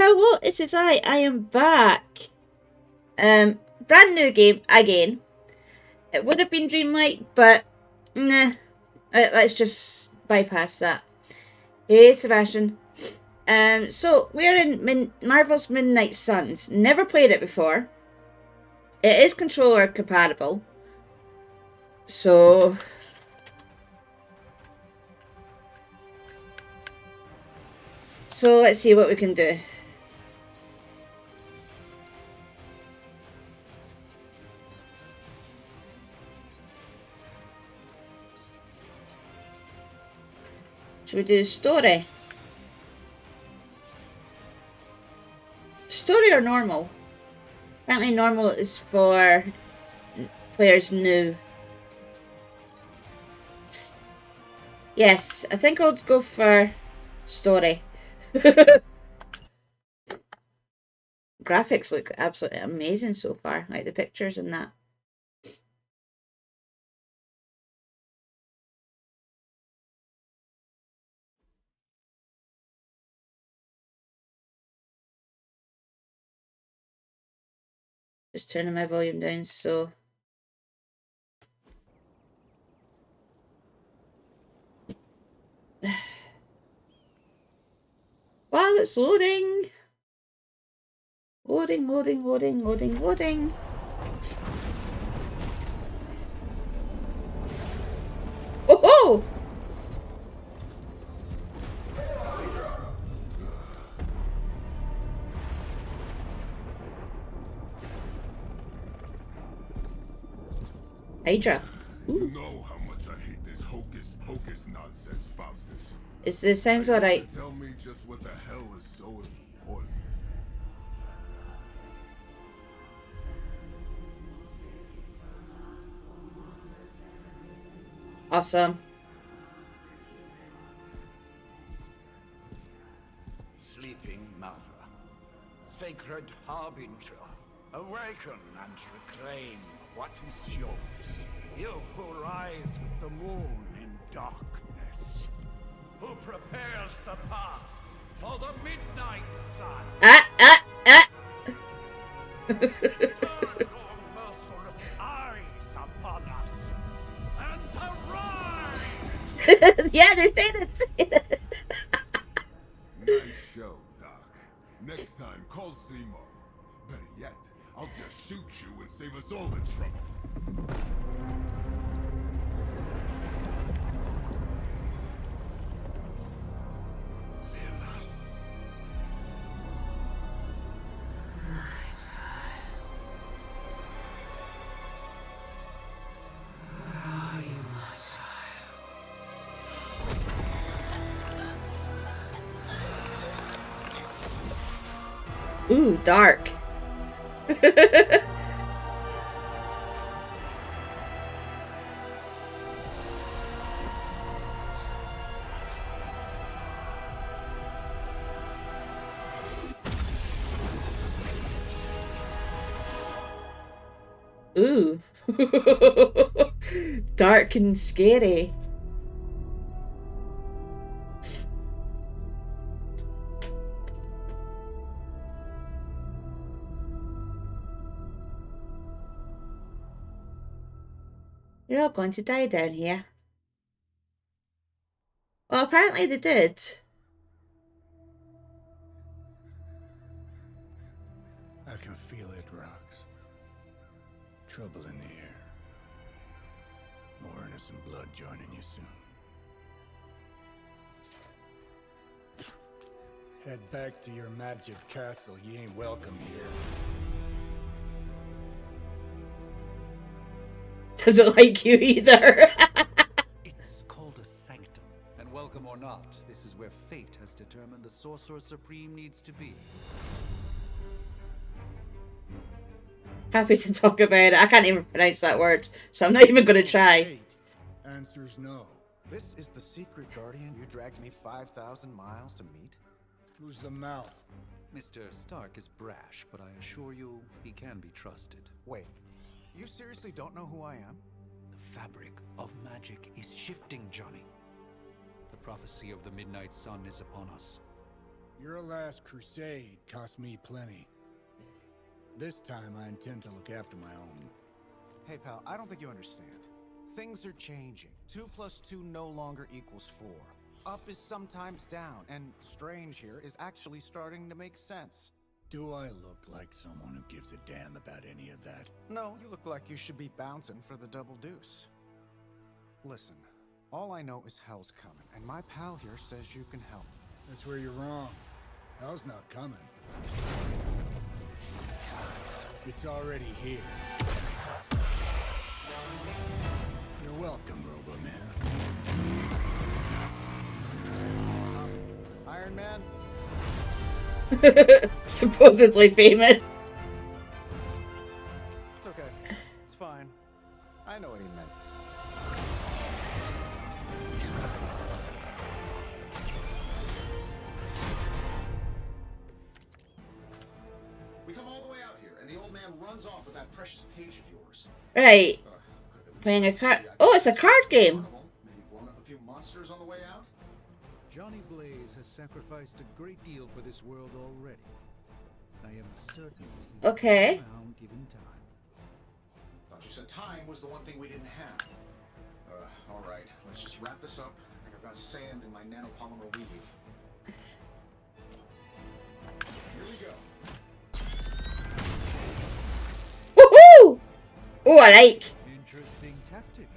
Hello, it is I am back. Brand new game again. It would have been Dreamlight, but nah. Let's just bypass that. Hey, Sebastian. So we are in Marvel's MIndnight Suns. Never played it before. It is controller compatible. So let's see what we can do. Should we do story? Story or normal? Apparently normal is for players new. Yes, I think I'll go for story. Graphics look absolutely amazing so far, like the pictures and that. Just turning my volume down so. While it's loading. Loading. Oh ho! Hydra. You know how much I hate this hocus pocus nonsense, Faustus. Is this sounds alright? Tell me just what the hell is so important. Awesome. Sleeping mother, sacred harbinger, awaken and reclaim what is yours. You who rise with the moon in darkness, who prepares the path for the midnight sun. Turn your merciless eyes upon us and arise! Yeah, they say that. Nice show, Doc. Next time, call Seymour. Better yet, I'll just shoot you and save us all the trouble. Ooh, dark. Ooh. Dark and scary. You're all going to die down here. Well, apparently they did. I can feel it, Rox. Trouble in the air. More innocent blood joining you soon. Head back to your magic castle. You ain't welcome here. Doesn't like you either. It's called a sanctum, and welcome or not, this is where fate has determined the Sorcerer Supreme needs to be. Happy to talk about it. I can't even pronounce that word, so I'm not even going to try. Fate. Answer's no. This is the secret guardian you dragged me 5,000 miles to meet? Who's the mouth? Mr. Stark is brash, but I assure you, he can be trusted. Wait, you seriously don't know who I am? The fabric of magic is shifting, Johnny. The prophecy of the Midnight Sun is upon us. Your last crusade cost me plenty. This time I intend to look after my own. Hey, pal, I don't think you understand. Things are changing. 2 + 2 no longer equals 4. Up is sometimes down, and strange here is actually starting to make sense. Do I look like someone who gives a damn about any of that? No, you look like you should be bouncing for the double deuce. Listen, all I know is hell's coming, and my pal here says you can help. That's where you're wrong. Hell's not coming. It's already here. You're welcome, Robo-Man. Iron Man? Supposedly famous. It's okay. It's fine. I know what he meant. We come all the way out here, and the old man runs off with that precious page of yours. Right. Playing a card. Oh, it's a card game. Maybe blown up a few monsters on the way out. Johnny Blaze has sacrificed a great deal for this world already. I am certain he will Okay. be around given time. Thought you said time was the one thing we didn't have. All right, let's just wrap this up. I think I've got sand in my nanopolymer weave. Here we go. Woohoo! Oh, I like. Interesting tactic.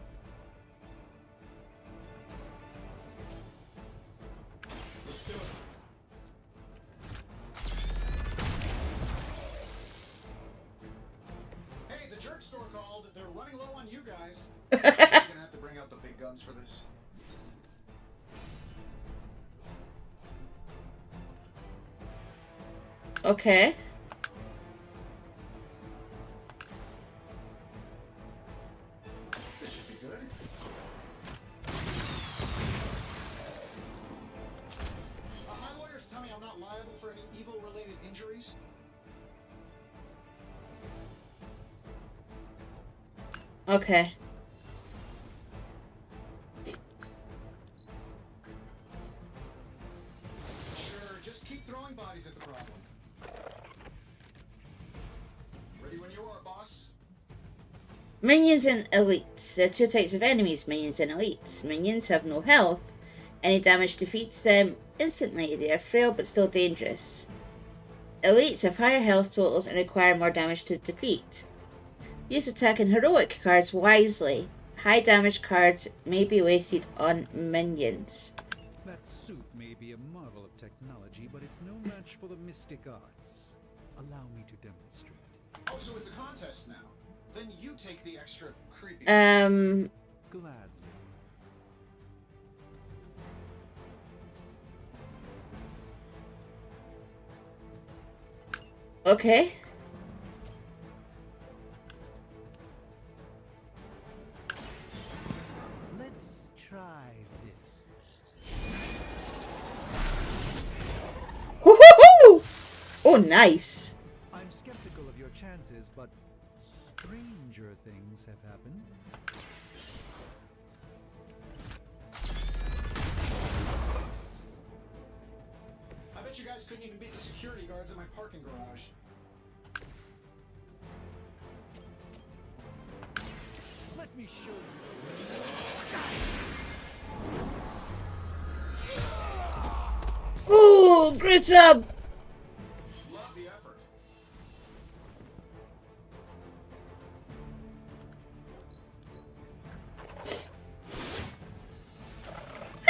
Let's do it. Hey, the jerk store called. They're running low on you guys. You're gonna have to bring out the big guns for this. Okay. This should be good. My lawyers tell me I'm not liable for any evil-related injuries. Okay. Sure, just keep throwing bodies at the problem. Ready when you are, boss. Minions and elites. There are two types of enemies, minions and elites. Minions have no health. Any damage defeats them instantly. They are frail but still dangerous. Elites have higher health totals and require more damage to defeat. Use attack and heroic cards wisely. High damage cards may be wasted on minions. That suit may be a marvel of technology, but it's no match for the mystic arts. Allow me to demonstrate. Oh, so it's a contest now. Then you take the extra creepy. Gladly. Okay. Let's try this. Woohoo! Oh, nice. I'm skeptical of your chances, but stranger things have happened. I bet you guys couldn't even beat the security guards at my parking garage. Let me show you. Ooh, gruesome. Love the effort.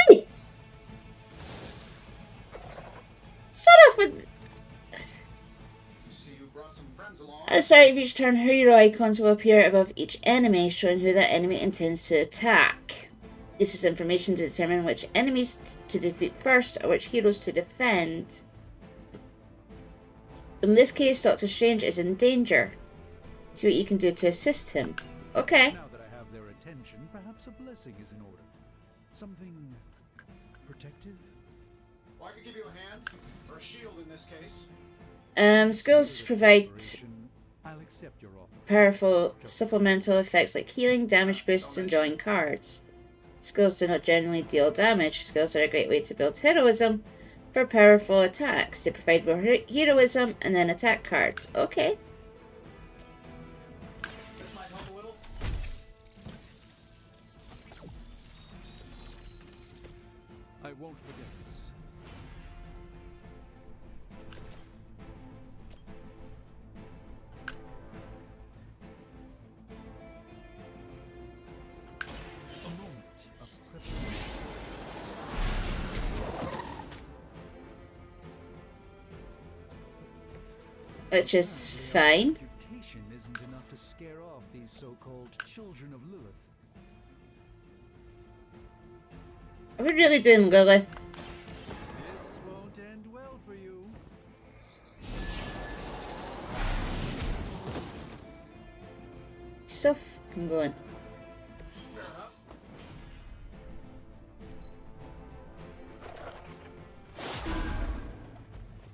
Hey! Start off with... See, you brought some friends along. At the start of each turn, hero icons will appear above each enemy, showing who that enemy intends to attack. This is information to determine which enemies to defeat first or which heroes to defend. In this case, Doctor Strange is in danger. See what you can do to assist him. Okay. Now that I have their attention, perhaps a blessing is in order. Something protective? Well, I could give you a hand, or a shield in this case. Skills provide I'll accept your offer. powerful supplemental effects like healing, damage boosts, and drawing cards. Skills do not generally deal damage. Skills are a great way to build heroism, For powerful attacks. They provide more heroism and then attack cards. Okay. This might help a little. I won't forget this. A moment of preparation. Which is fine. Reputation isn't enough to scare off these so-called children of Lilith. Are we really doing Lilith? This won't end well for you. Still fucking going. Fair enough.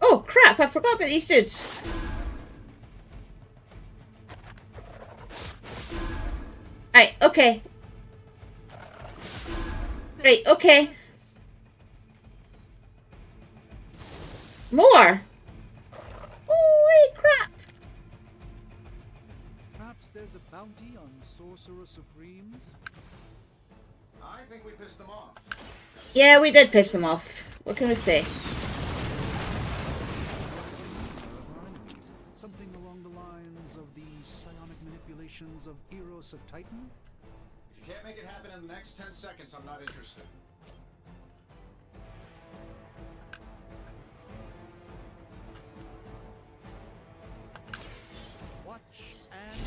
Oh crap, I forgot about these dudes. Right, okay. Right, okay. More! Holy crap! Perhaps there's a bounty on Sorcerer Supremes? I think we pissed them off. Yeah, we did piss them off. What can we say? Of our enemies. Something along the lines of the psionic manipulations of Eros of Titan? If you can't make it happen in the next 10 seconds, I'm not interested. Watch and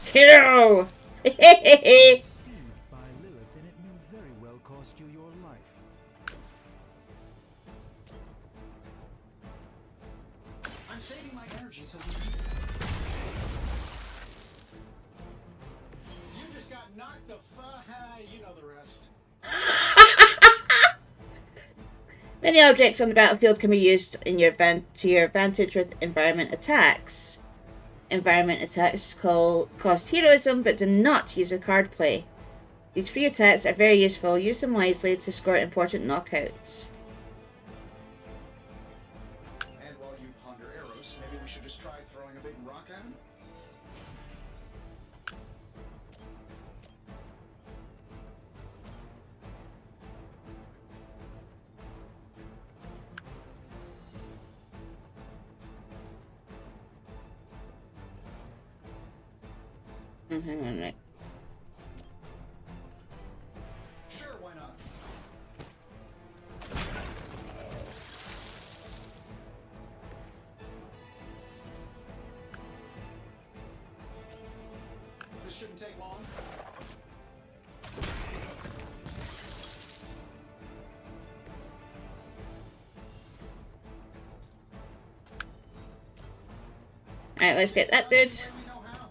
Kill! deceived by Lilith, and it may very well cost you your life. I'm saving my energy till you just got knocked the you know the rest. Many objects on the battlefield can be used in your to your advantage with environment attacks. Environment attacks cost heroism but do not use a card play. These free attacks are very useful. Use them wisely to score important knockouts. And while you ponder arrows, maybe we should just try throwing a big rock at him? Hang on, right. Sure, why not? This shouldn't take long. Alright, let's get that dude. Let me know how.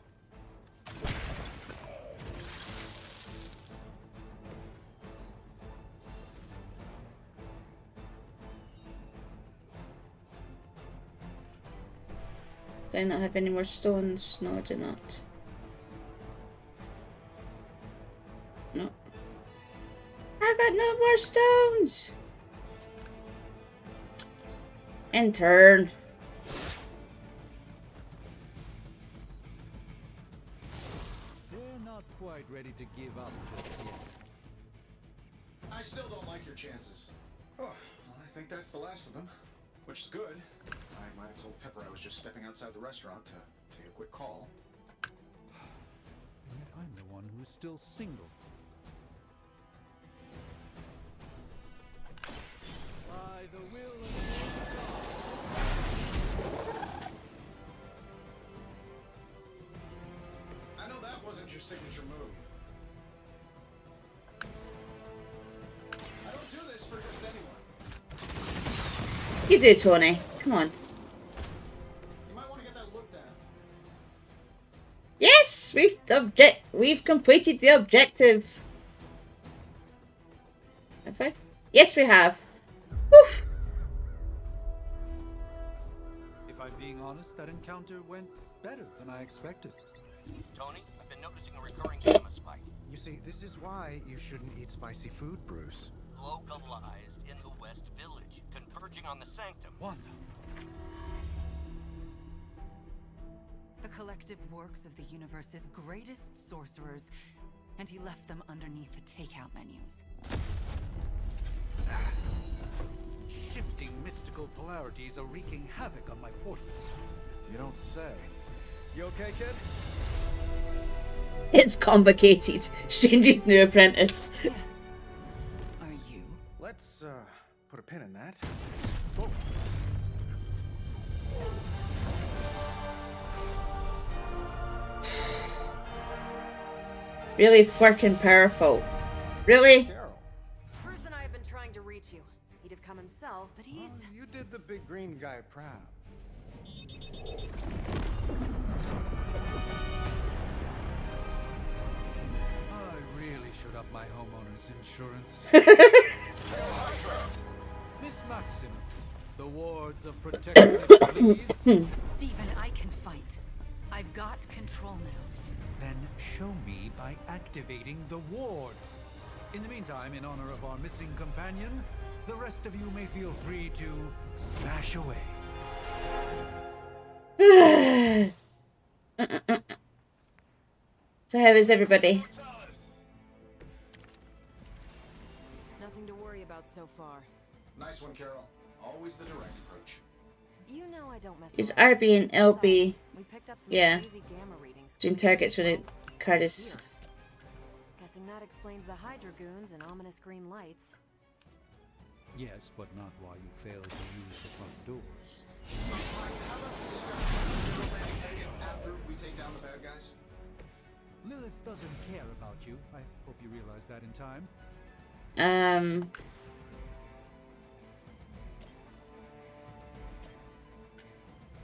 Do I not have any more stones? No, I do not. No. I got no more stones! And turn. They're not quite ready to give up just yet. I still don't like your chances. Oh, well, I think that's the last of them. Which is good. I might have told Pepper I was just stepping outside the restaurant to take a quick call. And yet I'm the one who's still single. By the will of I know that wasn't your signature move. I don't do this for just anyone. You do, Tony. Come on. You might want to get that looked at. Yes! We've completed the objective. Have I? Yes, we have. Woof! If I'm being honest, that encounter went better than I expected. Tony, I've been noticing a recurring gamma spike. You You see, this is why you shouldn't eat spicy food, Bruce. Localized in the West Village, converging on the Sanctum. Wanda. The collective works of the universe's greatest sorcerers, and he left them underneath the takeout menus. Shifting mystical polarities are wreaking havoc on my portals. You don't say. You okay, kid? It's complicated. Strange's new apprentice. Yes. Are you? Let's, put a pin in that. Whoa. Really freaking powerful. Really? Carol. Bruce and I have been trying to reach you. He'd have come himself, but he's... Well, you did the big green guy proud. I really should up my homeowner's insurance. Miss Maxim, the wards of protection, please. Stephen, I can fight. I've got control now. Then show me by activating the wards. In the meantime, in honor of our missing companion, the rest of you may feel free to smash away. So how is everybody? nothing to worry about so far. Nice one, Carol. Always the direct approach. You know I don't mess Use around. RB and LB. Besides, we picked up some Yeah. crazy gamma readings. Doing targets when a card is... Here. Guessing that explains the Hydra goons and ominous green lights. Yes, but not while you fail to use the front door. After we take down the bad guys? Lilith doesn't care about you. I hope you realize that in time.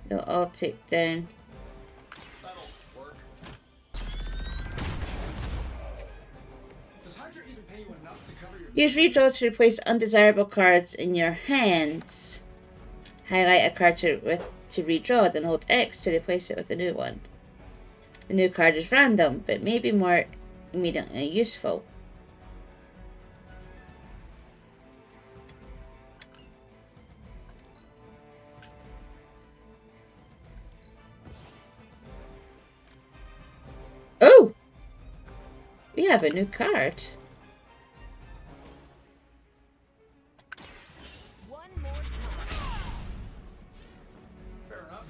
They'll all take down. That'll work. Does Hydra even pay you enough to cover your... Use redraw to replace undesirable cards in your hands. Highlight a card to redraw, then hold X to replace it with a new one. The new card is random, but may be more immediately useful. Oh! We have a new card. One more time. Fair enough.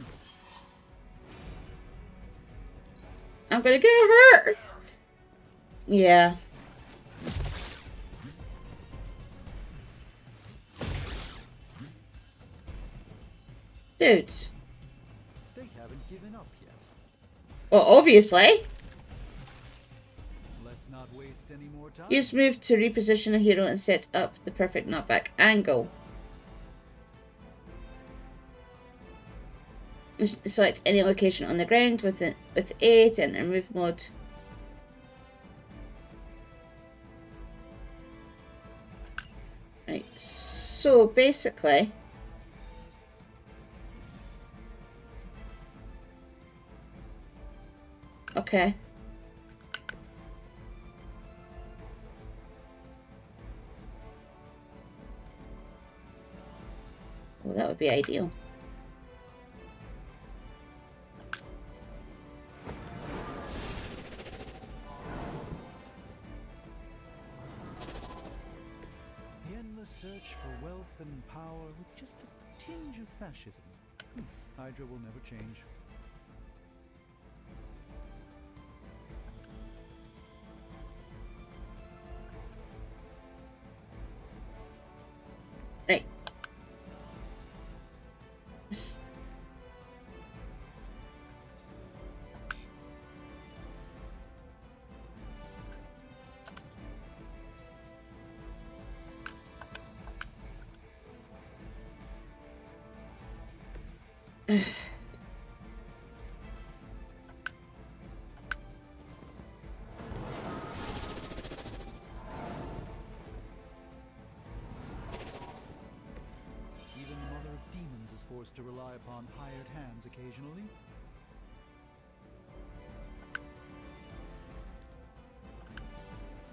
I'm gonna get hurt! Yeah. Dudes. They haven't given up yet. Well, obviously. Let's not waste any more time. Use move to reposition a hero and set up the perfect knockback angle. Select any location on the ground with A to enter move mode. Right, so basically, okay. Well, that would be ideal. The endless search for wealth and power with just a tinge of fascism. Hydra will never change. Right. Even the Mother of Demons is forced to rely upon hired hands occasionally.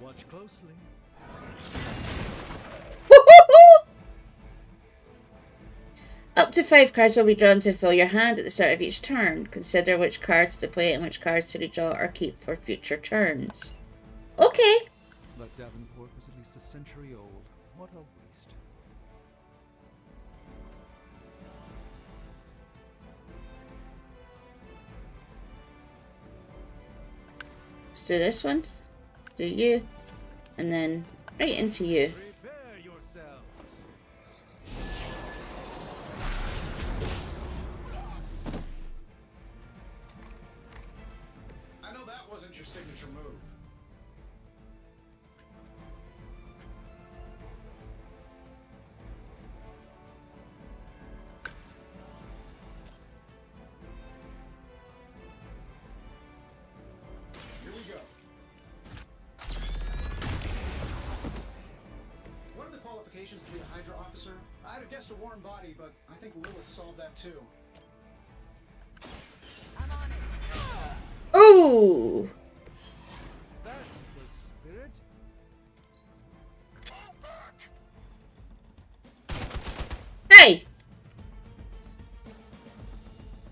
Watch closely. Up to 5 cards will be drawn to fill your hand at the start of each turn. Consider which cards to play and which cards to redraw or keep for future turns. Okay. But Davenport was at least a century old. What a waste. Let's do this one. Do you. And then right into you. Prepare yourselves. I know that wasn't your signature move. Here we go. What are the qualifications to be a Hydra officer? I'd have guessed a warm body, but I think Lilith solved that too. I'm on it. Ooh. That's the spirit. Hey.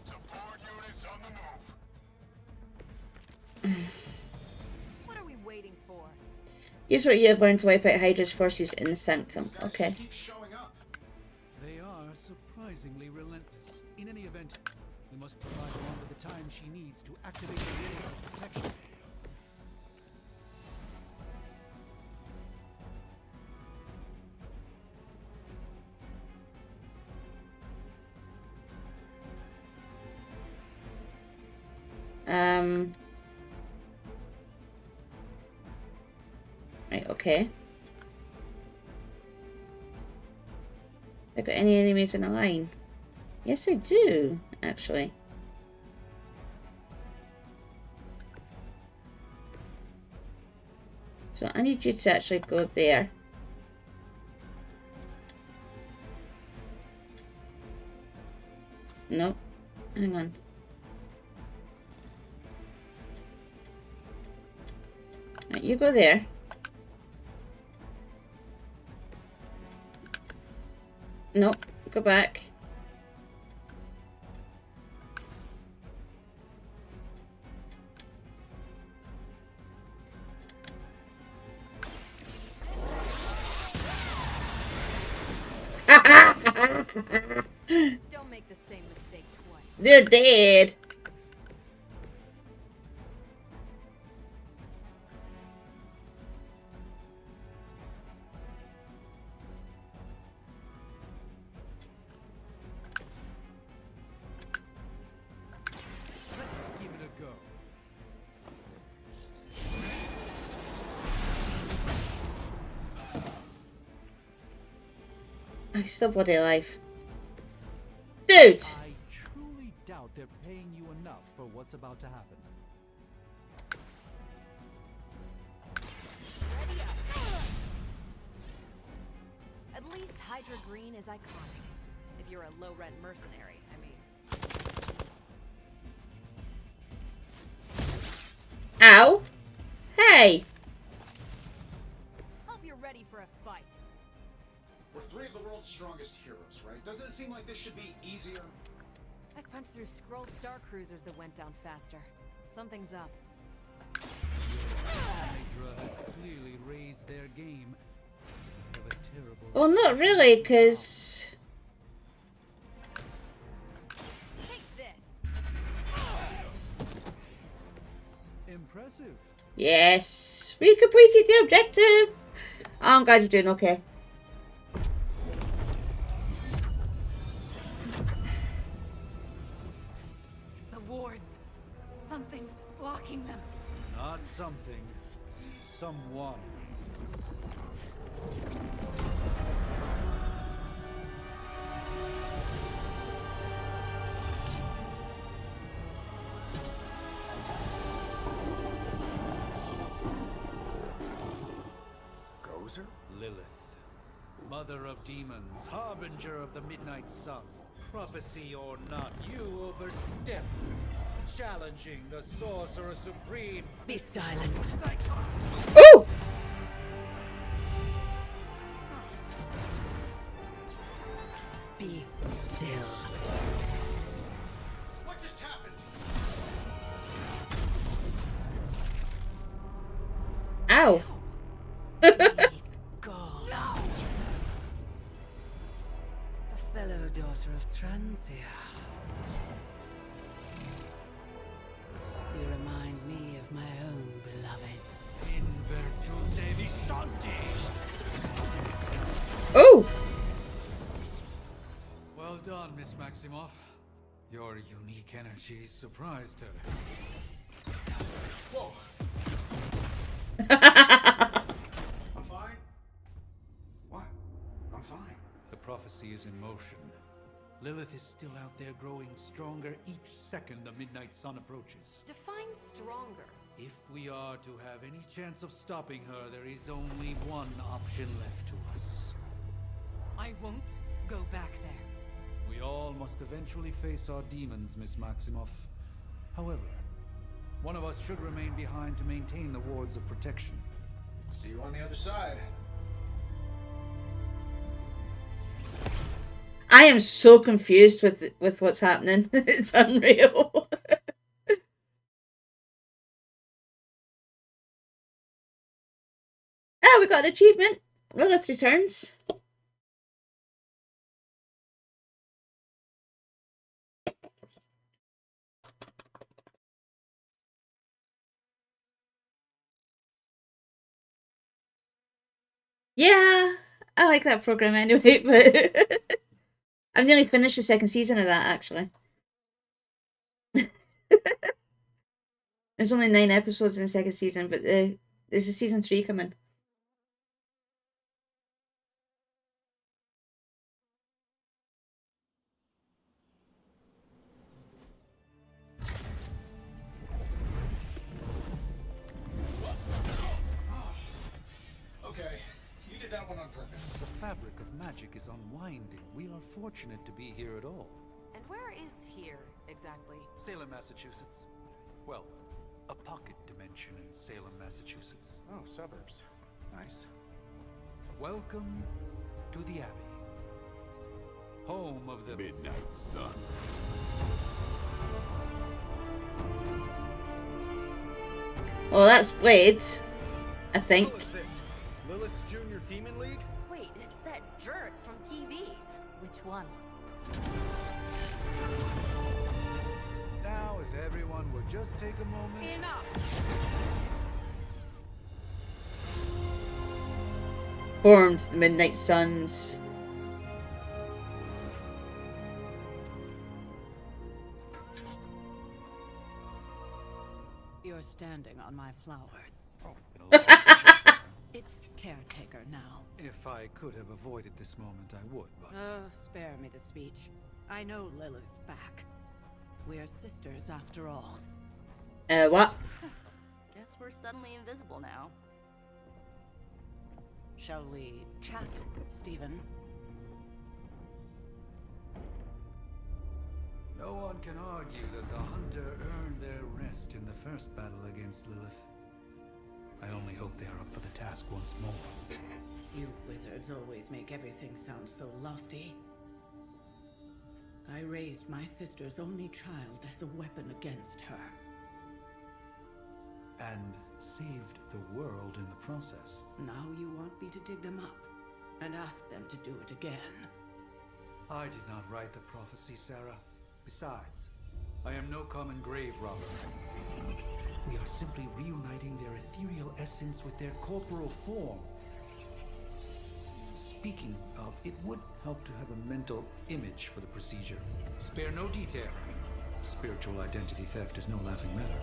Support units on the move. What are we waiting for? Use what you have learned to wipe out Hydra's forces in the Sanctum. These guys Okay. just keep showing up. They are surprisingly relentless. In any event, we must provide her with the time she needs to activate the wall of protection. Right, okay. I got any enemies in a line? Yes, I do, actually. So I need you to actually go there. Nope. Hang on. Right, you go there. Nope. Go back. Don't make the same mistake twice. They're dead. Let's give it a go. I'm still bloody alive. Dude! I truly doubt they're paying you enough for what's about to happen. Ready up. At least Hydra Green is iconic. If you're a low-rent mercenary, I mean. Ow! Hey! Hope you're ready for a fight. We're 3 of the world's strongest heroes, right? Doesn't it seem like this should be easier? I've punched through Skrull Star Cruisers that went down faster. Something's up. Hydra has clearly raised their game. They have a terrible Well, not really, because... Take this. impressive. Yes! We completed the objective! Oh, I'm glad you're doing okay. The wards. Something's blocking them. Not something. Someone. Gozer? Lilith. Mother of demons, harbinger of the Midnight Sun. Prophecy or not, you overstep. Challenging the Sorcerer Supreme. Be silent. Ooh! Ow. Go. No. A fellow daughter of Transia. You remind me of my own beloved. In virtute viscendi. Oh! Well done, Miss Maximoff. Your unique energy surprised her. Whoa. I'm fine. What? I'm fine. The prophecy is in motion. Lilith is still out there growing stronger each second the Midnight Sun approaches. Define stronger. If we are to have any chance of stopping her, there is only one option left to us. I won't go back there. We all must eventually face our demons, Miss Maximoff. However, one of us should remain behind to maintain the wards of protection. See you on the other side. I am so confused with what's happening. It's unreal. Ah, we got an achievement. Lilith returns. Yeah, I like that program anyway, but I've nearly finished the second season of that, actually. There's only 9 episodes in the second season, but there's a season 3 coming. Okay, you did that one on purpose. The fabric of magic is unwinding. We are fortunate to be here at all. And where is here, exactly? Salem, Massachusetts. Well, a pocket dimension in Salem, Massachusetts. Oh, suburbs. Nice. Welcome to the Abbey. Home of the Midnight Suns. Well, that's Blade, I think. What is this? Lilith's Junior Demon League? Wait, it's that jerk from TV. Which one? Now, if everyone would just take a moment. Enough! Formed the Midnight Suns. You're standing on my flowers. Oh, It's caretaker now. if I could have avoided this moment, I would, but... Spare me the speech. I know Lilith's back. We're sisters after all. What? Guess we're suddenly invisible now. Shall we chat, Stephen? No one can argue that the Hunter earned their rest in the first battle against Lilith. I only hope they are up for the task once more. You wizards always make everything sound so lofty. I raised my sister's only child as a weapon against her. And saved the world in the process. Now you want me to dig them up and ask them to do it again. I did not write the prophecy, Sarah. Besides, I am no common grave robber. We are simply reuniting their ethereal essence with their corporal form. Speaking of, it would help to have a mental image for the procedure. Spare no detail. Spiritual identity theft is no laughing matter.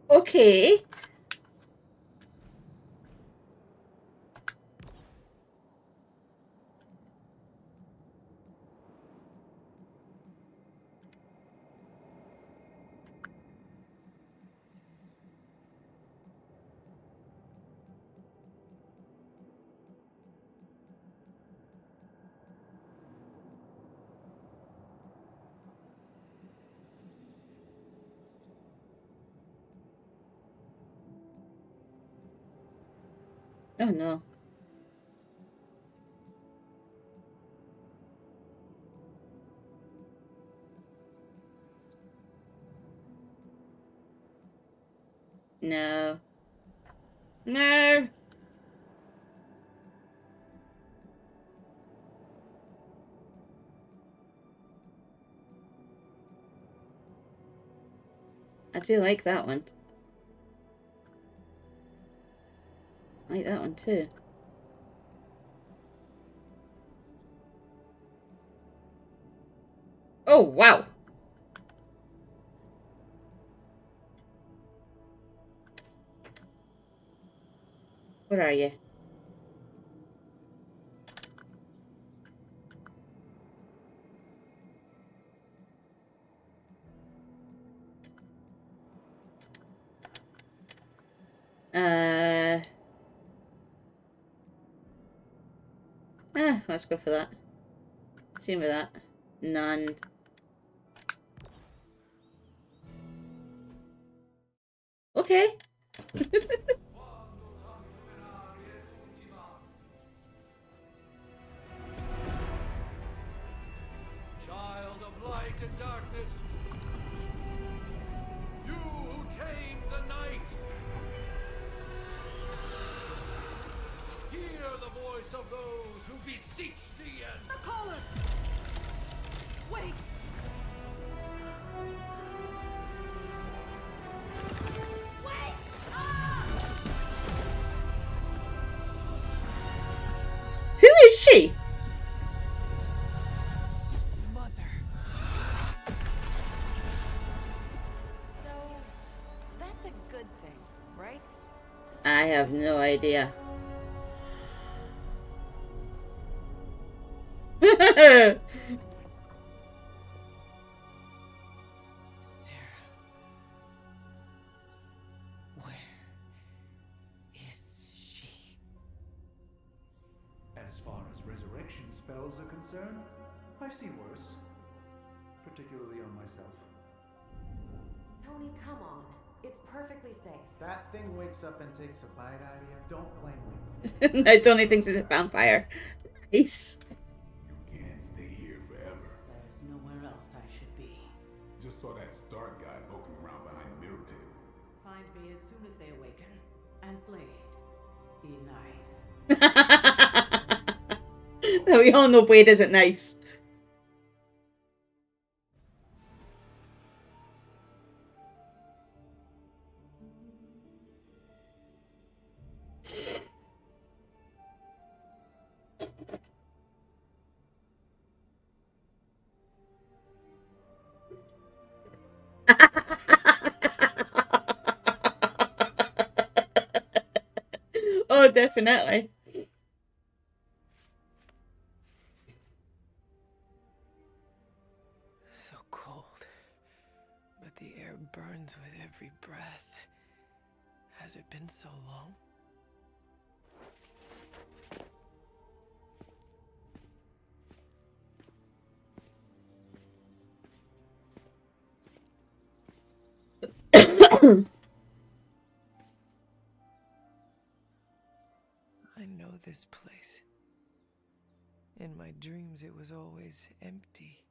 Okay. Oh no. No. No! I do like that one. I like that one too. Oh, wow! Where are you? Let's go for that. See with that. None. Okay. Child of light and darkness, you who tame the night, hear the voice of those who beseech thee and... The caller! Wait! Wait! Who is she? So, that's a good thing, right? I have no idea. Sarah. Where is she? As far as resurrection spells are concerned, I've seen worse. Particularly on myself. Tony, come on. It's perfectly safe. That thing wakes up and takes a bite out of you. Don't blame me. No, Tony thinks he's a vampire. Nice. You can't stay here forever. There's nowhere else I should be. Just saw that Stark guy poking around behind the mirror table. Find me as soon as they awaken. And Blade, be nice. No, we all know Blade isn't nice. Oh, definitely. So cold, but the air burns with every breath. Has it been so long? I know this place. In my dreams, it was always empty.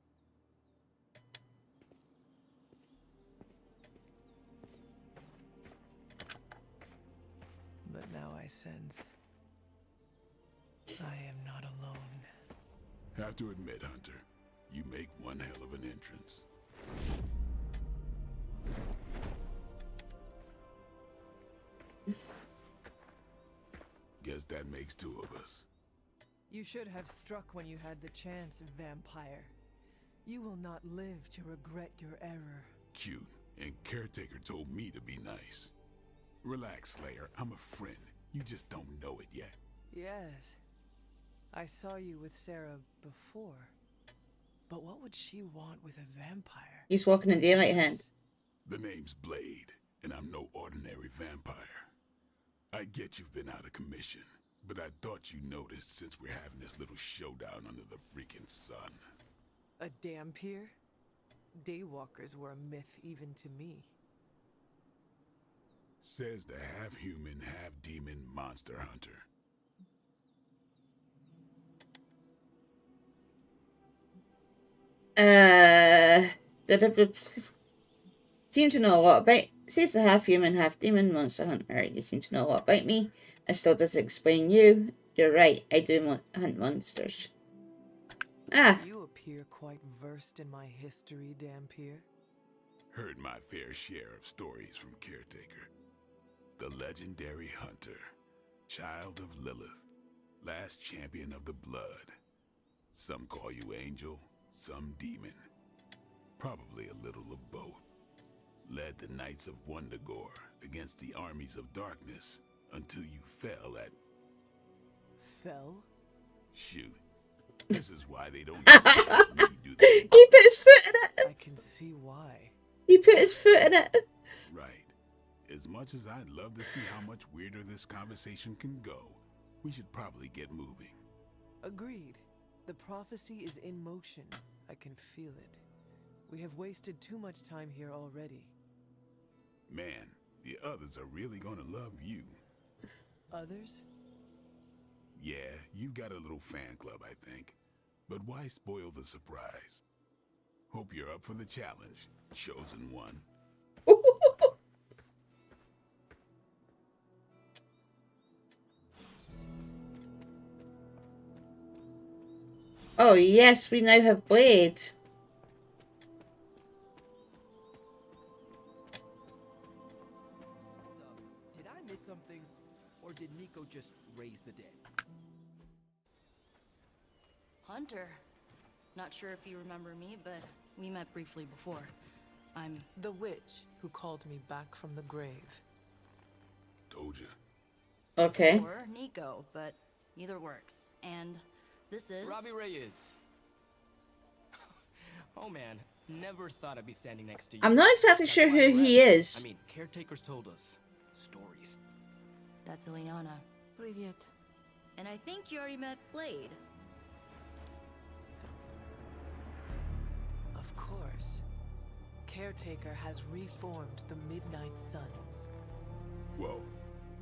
But now I sense I am not alone. Have to admit, Hunter, you make one hell of an entrance. Guess that makes two of us. You should have struck when you had the chance, vampire. You will not live to regret your error. Cute, and Caretaker told me to be nice. Relax, Slayer, I'm a friend. You just don't know it yet. Yes. I saw you with Sarah before. But what would she want with a vampire? He's walking in daylight hand. The name's Blade, and I'm no ordinary vampire. I get you've been out of commission, but I thought you noticed since we're having this little showdown under the freaking sun. A dampier? Daywalkers were a myth even to me. Says the half-human, half-demon monster hunter. Seem to know a lot about Says the half human, half demon monster hunter. You seem to know a lot about me. It still doesn't explain you. You're right, I do hunt monsters. Ah. You appear quite versed in my history, Dampier. Heard my fair share of stories from Caretaker. The legendary hunter, child of Lilith, last champion of the blood. Some call you angel, some demon. Probably a little of both. Led the Knights of Wundagore against the armies of darkness until you fell at... Fell? Shoot. This is why they don't do the... He put his foot in it! I can see why. He put his foot in it. Right. As much as I'd love to see how much weirder this conversation can go, we should probably get moving. Agreed. The prophecy is in motion. I can feel it. We have wasted too much time here already. Man, the others are really gonna love you. Others? Yeah, you've got a little fan club, I think. But why spoil the surprise? Hope you're up for the challenge, chosen one. Oh yes, we now have Blade. Did I miss something? Or did Nico just raise the dead? Hunter. Not sure if you remember me, but we met briefly before. I'm... the witch who called me back from the grave. Told ya. Okay. Or Nico, but either works. And this is... Robbie Reyes. Oh man, never thought I'd be standing next to you. I'm not exactly sure who he is. I mean, caretakers told us stories. That's Ileana. Привет. And I think you already met Blade. Of course. Caretaker has reformed the MIndnight Suns. Whoa,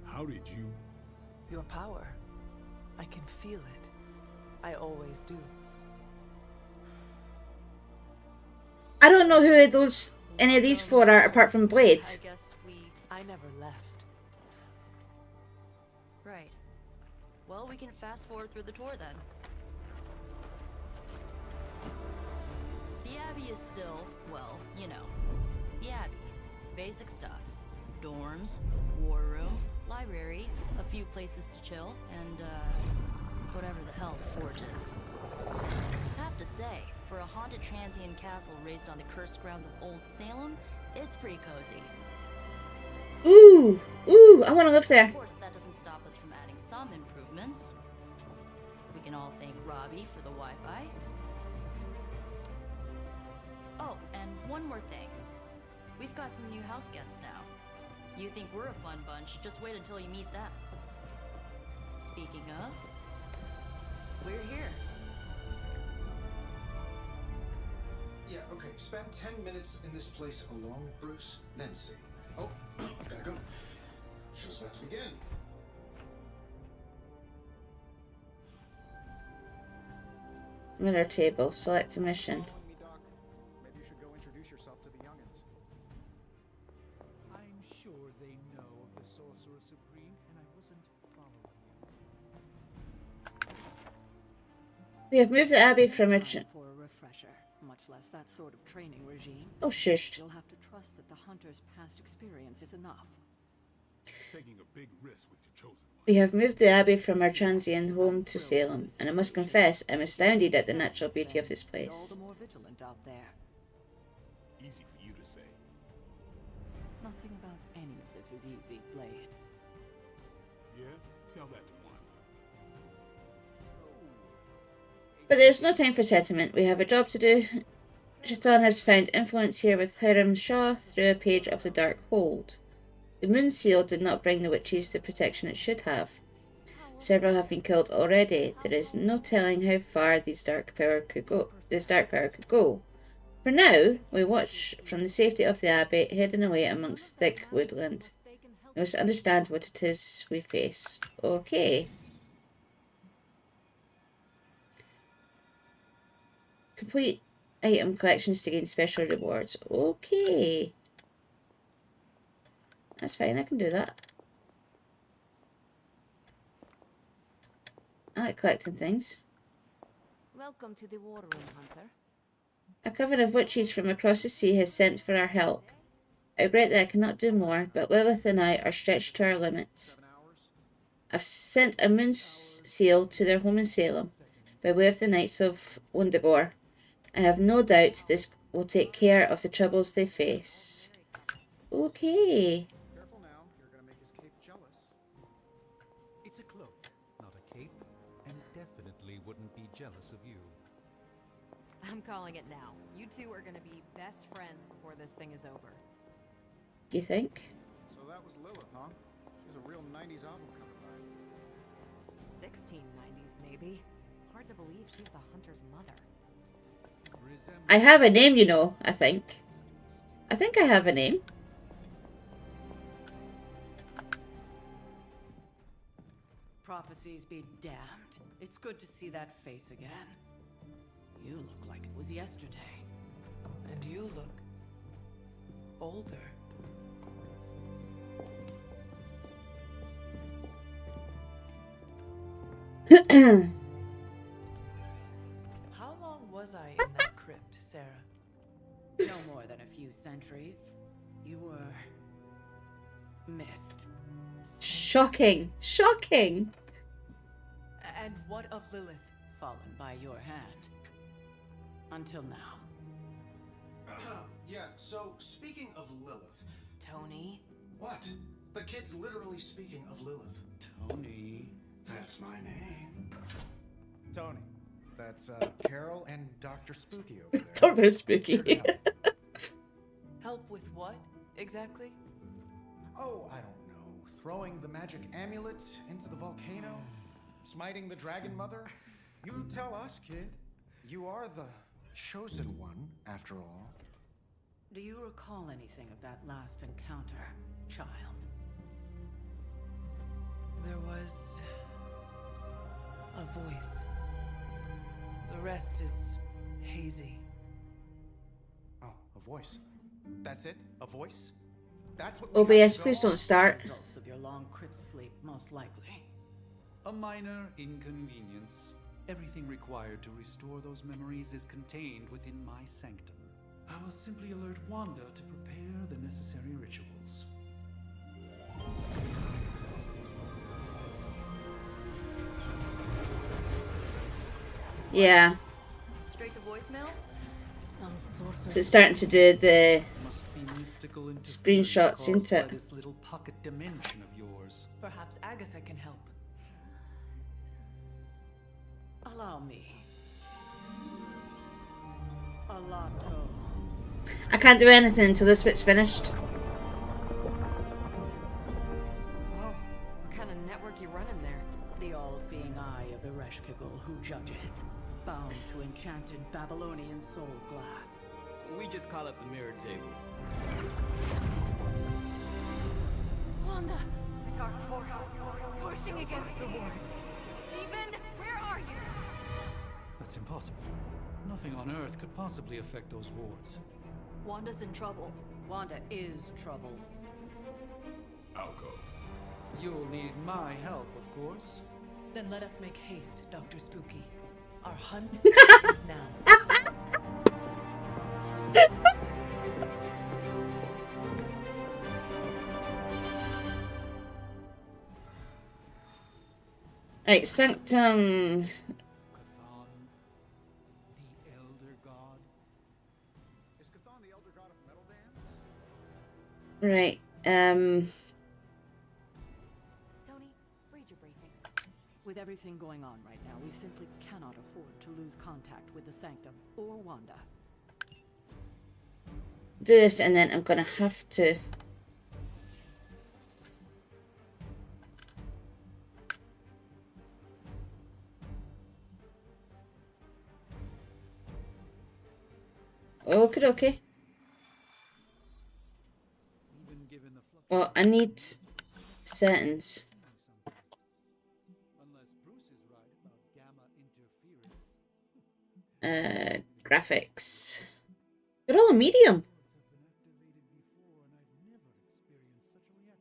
how did you... Your power. I can feel it. I always do. I don't know who any of these four are apart from Blade. I guess I never left. Right. Well, we can fast forward through the tour then. The Abbey is still, well, you know, the Abbey. Basic stuff. Dorms, war room, library, a few places to chill, and, whatever the hell the Forge is. Have to say, for a haunted transient castle raised on the cursed grounds of Old Salem, it's pretty cozy. Ooh, I want to live there. Of course, that doesn't stop us from adding some improvements. We can all thank Robbie for the Wi-Fi. Oh, and one more thing. We've got some new house guests now. You think we're a fun bunch, just wait until you meet them. Speaking of, we're here. Yeah, okay. Spend 10 minutes in this place alone, Bruce, then see. Oh, gotta go. Show's about to begin. Mirror table. Select a mission. Maybe you should go introduce yourself to the youngins. I'm sure they know of the Sorcerer Supreme, and I wasn't following you. We have moved the Abbey from a... For a refresher, much less that sort of training regime. Oh, shush. You'll have to trust that the hunter's past experience is enough. Taking a big risk with your chosen one. We have moved the Abbey from our transient home to Salem, and I must confess, I'm astounded at the natural beauty of this All place. the more vigilant out there. Easy for you to say. Nothing about any of this is easy, Blade. Yeah? Tell that to Wanda. But there's no time for sentiment. We have a job to do. Shaitan has found influence here with Hiram Shah through a page of the Dark Hold. The Moon Seal did not bring the witches the protection it should have. Several have been killed already. There is no telling how far this dark power could go. For now, we watch from the safety of the Abbey, hidden away amongst thick woodland. We must understand what it is we face. Okay. Complete item collections to gain special rewards. Okay. That's fine, I can do that. I like collecting things. Welcome to the war room, Hunter. A coven of witches from across the sea has sent for our help. I regret that I cannot do more, but Lilith and I are stretched to our limits. I've sent a moon seal to their home in Salem, by way of the Knights of Wundagore. I have no doubt this will take care of the troubles they face. Okay. Careful now, you're gonna make his cape jealous. It's a cloak, not a cape, and it definitely wouldn't be jealous of you. I'm calling it now. You two are gonna be best friends before this thing is over. You think? So that was Lilith, huh? She's a real 90s album cover vibe. 1690s, maybe. Hard to believe she's the Hunter's mother. I have a name, you know, I think. I think I have a name. Prophecies be damned. It's good to see that face again. You look like it was yesterday. And you look older. How long was I in that crypt, Sarah? No more than a few centuries. You were missed. Shocking. Shocking. And what of Lilith? Fallen by your hand. Until now. Yeah, so speaking of Lilith. Tony? What? The kid's literally speaking of Lilith. Tony. That's my name. Tony. That's Carol and Dr. Spooky over there. Dr. Spooky. Help with what, exactly? Oh, I don't know. Throwing the magic amulet into the volcano? Smiting the dragon mother? You tell us, kid. You are the chosen one, after all. Do you recall anything of that last encounter, child? There was a voice. The rest is hazy. Oh, a voice. That's it? A voice? That's what OBS, please don't start. Results of your long crypt sleep, most likely. A minor inconvenience. Everything required to restore those memories is contained within my sanctum. I will simply alert Wanda to prepare the necessary rituals. Yeah. Straight to voicemail? Some sorcerer. So it's starting to do the Must be mystical screenshots, caused isn't by it? this little pocket dimension of yours. Perhaps Agatha can help. Allow me. Alato. I can't do anything until this bit's finished. Whoa, what kind of network you running there? The all-seeing eye of Ereshkigal who judges. Bound to enchanted Babylonian soul glass. We just call it the mirror table. Wanda! The dark force pushing against the wards. Stephen, where are you? That's impossible. Nothing on Earth could possibly affect those wards. Wanda's in trouble. Wanda is trouble. I'll go. You'll need my help, of course. Then let us make haste, Dr. Spooky. Our hunt begins now. Right, Sanctum. Chthon, the Elder God. Is Chthon the elder god of metal dance? Right, Tony, read your briefings. With everything going on right now, we simply cannot afford to lose contact with the Sanctum or Wanda. do this and then I'm gonna have to. Okay, okay. Well, I need settings. Unless Bruce is right about gamma interference. Graphics. They're all medium. Have been activated before, and I've never experienced such a reaction.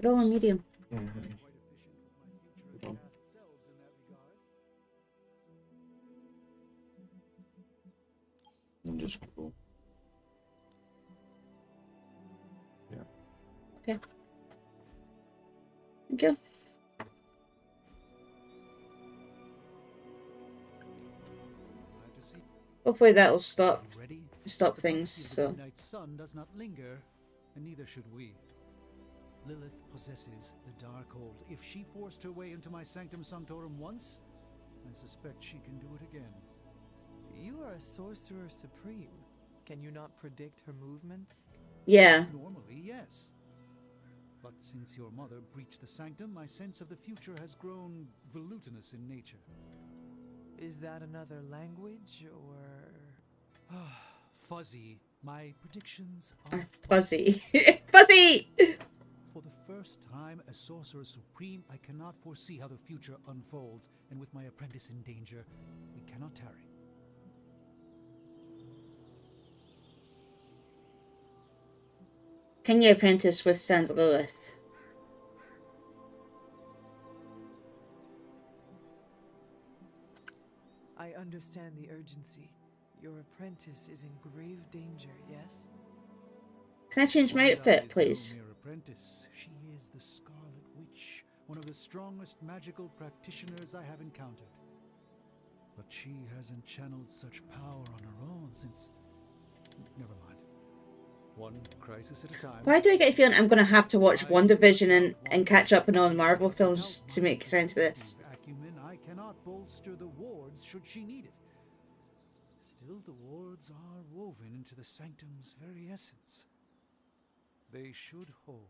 They're all on medium. Just cool. Yeah. Okay. Thank you. Hopefully that'll stop things. So. MIndnight Sun does not linger, and neither should we. Lilith possesses the Darkhold. If she forced her way into my Sanctum Sanctorum once, I suspect she can do it again. You are a sorcerer supreme. Can you not predict her movements? Yeah. Normally, yes. But since your mother breached the sanctum, my sense of the future has grown volutinous in nature. Is that another language, or...? Fuzzy. My predictions are fuzzy. Fuzzy! For the first time as Sorcerer Supreme, I cannot foresee how the future unfolds, and with my apprentice in danger, we cannot tarry. Can your apprentice withstand Lilith? I understand the urgency. Your apprentice is in grave danger, yes? Can I change my outfit, please? No mere apprentice. She is the Scarlet Witch, one of the strongest magical practitioners I have encountered. But she hasn't channeled such power on her own since... Never mind. One crisis at a time. Why do I get a feeling I'm going to have to watch WandaVision and catch up on all the Marvel films to make sense of this? Acumen, I cannot bolster the wards should she need it. Still, the wards are woven into the sanctum's very essence. They should hold.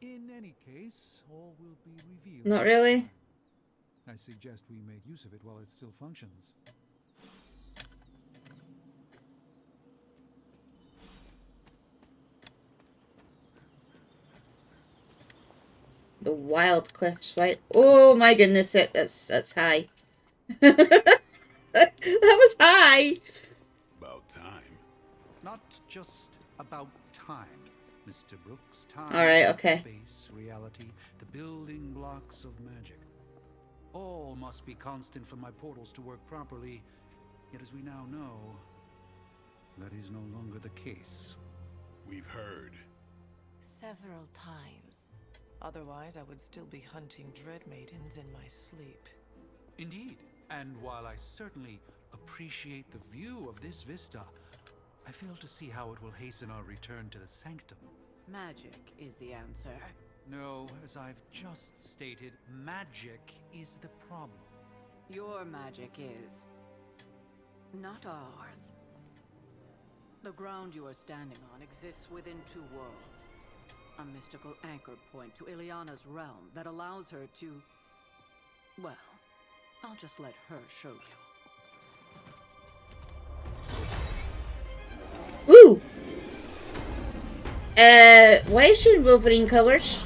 In any case, all will be revealed. Not really. I suggest we make use of it while it still functions. The wild cliffs, right? Oh my goodness, that's high. That was high. About time. Not just about time, Mr. Brooks. Time, all right, okay. Space, reality, the building blocks of magic. All must be constant for my portals to work properly. Yet as we now know, that is no longer the case. We've heard. Several times. Otherwise, I would still be hunting dread maidens in my sleep. Indeed. And while I certainly appreciate the view of this vista, I fail to see how it will hasten our return to the sanctum. Magic is the answer. No, as I've just stated, magic is the problem. Your magic is not ours. The ground you are standing on exists within two worlds. A mystical anchor point to Ileana's realm that allows her to... Well, I'll just let her show you. Woo! Why is she in Wolverine colors?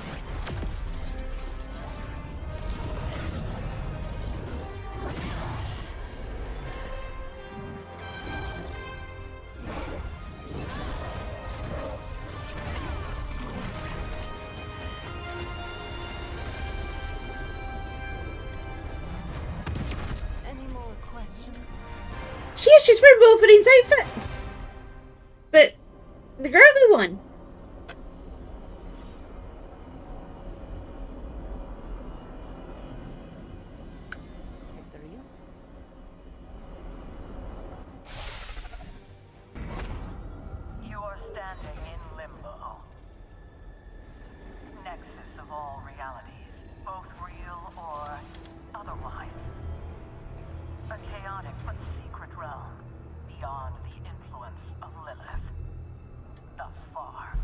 She's wearing Wolverine's outfit. But the girly one. After you. You are standing in limbo. Nexus of all realities, both real or otherwise. A chaotic but secret realm beyond the influence of Lilith. Thus far.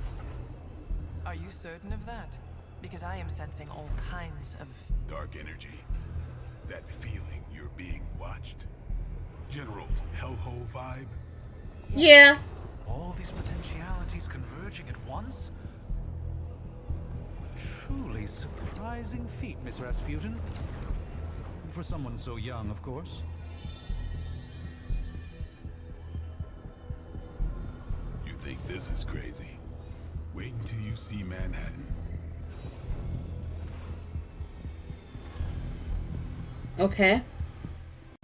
Are you certain of that? Because I am sensing all kinds of... Dark energy. That feeling you're being watched. General hellhole vibe. Yeah. All these potentialities converging at once? Truly surprising feat, Miss Rasputin. For someone so young, of course. You think this is crazy? Wait until you see Manhattan. Okay.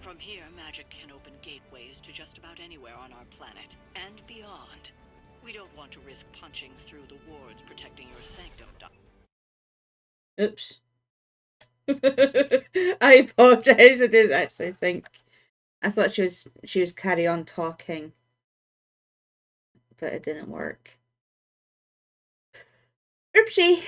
From here, magic can open gateways to just about anywhere on our planet and beyond. We don't want to risk punching through the wards protecting your sanctum. Oops. I apologize. I didn't actually think. I thought she was carry on talking, but it didn't work. Oopsie.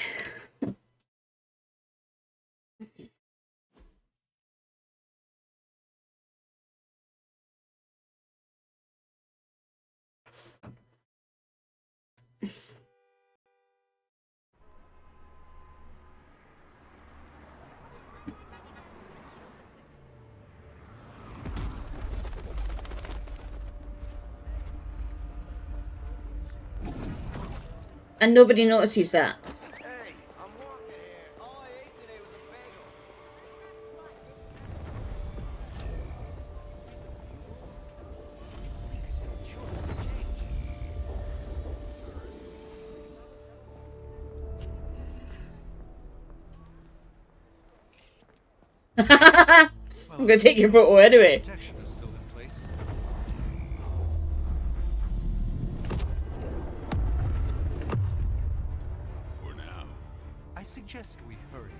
And nobody notices that. Hey, I'm walking here. All I ate today was a bagel. I'm gonna take your photo anyway. Protection is still in place. For now. I suggest we hurry.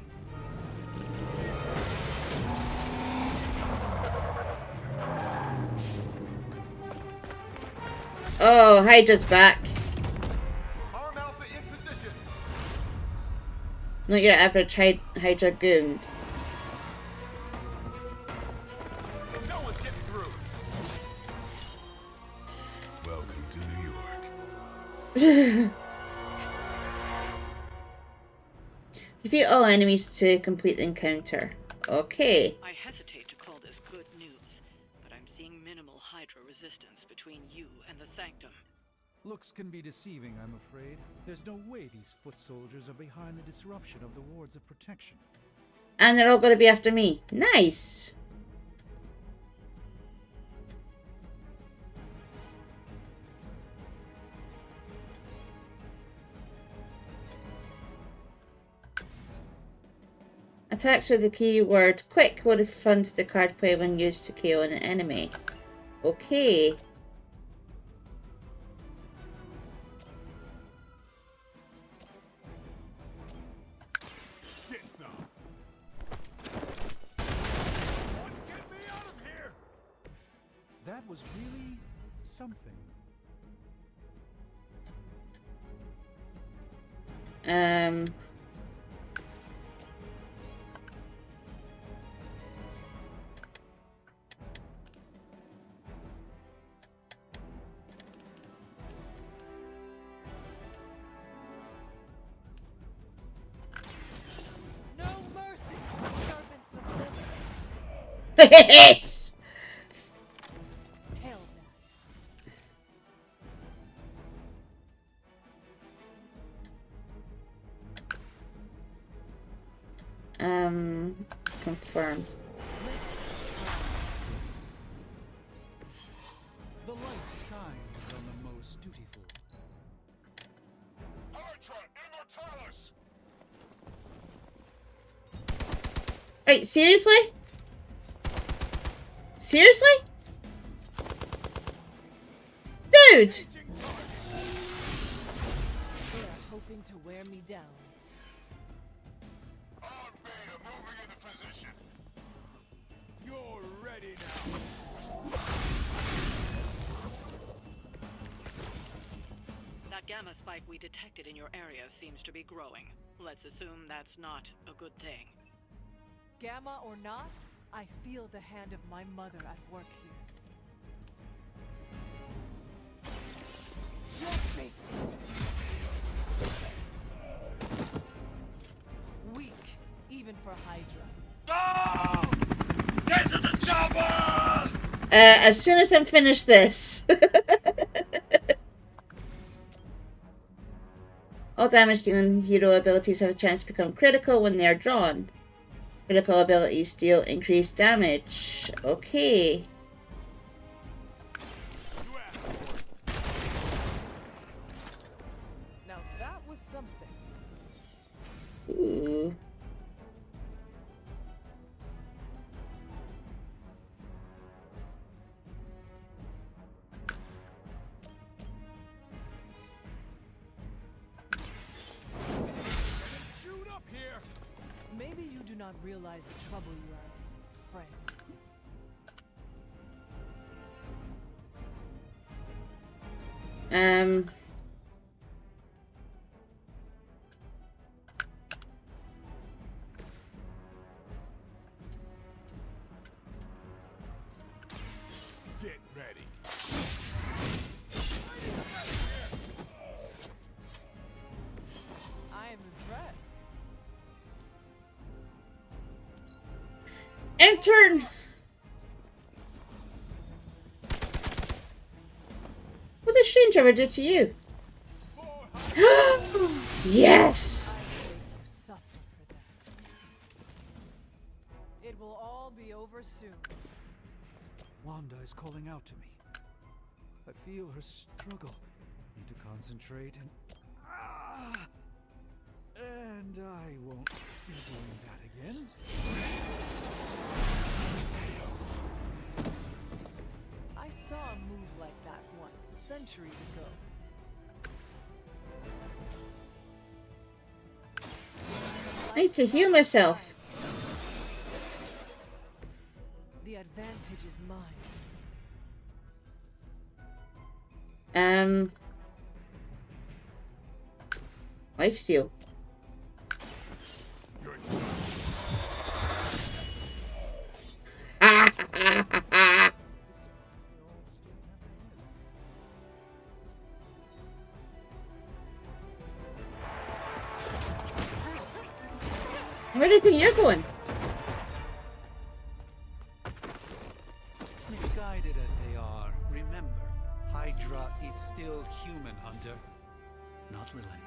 Oh, Hydra's back. Arm Alpha in position. Not your average Hydra goon. No one's getting through. Welcome to New York. Defeat all enemies to complete the encounter. Okay. I hesitate to call this good news, but I'm seeing minimal Hydra resistance between you and the Sanctum. Looks can be deceiving, I'm afraid. There's no way these foot soldiers are behind the disruption of the wards of protection. And they're all going to be after me. Nice. Attacks with the keyword quick will refund the card play when used to KO an enemy. Okay. Get some. Get me out of here. That was really something. No mercy, servants of Lilith. Yes! Hell Confirm. The light shines on the most dutiful. Hydra Immortalis. Wait, seriously? Seriously? Dude! They are hoping to wear me down. You're ready now. That gamma spike we detected in your area seems to be growing. Let's assume that's not a good thing. Gamma or not, I feel the hand of my mother at work here. Your fate is weak, even for Hydra. Go! Get to the chopper! As soon as I'm finished this. All damage dealing hero abilities have a chance to become critical when they are drawn. Critical abilities deal increased damage. Okay. Now that not realize the trouble you are in, friend. Get ready. I am impressed. Intern! What did Strange ever do to you? Yes! You suffer for that. It will all be over soon. Wanda is calling out to me. I feel her struggle. Need to concentrate and... And I won't be doing that again. I saw a move like that once, centuries ago. I need to heal myself. The advantage is mine. Lifesteal. Where do you think you're going? Misguided as they are, remember, Hydra is still human, Hunter. Not Lilin.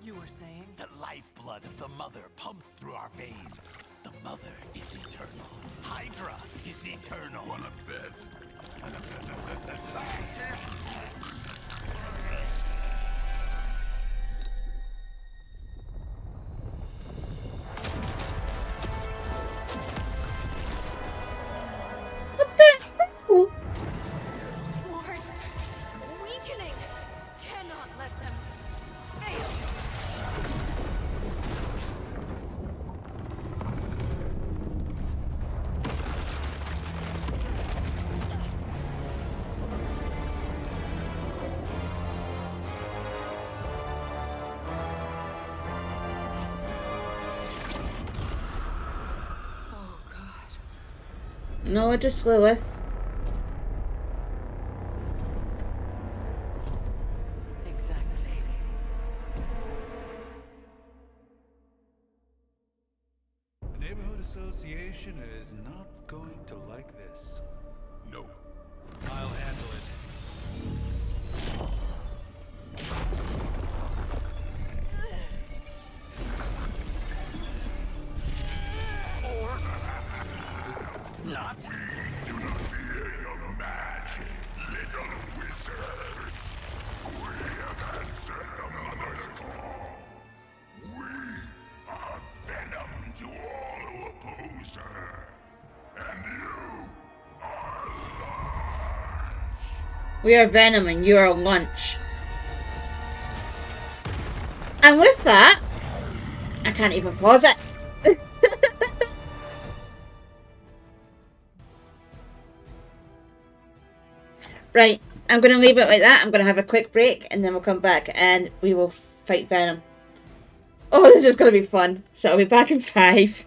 You were saying? The lifeblood of the mother pumps through our veins. The mother is eternal. Hydra is eternal. Wanna bet? What the hell? Wards, weakening. Cannot let them fail. Oh God. No, just Lilith. Exactly. The neighborhood association is not going to like this. Nope. I'll handle it. Not. Do not fear your magic, little wizard. We have answered the mother's call. We are venom to all who oppose her. And you are lunch. We are Venom and you are lunch. And with that, I can't even pause it. Right, I'm going to leave it like that. I'm going to have a quick break and then we'll come back and we will fight Venom. Oh, this is going to be fun. So I'll be back in 5.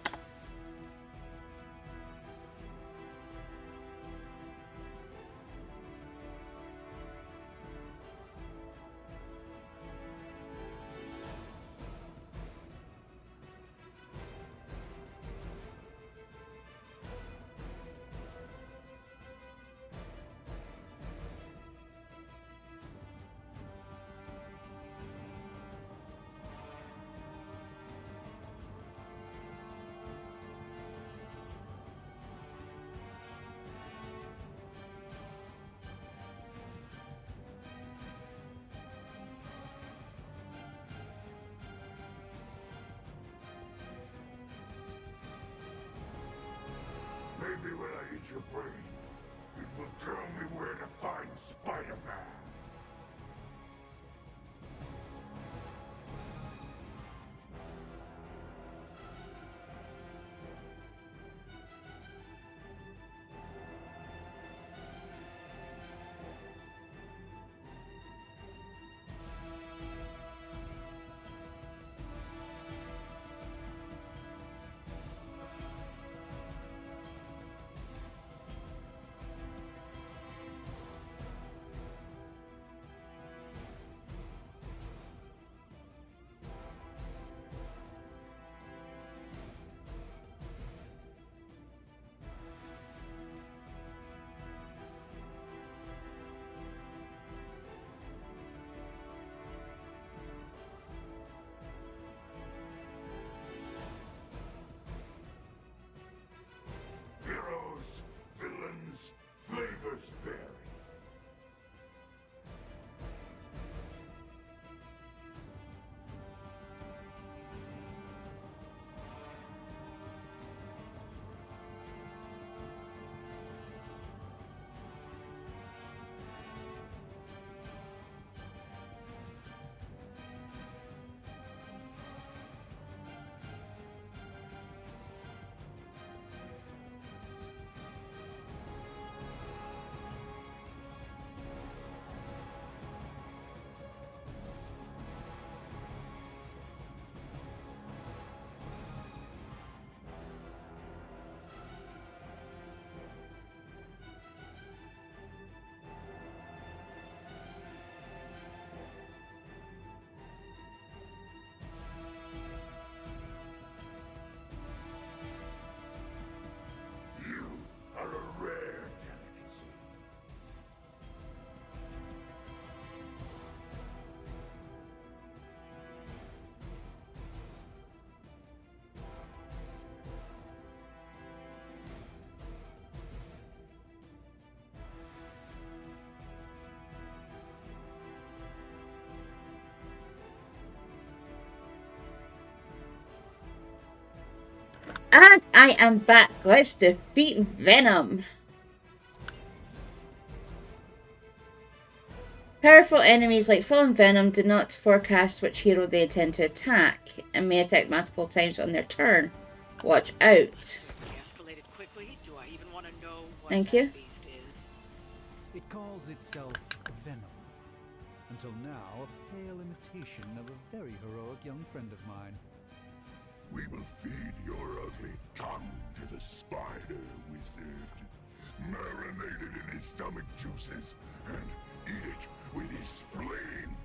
Maybe when I eat your brain, it will tell me where to find Spider-Man. And I am back. Let's defeat Venom. Powerful enemies like Fallen Venom do not forecast which hero they intend to attack and may attack multiple times on their turn. Watch out. Thank you. It calls itself Venom. Until now, a pale imitation of a very heroic young friend of mine. We will feed your ugly tongue to the spider wizard. Marinate it in his stomach juices and eat it with his spleen.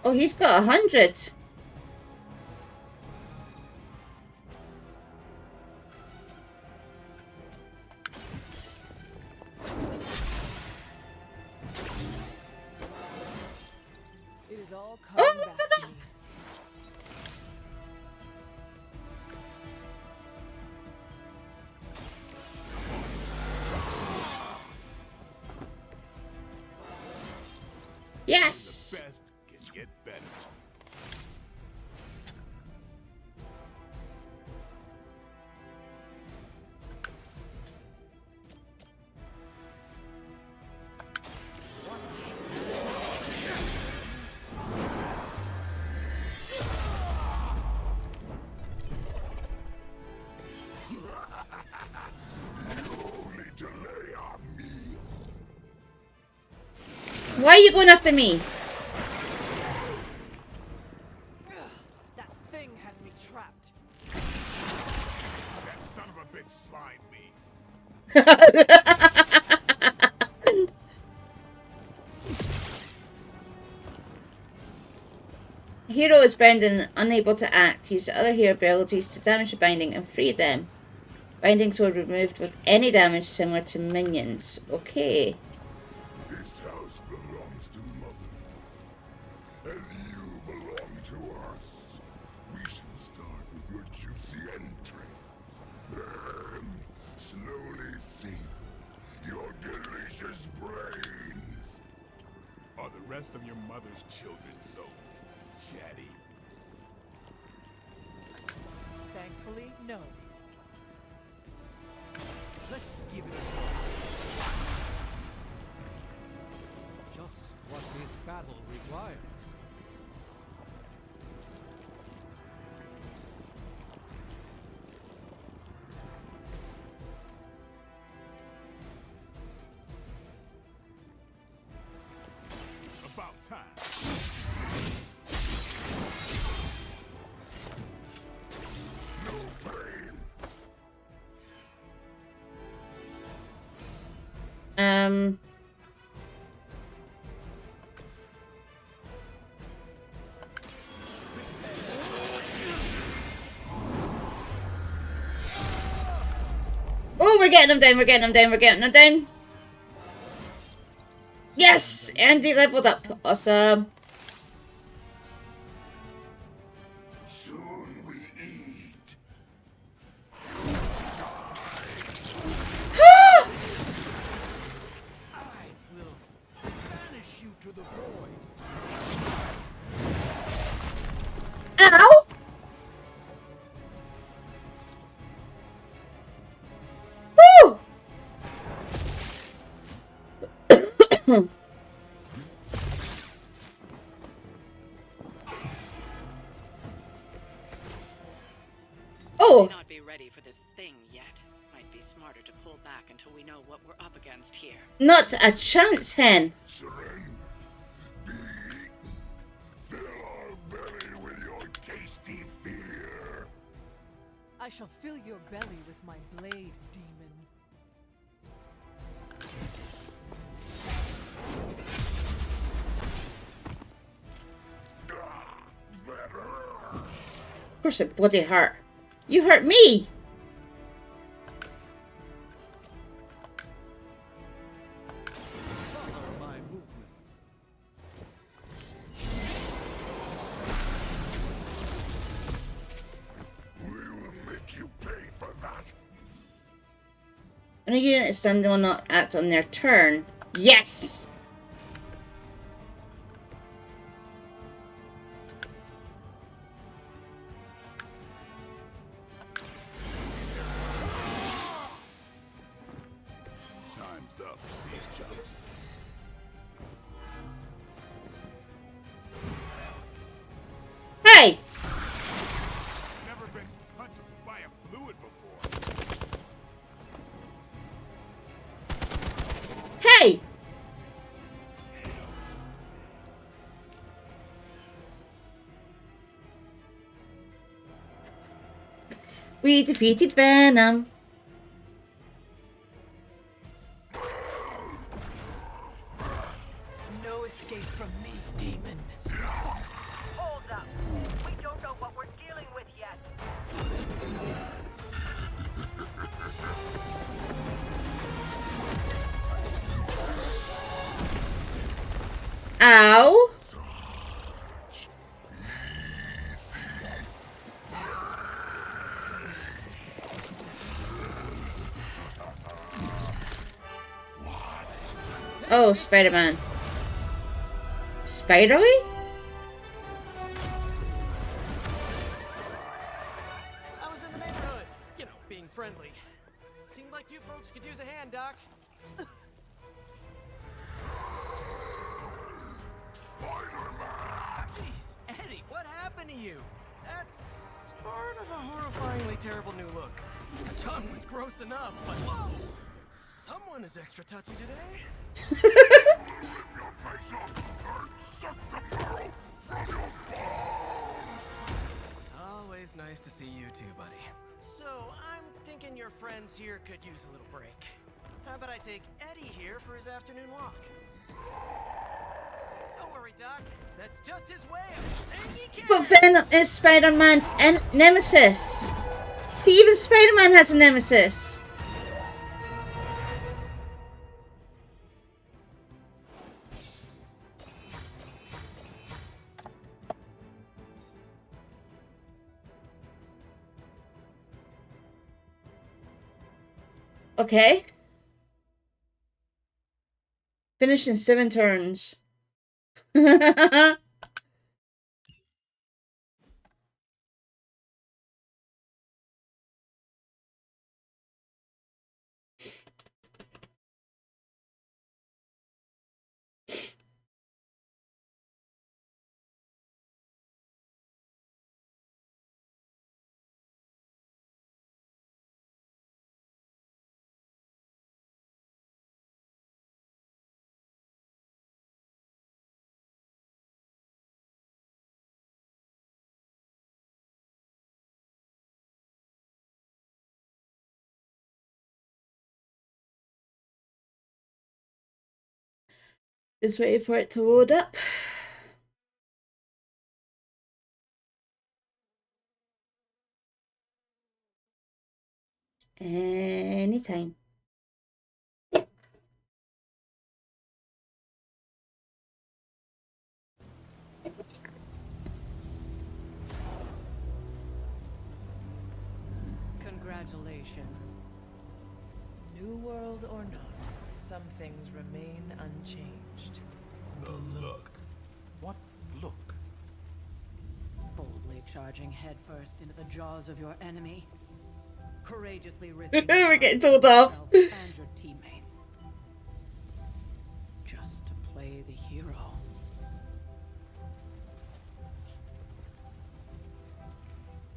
Oh, he's got 100. It is all coming back to me. Yes! The best can get better. Why are you going after me? That thing has me trapped. That son of a bitch slimed me. Hero is bound and unable to act. Use the other hero abilities to damage the binding and free them. Bindings were removed with any damage similar to minions. Okay. This house belongs to Mother, as you belong to us. We shall start with your juicy entrails, then slowly savor your delicious brains. Are the rest of your mother's children so chatty? Thankfully, no. Let's give it a try. Just what this battle requires. About time. No pain. Oh, we're getting him down, we're getting him down, we're getting him down. Yes! Andy leveled up. Awesome. Soon we eat. I will banish you to the void. Ow! Woo! Oh! May not be ready for this thing yet. Might be smarter to pull back until we know what we're up against here. Not a chance, Hen. Surrender. Be eaten. Fill our belly with your tasty fear. I shall fill your belly with my blade, demon. That hurts. Of course it bloody hurt. You hurt me! Follow my movements. We will make you pay for that. When a unit is stunned, they will not act on their turn. Yes! enough of these jumps. Hey! Never been punched by a fluid before. Hey! We defeated Venom. No escape from me, demon. Hold up. We don't know what we're dealing with yet. Ow! Oh, Spider-Man. Spidery? I was in the neighborhood. You know, being friendly. Seemed like you folks could use a hand, Doc. Jeez, Eddie, what happened to you? That's part of a horrifyingly terrible new look. The tongue was gross enough, but whoa! Someone is extra touchy today. Always nice to see you too, buddy. So, I'm thinking your friends here could use a little break. How about I take Eddie here for his afternoon walk? Don't worry, Doc. That's just his way of saying he can. But Venom is Spider-Man's nemesis. See, even Spider-Man has a nemesis. Okay. Finished in 7 turns. Just waiting for it to load up. Anytime. Congratulations. New world or not, some things remain unchanged. The look. What look? Boldly charging headfirst into the jaws of your enemy. Courageously risking We're getting told off. yourself and your teammates. Just to play the hero.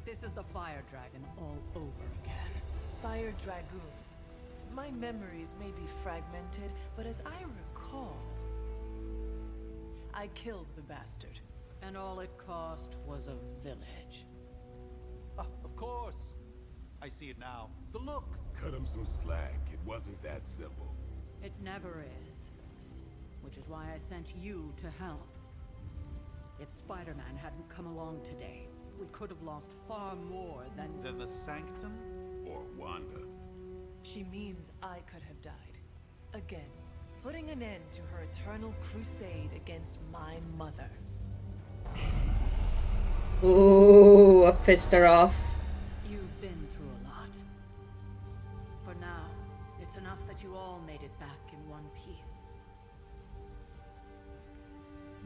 This is the Fire Dragon all over again. Fire Dragoon. My memories may be fragmented, but as I recall, I killed the bastard. And all it cost was a village. Of course. I see it now. The look. Cut him some slack. It wasn't that simple. It never is. Which is why I sent you to help. If Spider-Man hadn't come along today, we could have lost far more than the Sanctum? Or Wanda. She means I could have died. Again, putting an end to her eternal crusade against my mother. Ooh, I've pissed her off. You've been through a lot. For now, it's enough that you all made it back in one piece.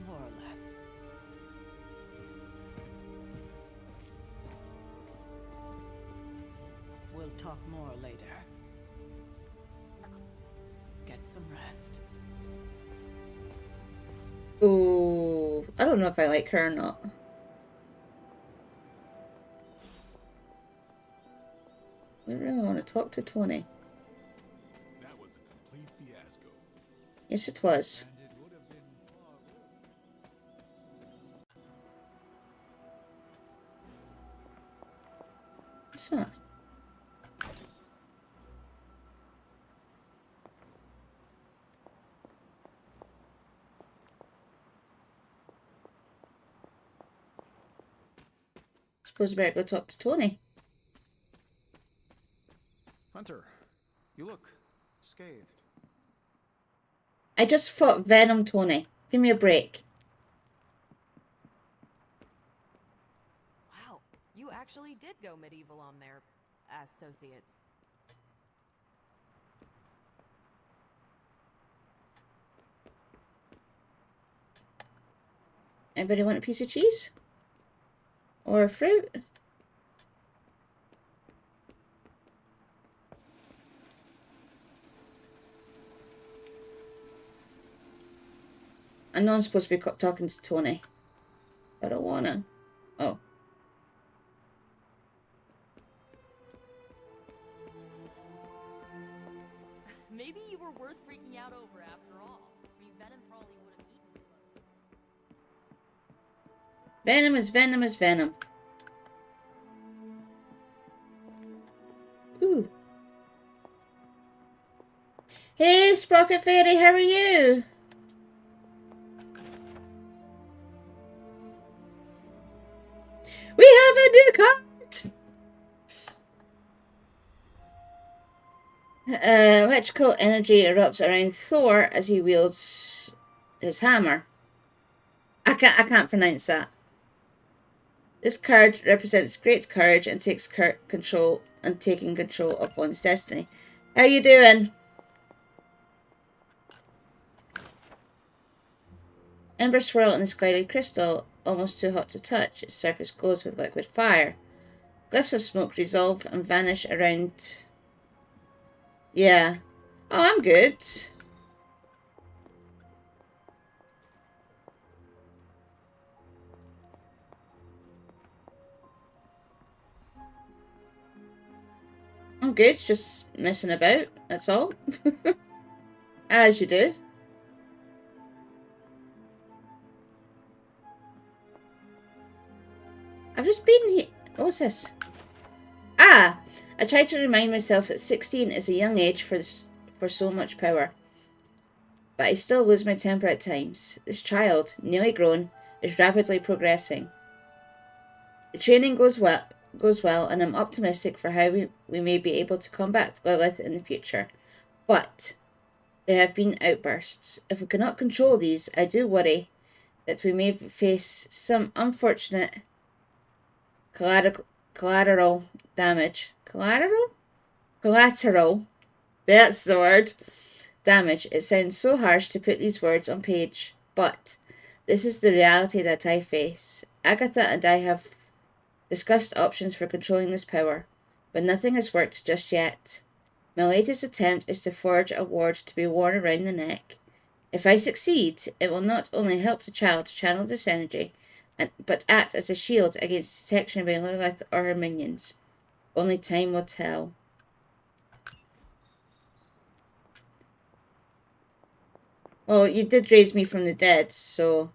More or less. We'll talk more later. Get some rest. Ooh, I don't know if I like her or not. I don't really want to talk to Tony. That was a complete fiasco. Yes, it was. What's that? Suppose we better go talk to Tony. Hunter, you look scathed. I just fought Venom, Tony. Give me a break. Wow, you actually did go medieval on their associates. Anybody want a piece of cheese? Or a fruit? I know I'm supposed to be talking to Tony. I don't wanna. Oh. Maybe you were worth freaking out over after all. I mean, Venom probably would have eaten you. Venom is venom is venom. Ooh. Hey, Sprocket Fairy, how are you? We have a new card! Electrical energy erupts around Thor as he wields his hammer. I can't pronounce that. This card represents great courage and takes taking control of one's destiny. How you doing? Embers swirl in the skyly crystal, almost too hot to touch. Its surface glows with liquid fire. Glyphs of smoke resolve and vanish around. Yeah. Oh, I'm good. I'm good, just messing about, that's all. As you do. I've just been here. What's this? Ah! I try to remind myself that 16 is a young age for so much power. But I still lose my temper at times. This child, nearly grown, is rapidly progressing. The training goes well, and I'm optimistic for how we may be able to combat Lilith in the future. But there have been outbursts. If we cannot control these, I do worry that we may face some unfortunate collateral damage. Collateral? That's the word. Damage. It sounds so harsh to put these words on page, but this is the reality that I face. Agatha and I have discussed options for controlling this power, but nothing has worked just yet. My latest attempt is to forge a ward to be worn around the neck. If I succeed, it will not only help the child to channel this energy, but act as a shield against detection by Lilith or her minions. Only time will tell. Well, you did raise me from the dead, so...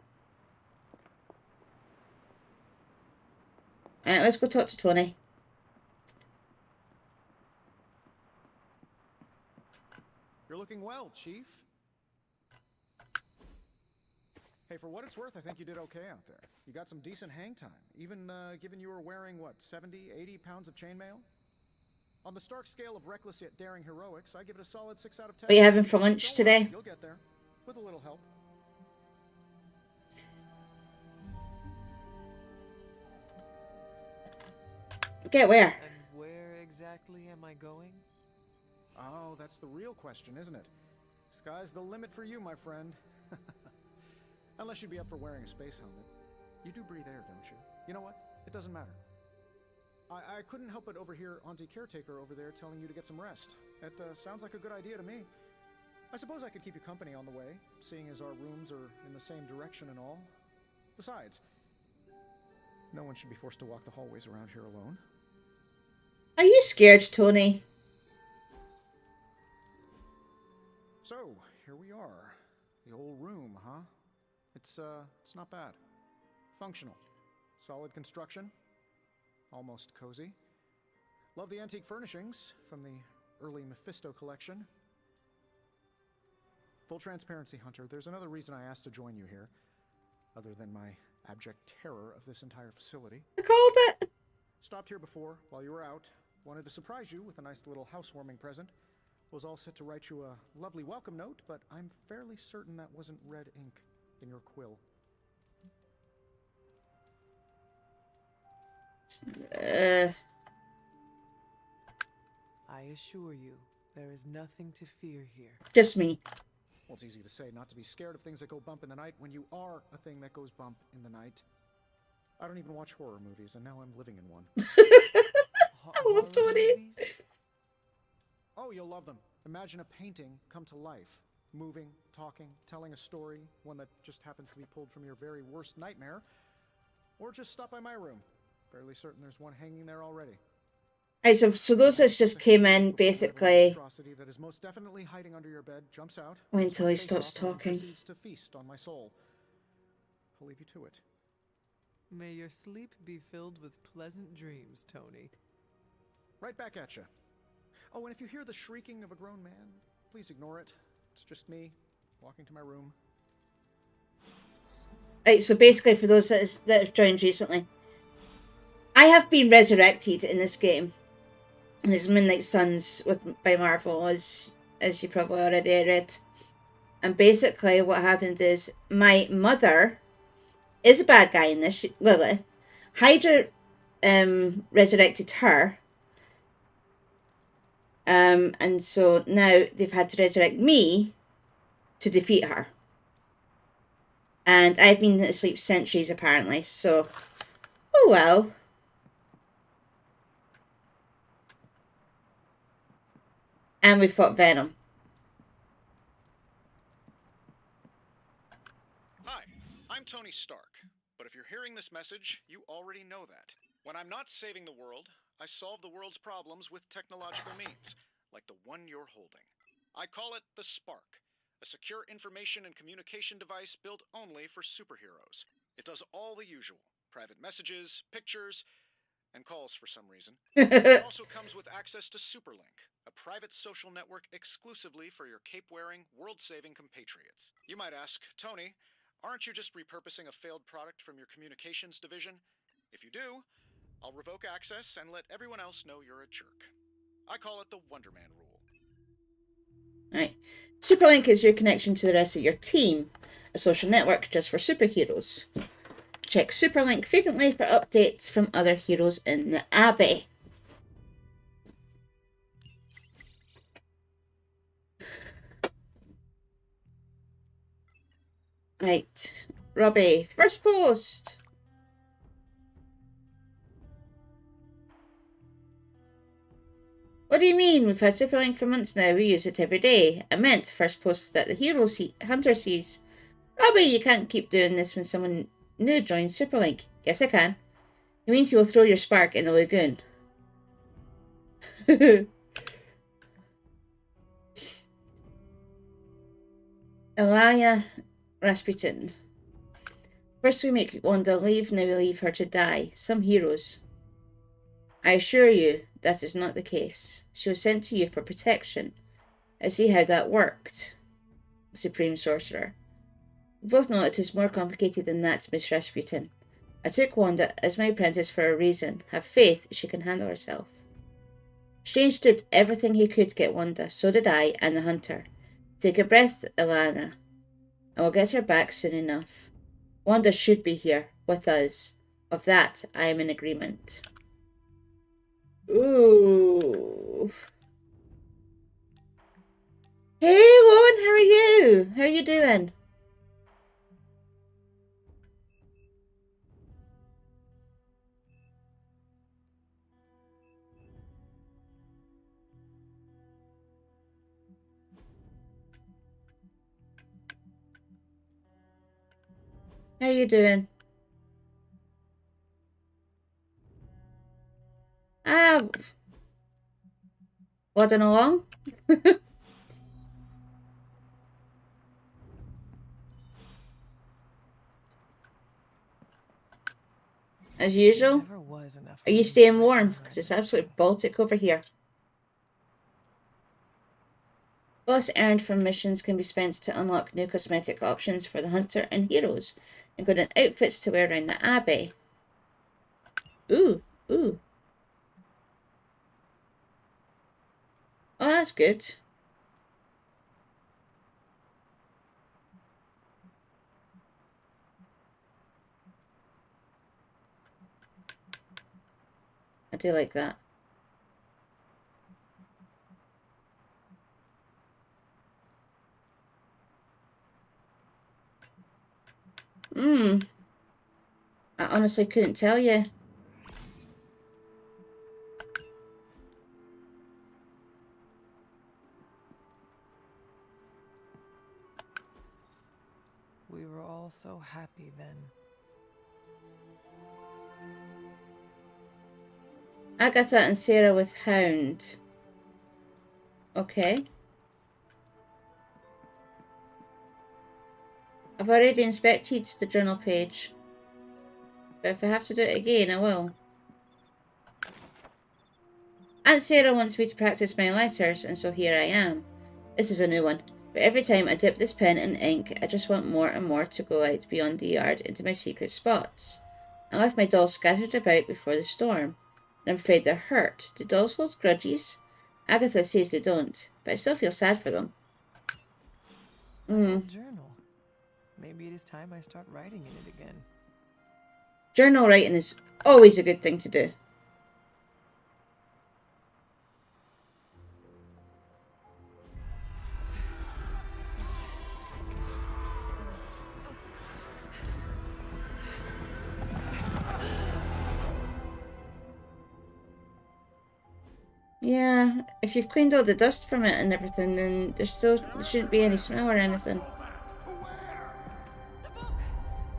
Alright, let's go talk to Tony. You're looking well, Chief. Hey, for what it's worth, I think you did okay out there. You got some decent hang time, even given you were wearing, what, 70, 80 pounds of chainmail? On the Stark scale of reckless yet daring heroics, I give it a solid 6 out of 10. What are you having for lunch today? You'll get there, with a little help. Get where? And where exactly am I going? Oh, that's the real question, isn't it? Sky's the limit for you, my friend. Unless you'd be up for wearing a space helmet. You do breathe air, don't you? You know what? It doesn't matter. I couldn't help but overhear Auntie Caretaker over there telling you to get some rest. That sounds like a good idea to me. I suppose I could keep you company on the way, seeing as our rooms are in the same direction and all. Besides, no one should be forced to walk the hallways around here alone. Are you scared, Tony? So, here we are. The old room, huh? It's not bad. Functional. Solid construction. Almost cozy. Love the antique furnishings from the early Mephisto collection. Full transparency, Hunter, there's another reason I asked to join you here, other than my abject terror of this entire facility. I called it! Stopped here before, while you were out. Wanted to surprise you with a nice little housewarming present. Was all set to write you a lovely welcome note, but I'm fairly certain that wasn't red ink in your quill. I assure you, there is nothing to fear here. Just me. Well, it's easy to say not to be scared of things that go bump in the night when you are a thing that goes bump in the night. I don't even watch horror movies, and now I'm living in one. I love Tony. Oh, you'll love them. Imagine a painting come to life. Moving, talking, telling a story, one that just happens to be pulled from your very worst nightmare. Or just stop by my room. Fairly certain there's one hanging there already. Right, so those that just came in, basically... that is most definitely hiding under your bed jumps out. Wait until he stops talking. Proceeds to feast on my soul. I'll leave you to it. May your sleep be filled with pleasant dreams, Tony. Right back at you. Oh, and if you hear the shrieking of a grown man, please ignore it. It's just me, walking to my room. Right, so basically for those that have joined recently, I have been resurrected in this game. And it's MIndnight Suns by Marvel, as you probably already read. And basically what happened is, my mother is a bad guy in this, Lilith. Hydra resurrected her. And so now they've had to resurrect me to defeat her. And I've been asleep centuries apparently, so oh well. And we fought Venom. Hi, I'm Tony Stark, but if you're hearing this message, you already know that. When I'm not saving the world, I solve the world's problems with technological means, like the one you're holding. I call it the Spark, a secure information and communication device built only for superheroes. It does all the usual, private messages, pictures, and calls for some reason. It also comes with access to Superlink, a private social network exclusively for your cape-wearing, world-saving compatriots. You might ask, Tony, aren't you just repurposing a failed product from your communications division? If you do, I'll revoke access and let everyone else know you're a jerk. I call it the Wonder Man rule. Right. Superlink is your connection to the rest of your team, a social network just for superheroes. Check Superlink frequently for updates from other heroes in the Abbey. Right. Robbie, first post. What do you mean? We've had Superlink for months now. We use it every day. I meant first post that the hunter sees. Robbie, you can't keep doing this when someone new joins Superlink. Yes, I can. It means you will throw your spark in the lagoon. Elia Rasputin. First we make Wanda leave, now we leave her to die. Some heroes. I assure you, that is not the case. She was sent to you for protection. I see how that worked. Supreme Sorcerer. We both know it is more complicated than that, Miss Rasputin. I took Wanda as my apprentice for a reason. Have faith she can handle herself. Strange did everything he could to get Wanda. So did I and the Hunter. Take a breath, Ilana, and we'll get her back soon enough. Wanda should be here, with us. Of that, I am in agreement. Ooh. Hey, Lauren, how are you? How are you doing? How you doing? Plodding along? As usual? Are you staying warm? Because it's absolutely Baltic over here. Loss earned from missions can be spent to unlock new cosmetic options for the hunter and heroes, including outfits to wear around the abbey. Ooh, ooh. Oh, that's good. I do like that. I honestly couldn't tell you. We were all so happy then. Agatha and Sarah with Hound. Okay. I've already inspected the journal page. But if I have to do it again, I will. Aunt Sarah wants me to practice my letters, and so here I am. This is a new one. But every time I dip this pen in ink, I just want more and more to go out beyond the yard into my secret spots. I left my dolls scattered about before the storm. And I'm afraid they're hurt. Do dolls hold grudges? Agatha says they don't, but I still feel sad for them. Journal. Maybe it is time I start writing in it again. Journal writing is always a good thing to do. Yeah, if you've cleaned all the dust from it and everything, then there shouldn't be any smell or anything. The book!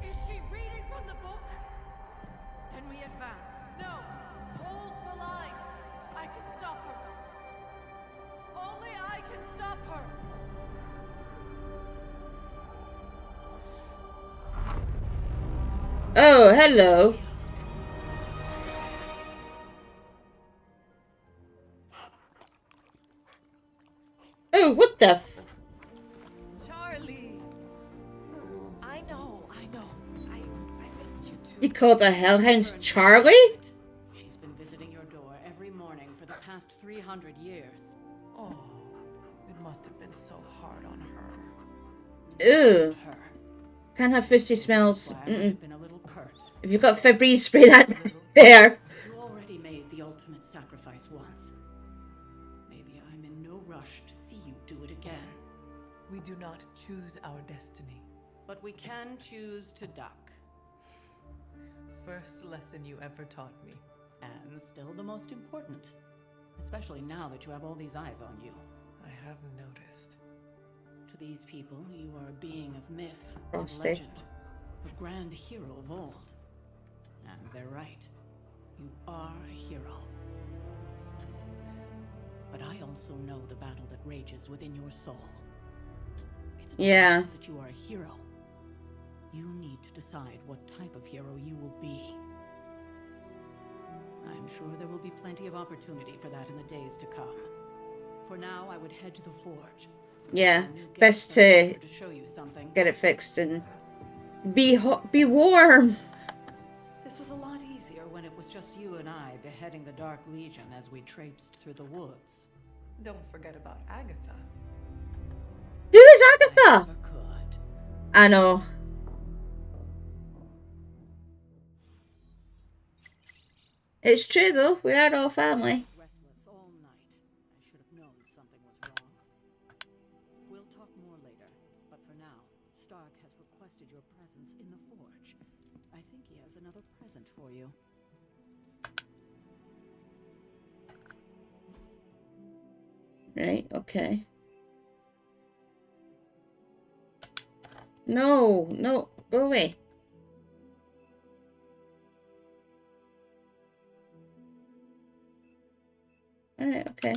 Is she reading from the book? Then we advance. No! Hold the line! I can stop her. Only I can stop her. Oh, hello. Oh, what the f... Charlie! I know. I missed you too. You called a hellhound Charlie? She's been visiting your door every morning for the past 300 years. Oh, it must have been so hard on her. Ew. Can't have fusty smells. If you've got Febreze, spray that there. You already made the ultimate sacrifice once. Maybe I'm in no rush to see you do it again. We do not choose our destiny. But we can choose to duck. First lesson you ever taught me. And still the most important. Especially now that you have all these eyes on you. I have noticed. To these people, you are a being of myth and Frosty. legend. A grand hero of old. And they're right. You are a hero. But I also know the battle that rages within your soul. It's not Yeah. enough that you are a hero. You need to decide what type of hero you will be. I'm sure there will be plenty of opportunity for that in the days to come. For now, I would head to the forge. Yeah, best to show you something. get it fixed and be hot, be warm. This was a lot easier when it was just you and I beheading the Dark Legion as we traipsed through the woods. Don't forget about Agatha. Who is Agatha? I know. It's true though, we are all family. Restless all night. I should have known something was wrong. We'll talk more later, but for now, Stark has requested your presence in the forge. I think he has another present for you. Right, okay. No, no, go away. Alright, okay.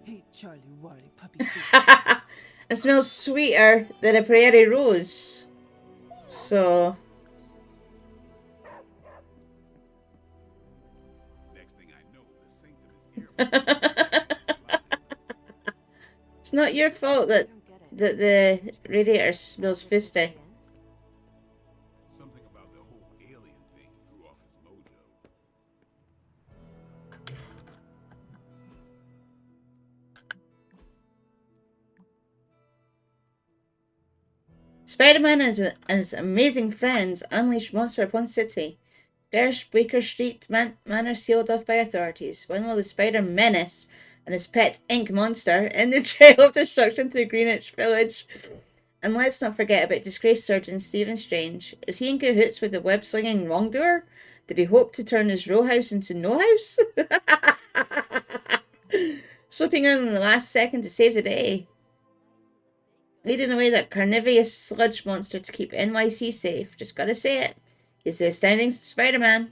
Hey, Charlie Warly puppy. It smells sweeter than a prairie rose. So... It's not your fault that the radiator smells fisty. Something about the whole alien thing threw off his mojo. Spider-Man and his amazing friends unleash monster upon city. Baker Street Manor sealed off by authorities. When will the Spider Menace and his pet ink monster end their trail of destruction through Greenwich Village? And let's not forget about disgraced surgeon Stephen Strange. Is he in cahoots with the web-slinging wrongdoer? Did he hope to turn his row house into no house? Swooping in the last second to save the day. Leading away that carnivorous sludge monster to keep NYC safe. Just gotta say it. He's the astounding Spider-Man.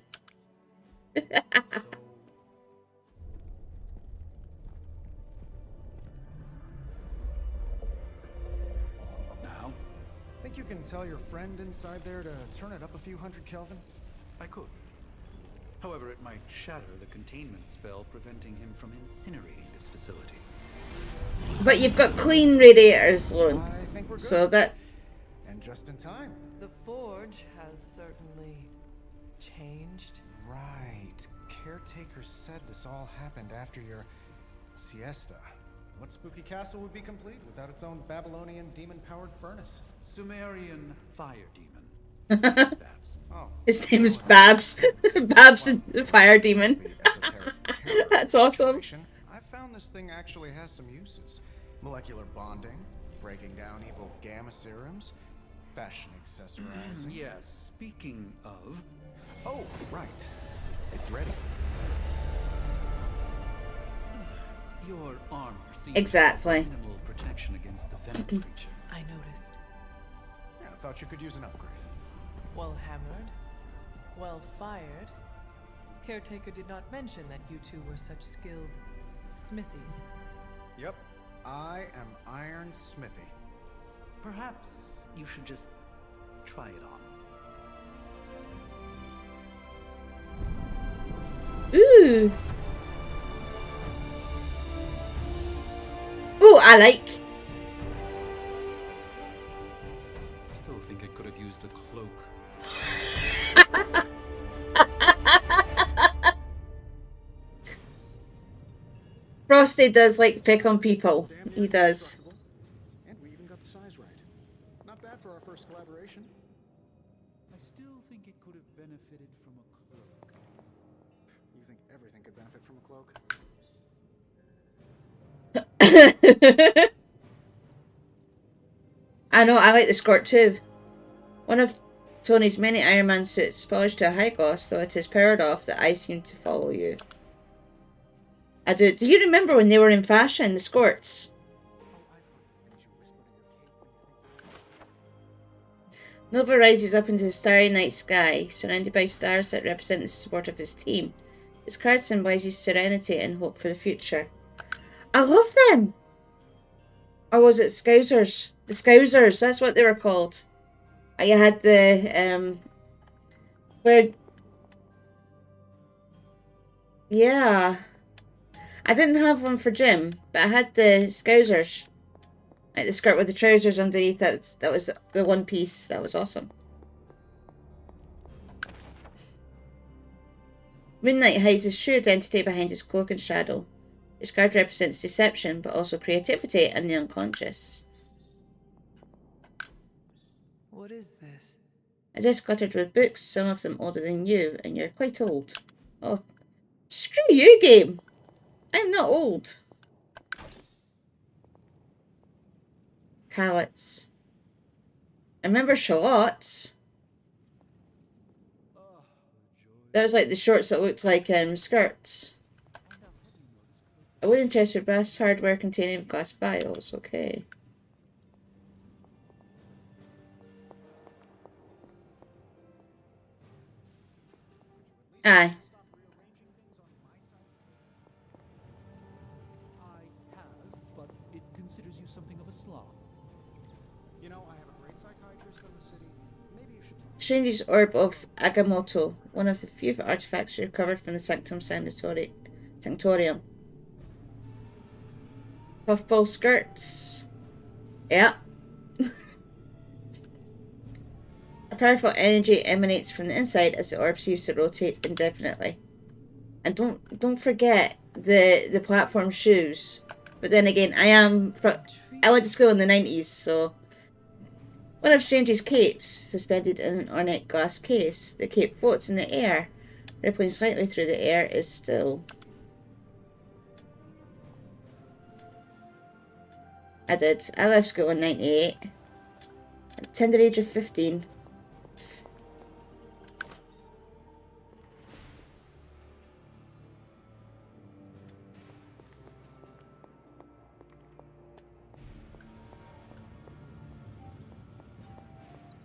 Now? Think you can tell your friend inside there to turn it up a few hundred Kelvin? I could. However, it might shatter the containment spell preventing him from incinerating this facility. But you've got clean radiators, Sloan. I think we're good. So that... And just in time. The forge has certainly changed. Right. Caretaker said this all happened after your siesta. What spooky castle would be complete without its own Babylonian demon-powered furnace? Sumerian fire demon. Oh. His name is Babs. Babs the fire demon. That's awesome. I found this thing actually has some uses. Molecular bonding, breaking down evil gamma serums, fashion accessorizing. Yes, speaking of... Oh, right. It's ready. Your armor seems Exactly. minimal protection against the venom creature. I noticed. Yeah, I thought you could use an upgrade. Well hammered, well fired. Caretaker did not mention that you two were such skilled smithies. Yep, I am Iron Smithy. Perhaps you should just try it on. Ooh. Ooh, I like. Still think it could have used a cloak. Frosty does like to pick on people. He does. And we even got the size right. Not bad for our first collaboration. I still think it could have benefited from a cloak. You think everything could benefit from a cloak? I know, I like the skirt too. One of Tony's many Iron Man suits, polished to a high gloss, though it is powered off, that I seem to follow you. I do. Do you remember when they were in fashion, the skirts? Nova rises up into the starry night sky, surrounded by stars that represent the support of his team. His card symbolizes serenity and hope for the future. I love them! Or was it Scousers? The Scousers, that's what they were called. You had the, where... Yeah. I didn't have one for Jim, but I had the Scousers. Like the skirt with the trousers underneath, that was the one piece. That was awesome. Midnight hides his true identity behind his cloak and shadow. His card represents deception, but also creativity and the unconscious. What is this? A desk cluttered with books, some of them older than you, and you're quite old. Oh, screw you, game! I'm not old. Cowets. I remember shallots. That was like the shorts that looked like skirts. A wooden chest with brass hardware containing glass vials. Okay. Aye. I have, but it considers you something of a slob. You know, I have a great psychiatrist in the city. Maybe you should talk. Stranger's Orb of Agamotto, one of the few artifacts recovered from the Sanctorium. Puffball skirts. Yeah. A powerful energy emanates from the inside as the orb seems to rotate indefinitely. And don't forget the platform shoes. But then again, I went to school in the 90s, so one of Strange's capes, suspended in an ornate glass case. The cape floats in the air, rippling slightly through the air, is still. I did. I left school in 98. At the tender age of 15.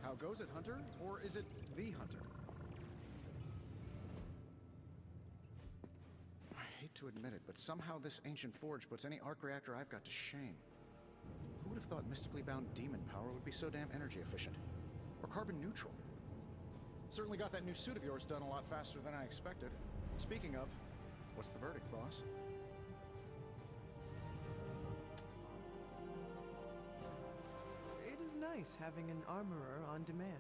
How goes it, Hunter? Or is it the Hunter? I hate to admit it, but somehow this ancient forge puts any arc reactor I've got to shame. Who would have thought mystically bound demon power would be so damn energy efficient? Or carbon neutral? Certainly got that new suit of yours done a lot faster than I expected. Speaking of, what's the verdict, boss? It is nice having an armorer on demand.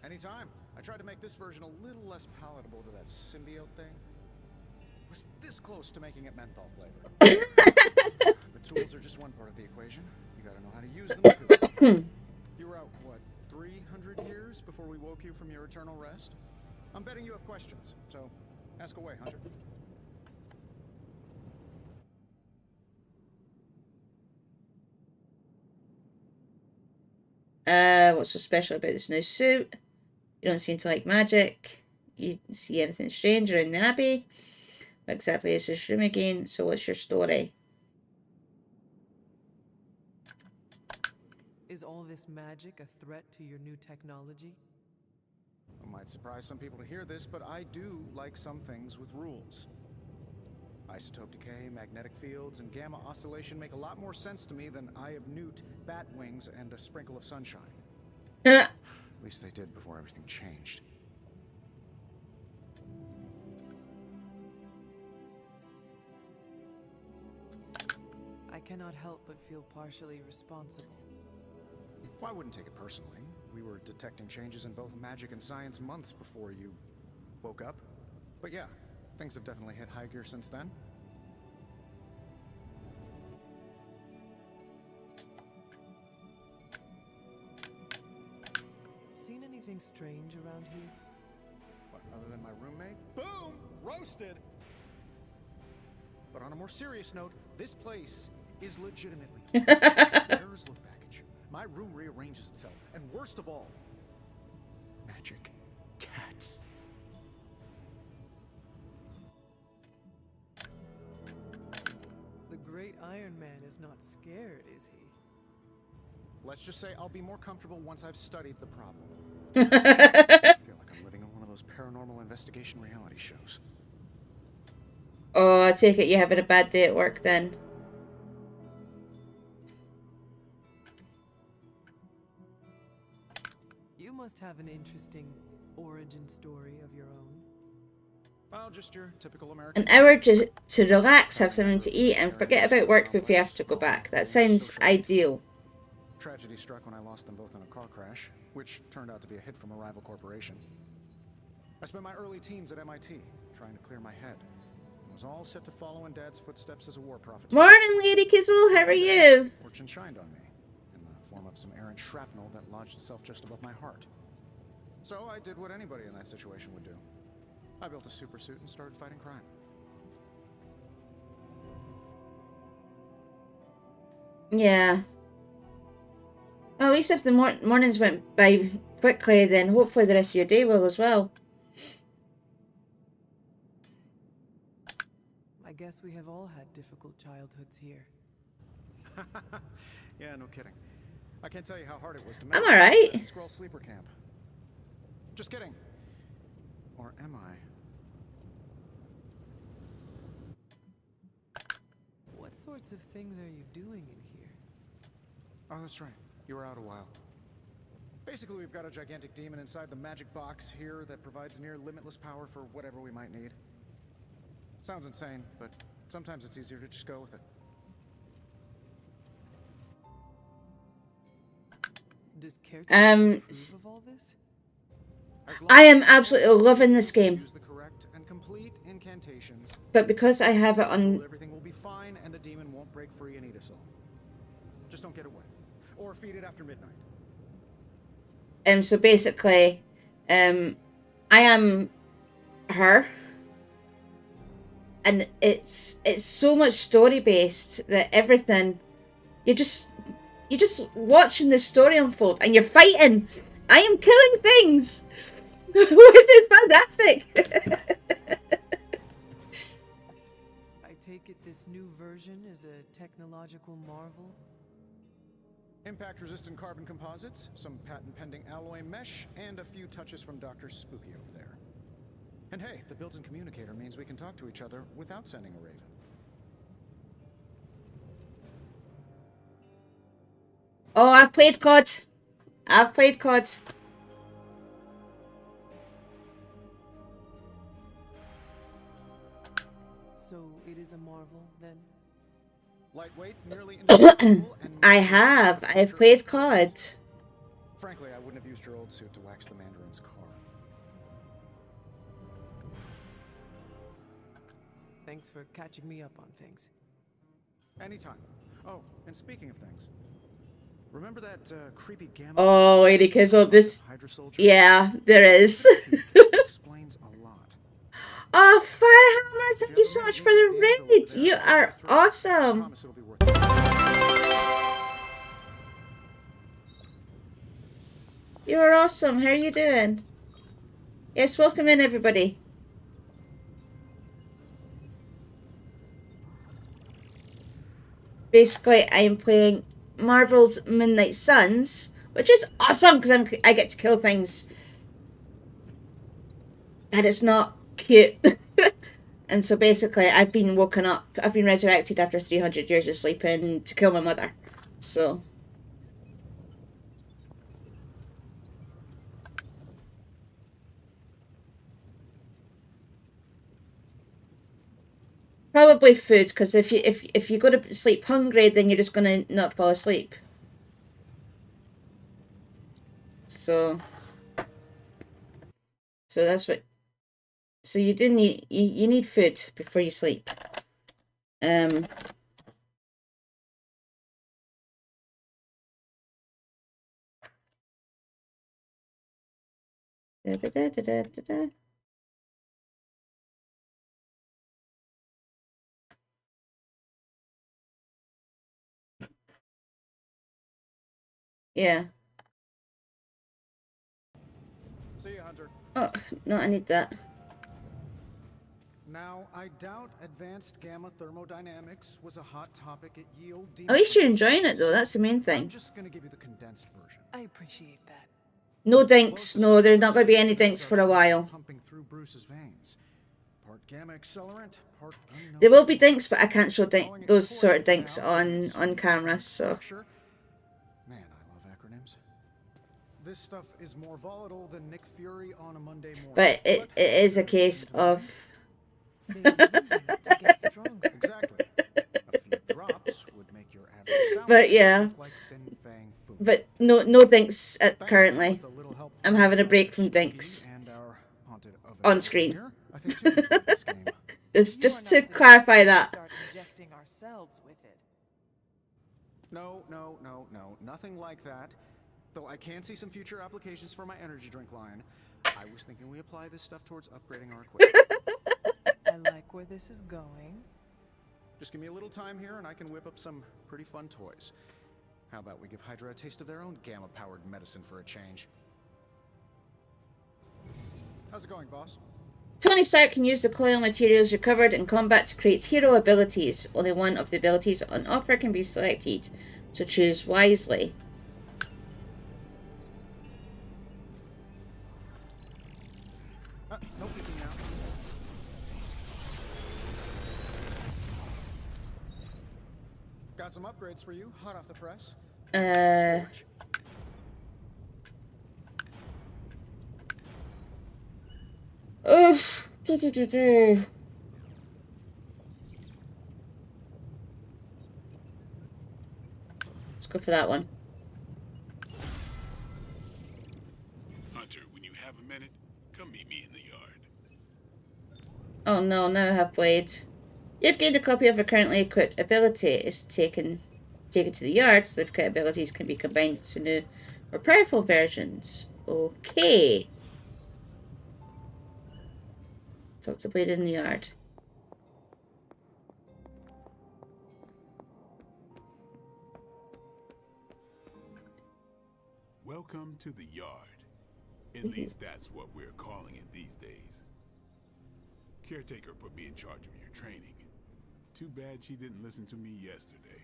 Anytime. I tried to make this version a little less palatable to that symbiote thing. Was this close to making it menthol flavor. The tools are just one part of the equation. You gotta know how to use them too. You were out, what, 300 years before we woke you from your eternal rest? I'm betting you have questions, so ask away, Hunter. What's so special about this new suit? You don't seem to like magic. You see anything strange around the Abbey? What exactly is this room again? So what's your story? Is all this magic a threat to your new technology? It might surprise some people to hear this, but I do like some things with rules. Isotope decay, magnetic fields, and gamma oscillation make a lot more sense to me than Eye of Newt, bat wings, and a sprinkle of sunshine. At least they did before everything changed. I cannot help but feel partially responsible. Well, I wouldn't take it personally. We were detecting changes in both magic and science months before you woke up. But yeah, things have definitely hit high gear since then. Seen anything strange around here? What, other than my roommate? Boom! Roasted! But on a more serious note, this place is legitimately Errors look back at you. My room rearranges itself, and worst of all, magic cats. The great Iron Man is not scared, is he? Let's just say I'll be more comfortable once I've studied the problem. I feel like I'm living in one of those paranormal investigation reality shows. Oh, I take it you're having a bad day at work then. You must have an interesting origin story of your own. Well, just your typical American. An hour to relax, have something to eat, and forget about work before you have to go back. That sounds ideal. Tragedy struck when I lost them both in a car crash, which turned out to be a hit from a rival corporation. I spent my early teens at MIT, trying to clear my head. I was all set to follow in Dad's footsteps as a war prophet. Morning, Lady Kizzle. How are you? Fortune shined on me, in the form of some errant shrapnel that lodged itself just above my heart. So I did what anybody in that situation would do. I built a super suit and started fighting crime. Yeah. Well, at least if the mornings went by quickly, then hopefully the rest of your day will as well. I guess we have all had difficult childhoods here. Yeah, no kidding. I can't tell you how hard it was to make I'm alright. that Skrull sleeper camp. Just kidding. Or am I? What sorts of things are you doing in here? Oh, that's right. You were out a while. Basically, we've got a gigantic demon inside the magic box here that provides near limitless power for whatever we might need. Sounds insane, but sometimes it's easier to just go with it. Does Caretaker approve of all this? I am absolutely loving this game. Use the correct and complete incantations. But because I have it on... Everything will be fine and the demon won't break free and eat us all. Just don't get away. Or feed it after midnight. So basically, I am her. And it's so much story based that everything you're just watching the story unfold and you're fighting. I am killing things. Which is fantastic. I take it this new version is a technological marvel? Impact-resistant carbon composites, some patent-pending alloy mesh, and a few touches from Dr. Spooky over there. And hey, the built-in communicator means we can talk to each other without sending a raven. Oh, I've played COD. I've played COD. So it is a marvel, then? Lightweight, nearly indestructible, and I've played COD. Frankly, I wouldn't have used your old suit to wax the Mandarin's car. Thanks for catching me up on things. Anytime. Oh, and speaking of things, remember that creepy gamma? Oh, Lady Kizzle, this... Yeah, there is. Explains a lot. Oh, Firehammer, thank you so much for the raid. You are awesome. You are awesome. How are you doing? Yes, welcome in, everybody. Basically, I am playing Marvel's MIndnight Suns, which is awesome because I get to kill things. And it's not cute. And so basically I've been woken up, I've been resurrected after 300 years of sleeping to kill my mother. So probably food, because if you go to sleep hungry, then you're just gonna not fall asleep. So that's what. So you do need you need food before you sleep. Da, da, da, da, da, da. Yeah. See you, Hunter. Oh, no, I need that. Now, I doubt advanced gamma thermodynamics was a hot topic at Yield. At least you're enjoying it, though. That's the main thing. I'm just gonna give you the condensed version. I appreciate that. No dinks. No, there's not going to be any dinks for a while. Pumping through Bruce's veins. Part gamma accelerant, part unknown. There will be dinks, but I can't show those sort of dinks on camera, so. Man, I love acronyms. This stuff is more volatile than Nick Fury on a Monday morning. But it is a case of. Exactly. A few drops would make your average sound But yeah. look like Fin Fang food. But no dinks currently. I'm having a break from dinks on screen. just to clarify that. Injecting ourselves with it. No, nothing like that. Though I can see some future applications for my energy drink line. I was thinking we apply this stuff towards upgrading our equipment. I like where this is going. Just give me a little time here and I can whip up some pretty fun toys. How about we give Hydra a taste of their own gamma-powered medicine for a change? How's it going, boss? Tony Stark can use the coil materials recovered in combat to create hero abilities. Only one of the abilities on offer can be selected, so choose wisely. No peeking now. Got some upgrades for you, hot off the press. Oof. Let's go for that one. Hunter, when you have a minute, come meet me in the yard. Oh no, now I have blades. You've gained a copy of a currently equipped ability. It's taken to the yard so the equipped abilities can be combined into new or powerful versions. Okay. Talk to blade in the yard. Welcome to the yard. At least that's what we're calling it these days. Caretaker put me in charge of your training. Too bad she didn't listen to me yesterday.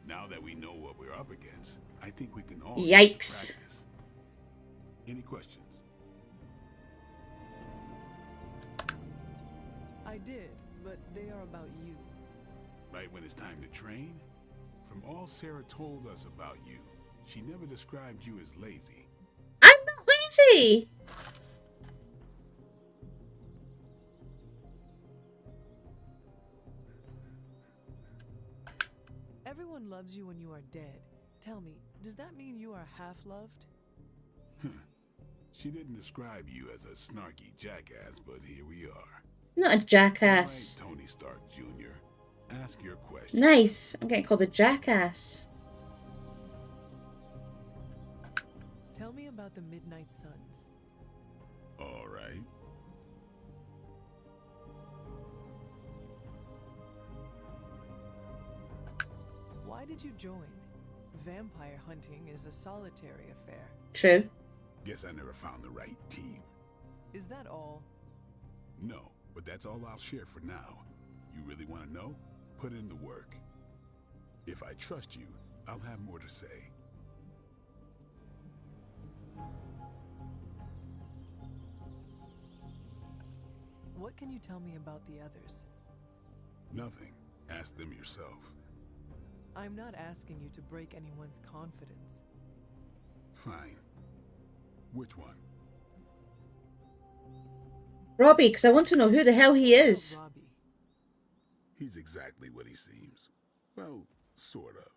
Now that we know what we're up against, I think we can all Yikes. practice. Any questions? I did, but they are about you. Right when it's time to train? From all Sarah told us about you, she never described you as lazy. I'm not lazy! Everyone loves you when you are dead. Tell me, does that mean you are half-loved? She didn't describe you as a snarky jackass, but here we are. Not a jackass. All right, Tony Stark Jr. Ask your question. Nice. I'm getting called a jackass. Tell me about the MIndnight Suns. All right. Why did you join? Vampire hunting is a solitary affair. True. Guess I never found the right team. Is that all? No, but that's all I'll share for now. You really want to know? Put in the work. If I trust you, I'll have more to say. What can you tell me about the others? Nothing. Ask them yourself. I'm not asking you to break anyone's confidence. Fine. Which one? Robbie, because I want to know who the hell he is. Robbie. He's exactly what he seems. Well, sort of.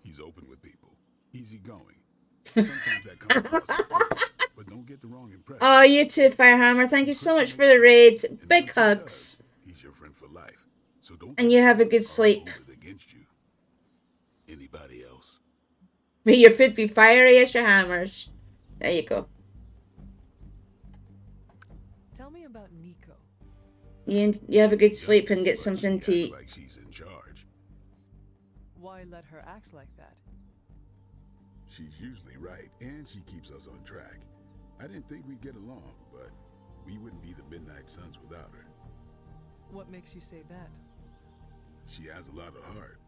He's open with people. Easygoing. Sometimes that comes across as flirty, but don't get the wrong impression. Oh, you too, Firehammer. Thank you so much for the raid. Big hugs. He's your friend for life. So don't And you have a good sleep. against you. Anybody else? May your food be fiery as your hammers. There you go. Tell me about Nico. You have a good sleep and get something to eat. Like she's in charge. Why let her act like that? She's usually right, and she keeps us on track. I didn't think we'd get along, but we wouldn't be the MIndnight Suns without her. What makes you say that? She has a lot of heart.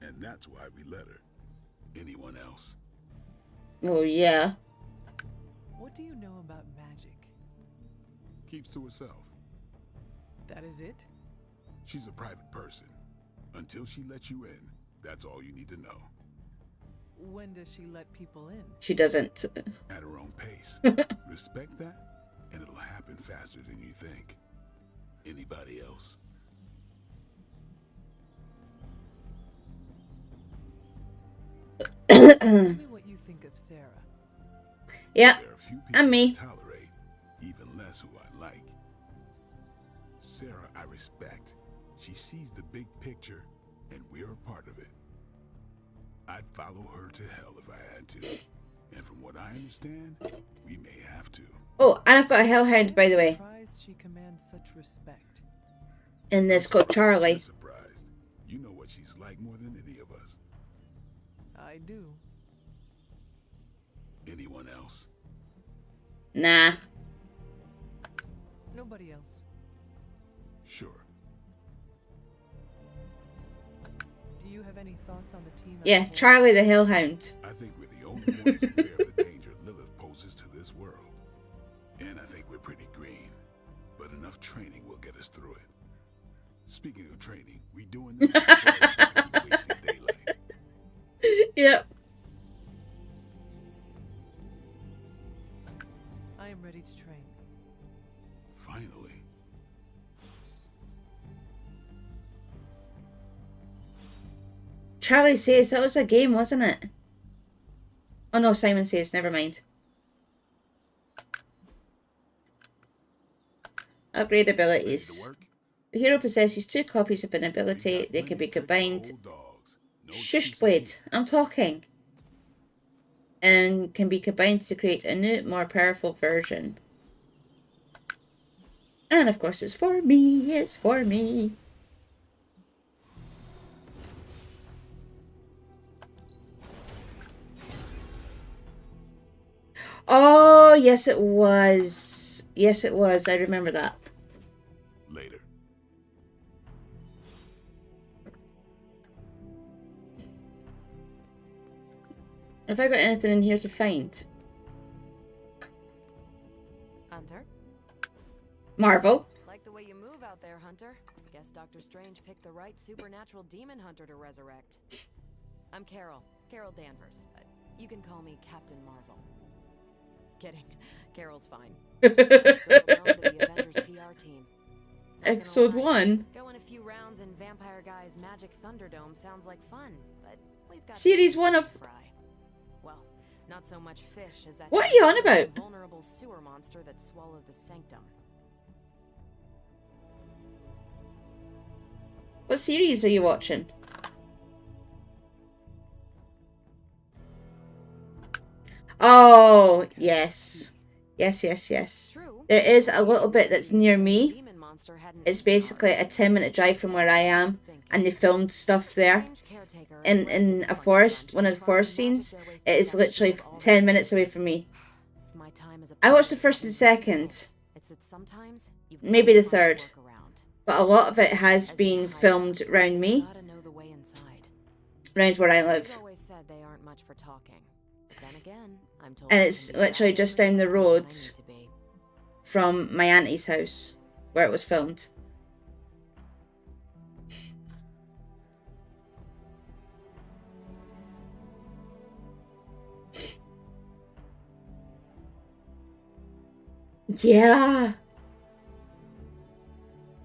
And that's why we let her. Anyone else? Oh, yeah. What do you know about magic? Keeps to herself. That is it? She's a private person. Until she lets you in, that's all you need to know. When does she let people in? She doesn't. At her own pace. Respect that, and it'll happen faster than you think. Anybody else? Tell me what you think of Sarah. Yeah, There are a few people and me. I tolerate, even less who I like. Sarah, I respect. She sees the big picture, and we're a part of it. I'd follow her to hell if I had to. And from what I understand, we may have to. Oh, and I've got a hellhound, by the way. Surprised she commands such respect. In this called Charlie. You're surprised. You know what she's like more than any of us. I do. Anyone else? Nah. Nobody else. Sure. Do you have any thoughts on the team? as a Yeah, whole? Charlie the hellhound. I think we're the only ones aware of the danger Lilith poses to this world. enough training will get us through it. Speaking of training, we doing this? Wasting daylight. Yep. I am ready to train. Finally. Charlie says that was a game, wasn't it? Oh no, Simon says, never mind. Upgrade abilities. The hero possesses 2 copies of an ability. They can be combined. Shush, wait, I'm talking. And can be combined to create a new, more powerful version. And of course, it's for me. It's for me. Oh, yes, it was. Yes, it was. I remember that. Later. Have I got anything in here to find? Hunter? Marvel. Like the way you move out there, Hunter. Guess Dr. Strange picked the right supernatural demon hunter to resurrect. I'm Carol. Carol Danvers. You can call me Captain Marvel. Kidding. Carol's fine. The Avengers PR team. Episode 1. Going a few rounds in Vampire Guy's Magic Thunderdome sounds like fun, but we've got Series 1 of... Well, not so much fish as that. What are you on about? Vulnerable sewer monster that swallowed the sanctum. What series are you watching? Oh, yes. Yes, yes, yes. There is a little bit that's near me. It's basically a 10-minute drive from where I am, and they filmed stuff there. In a forest, one of the forest scenes. It is literally 10 minutes away from me. I watched the first and second. Maybe the third. But a lot of it has been filmed around me. Around where I live. And it's literally just down the road from my auntie's house where it was filmed. Yeah.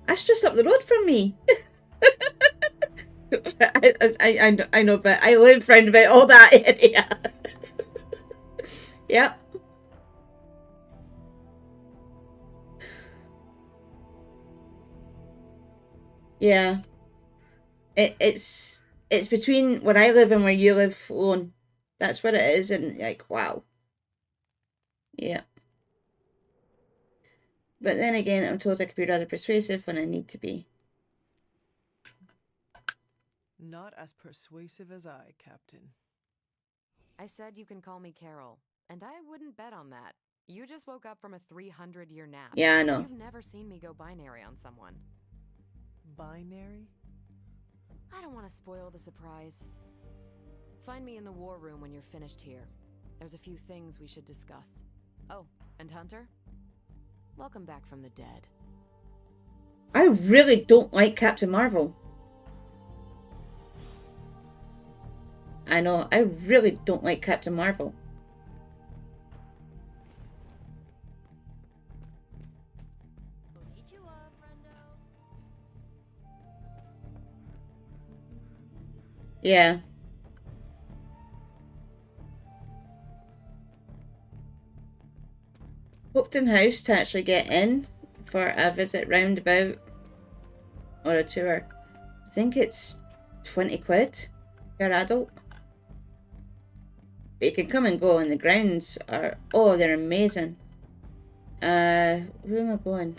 That's just up the road from me. I know, but I live round about all that area. Yep. Yeah. It's between where I live and where you live, Sloan. That's what it is, and like, wow. Yeah. But then again, I'm told I could be rather persuasive when I need to be. Not as persuasive as I, Captain. I said you can call me Carol, and I wouldn't bet on that. You just woke up from a 300-year nap. Yeah, I know. You've never seen me go binary on someone. Binary? I don't want to spoil the surprise. Find me in the war room when you're finished here. There's a few things we should discuss. Oh, and Hunter? Welcome back from the dead. I really don't like Captain Marvel. I know, I really don't like Captain Marvel. Yeah. Hopton House to actually get in for a visit roundabout or a tour. I think it's 20 quid per adult. But you can come and go, and the grounds are, oh, they're amazing. Where am I going?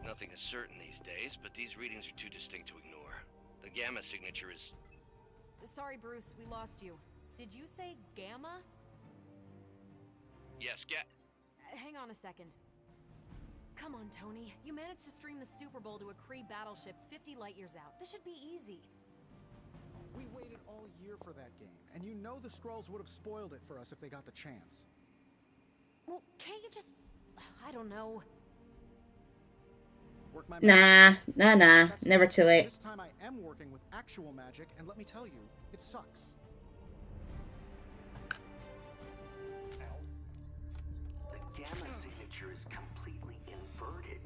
Nothing is certain these days, but these readings are too distinct to ignore. The gamma signature is... Sorry, Bruce, we lost you. Did you say gamma? Yes, Hang on a second. Come on, Tony. You managed to stream the Super Bowl to a Kree battleship 50 light years out. This should be easy. We waited all year for that game, and you know the Skrulls would have spoiled it for us if they got the chance. Well, can't you just... I don't know. Work my Nah, nah, nah. That's Never not- too late. This time I am working with actual magic, and let me tell you, it sucks. The gamma signature is completely inverted.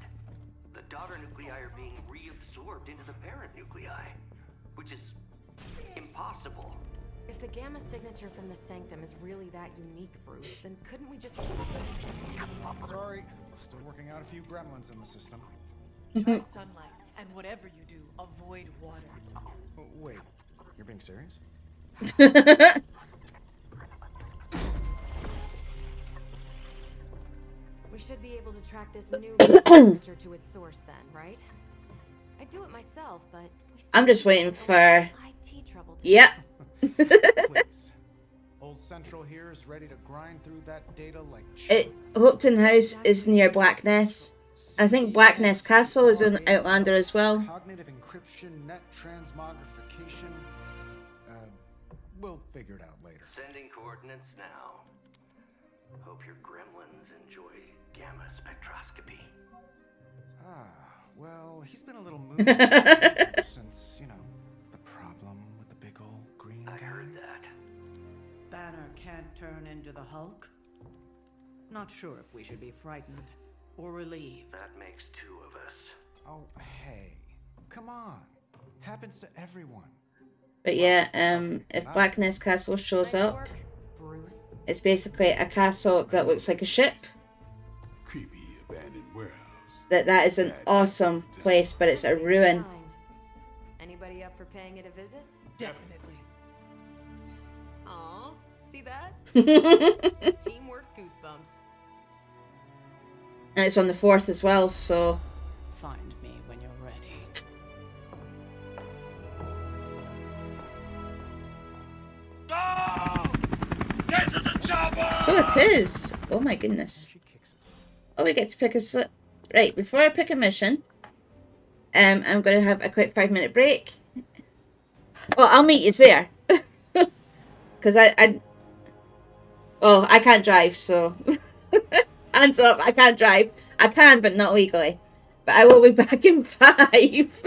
The daughter nuclei are being reabsorbed into the parent nuclei, which is impossible. If the gamma signature from the sanctum is really that unique, Bruce, then couldn't we just... Sorry, still working out a few gremlins in the system. Try sunlight, and whatever you do, avoid water. Oh, wait, you're being serious? We should be able to track this new signature to its source then, right? I'd do it myself, but... I'm just waiting for... IT trouble to... Yep. Please. Old Central here is ready to grind through that data like... Hopeton House is near Blackness. I think Blackness Castle is in Outlander as well. Cognitive encryption, net transmogrification. We'll figure it out later. Sending coordinates now. Hope your gremlins enjoy gamma spectroscopy. Well, he's been a little moody ever since, the problem with the big old green guy. I heard that. Banner can't turn into the Hulk? Not sure if we should be frightened or relieved. That makes two of us. Oh, hey. Come on. Happens to everyone. But yeah, if Blackness Castle shows up, it's basically a castle that looks like a ship. Creepy abandoned warehouse. That is an awesome place, but it's a ruin. Anybody up for paying it a visit? Definitely. Aw, see that? Teamwork goosebumps. And it's on the 4th as well, so... Find me when you're ready. So it is! Oh my goodness. Oh, we get to pick a... Right, before I pick a mission, I'm going to have a quick 5-minute break. Well, I'll meet you there. Because well, I can't drive, so... Hands up, I can't drive. I can, but not legally. But I will be back in 5.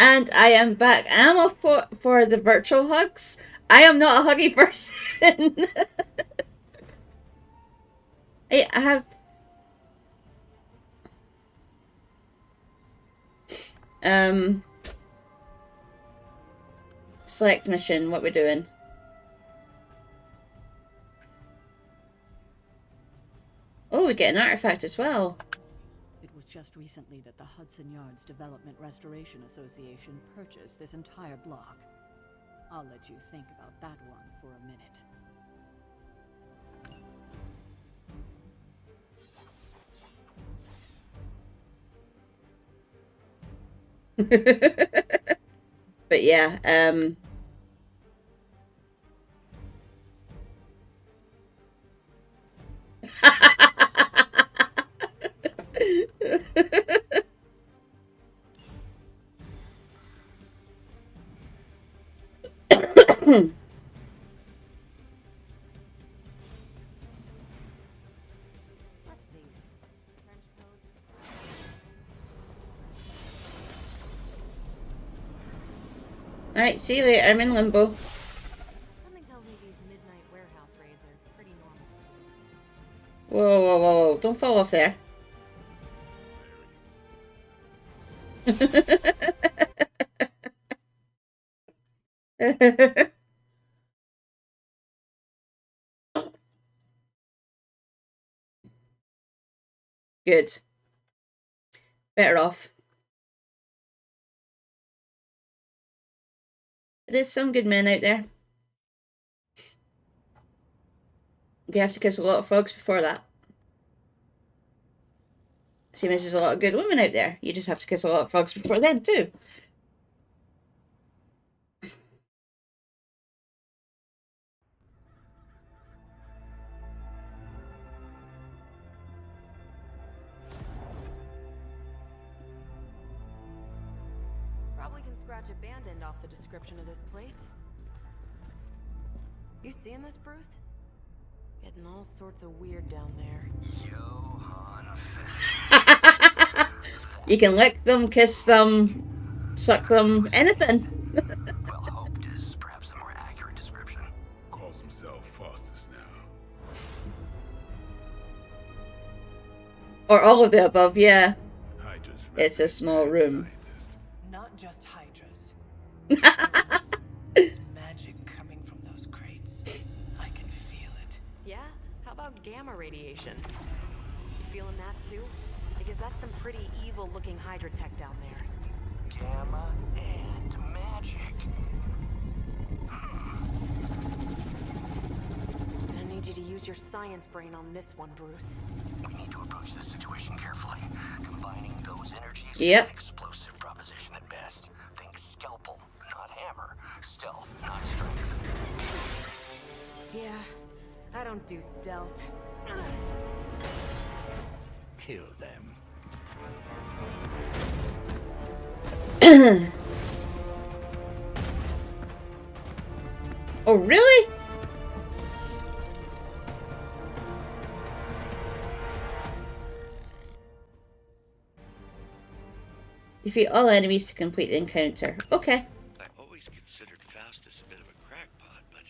And I am back. I'm all for the virtual hugs. I am not a huggy person. I have... Select mission, what we're doing. Oh, we get an artifact as well. It was just recently that the Hudson Yards Development Restoration Association purchased this entire block. I'll let you think about that one for a minute. But yeah, Let's see. Trench coat. Alright, see you later. I'm in limbo. Something tells me these midnight warehouse raids are pretty normal. Whoa, whoa, whoa, whoa. Don't fall off there. Good. Better off. There's some good men out there. You have to kiss a lot of frogs before that. Same as there's a lot of good women out there. You just have to kiss a lot of frogs before them too. Probably can scratch abandoned off the description of this place. You seeing this, Bruce? Getting all sorts of weird down there. You can lick them, kiss them, suck them, anything. Well hoped is perhaps a more accurate description. Calls himself Faustus now. Or all of the above, yeah. Hydra's It's a small room. Not just hydras. It's magic coming from those crates. I can feel it. Yeah? How about gamma radiation? You feeling that too? Because that's some pretty evil-looking Hydra tech down there. Gamma and magic. Gonna need you to use your science brain on this one, Bruce. We need to approach this situation carefully. Combining those energies Yep. is an explosive proposition at best. Think scalpel, not hammer. Stealth, not strength. Yeah, I don't do stealth. Kill them. Oh, really? Defeat all enemies to complete the encounter. Okay. I always considered Faustus a bit of a crackpot, but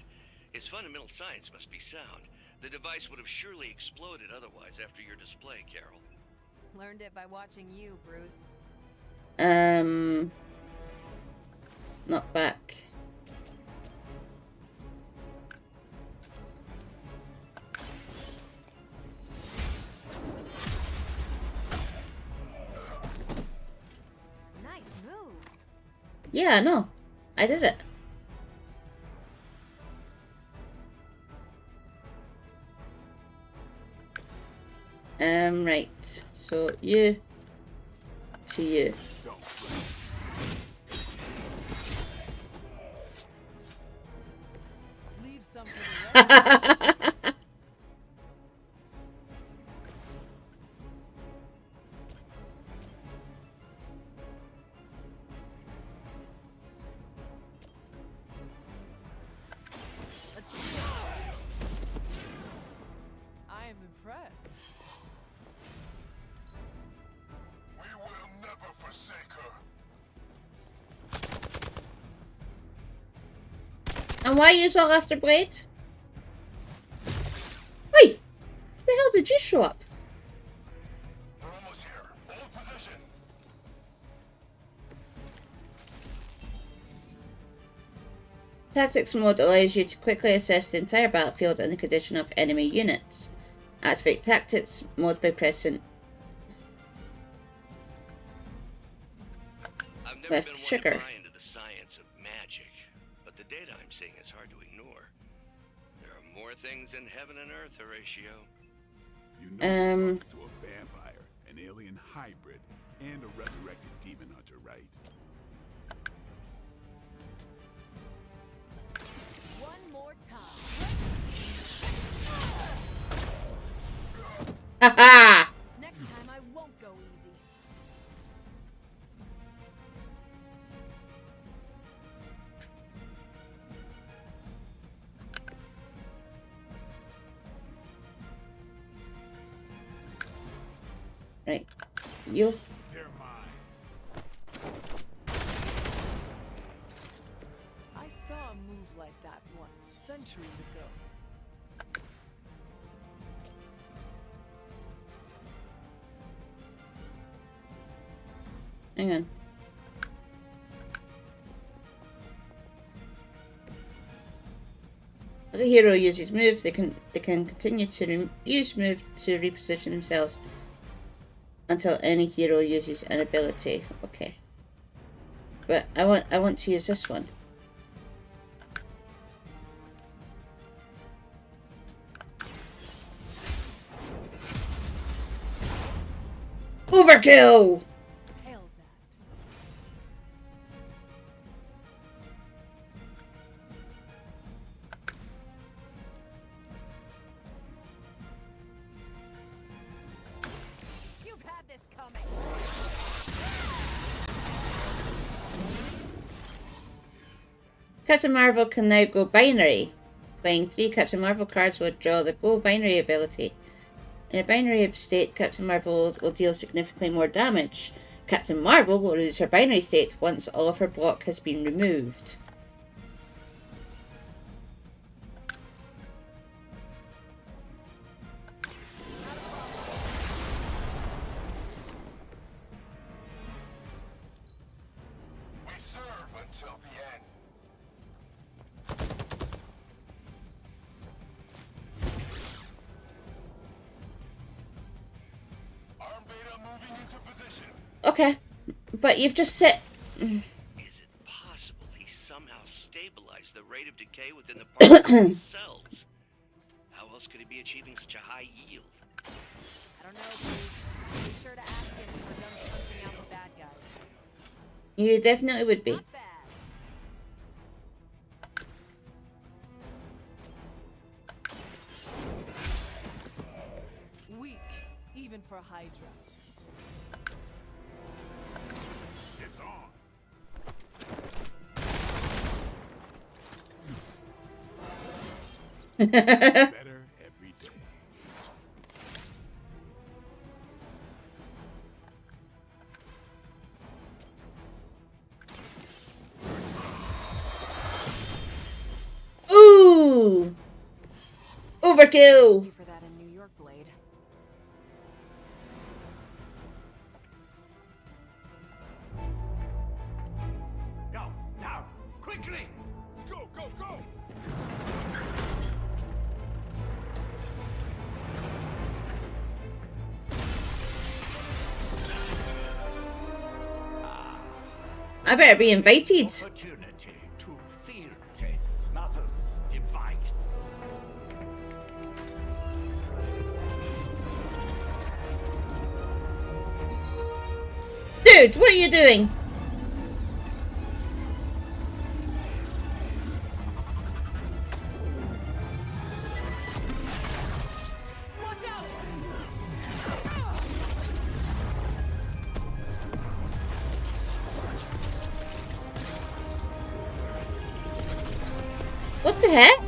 his fundamental science must be sound. The device would have surely exploded otherwise after your display, Carol. Learned it by watching you, Bruce. Not back. Nice move. Yeah, no. I did it. Right. So you to you. Leave some for the rest. I am impressed. We will never forsake her. And why use all after Blade? Wait! Where the hell did you show up? Tactics mode allows you to quickly assess the entire battlefield and the condition of enemy units. Activate tactics mode by pressing left trigger. Into the science of magic, but the data I'm seeing is hard to ignore. There are more things in heaven and earth, Horatio. You know you're talking to a vampire, an alien hybrid, and a resurrected demon hunter, right? One more time. Haha! Next time I won't go easy. Right. You. They're mine. I saw a move like that once, centuries ago. Hang on. As a hero uses move, they can continue to use move to reposition themselves until any hero uses an ability. Okay. But I want to use this one. Overkill! You've had this coming. Captain Marvel can now go binary. Playing 3 Captain Marvel cards will draw the Go Binary ability. In a binary state, Captain Marvel will deal significantly more damage. Captain Marvel will lose her binary state once all of her block has been removed. We serve until the end. Arm beta moving into position. Okay, but you've just said... Is it possible he somehow stabilized the rate of decay within the particles themselves? How else could he be achieving such a high yield? I don't know, please. Be sure to ask him when we're done punching out the bad guys. You definitely would be. Not bad. Weak, even for Hydra. It's on. Better every day. Ooh! Overkill! Thank you for that in New York, Blade. Go, now, quickly! Let's go, go, go! I better be invited. Opportunity to field test Mother's device. Dude, what are you doing? Watch out! What the heck?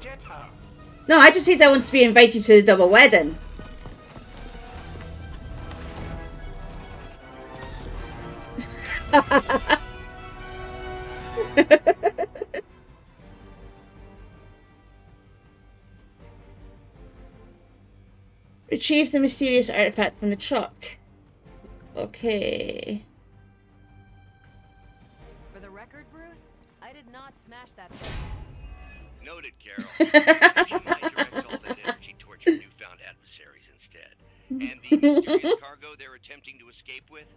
Get her. No, I just said I want to be invited to the double wedding. Retrieve the mysterious artifact from the truck. Okay. For the record, Bruce, I did not smash that thing. Noted, Carol. You might direct all that energy towards your newfound adversaries instead. And the mysterious cargo they're attempting to escape with?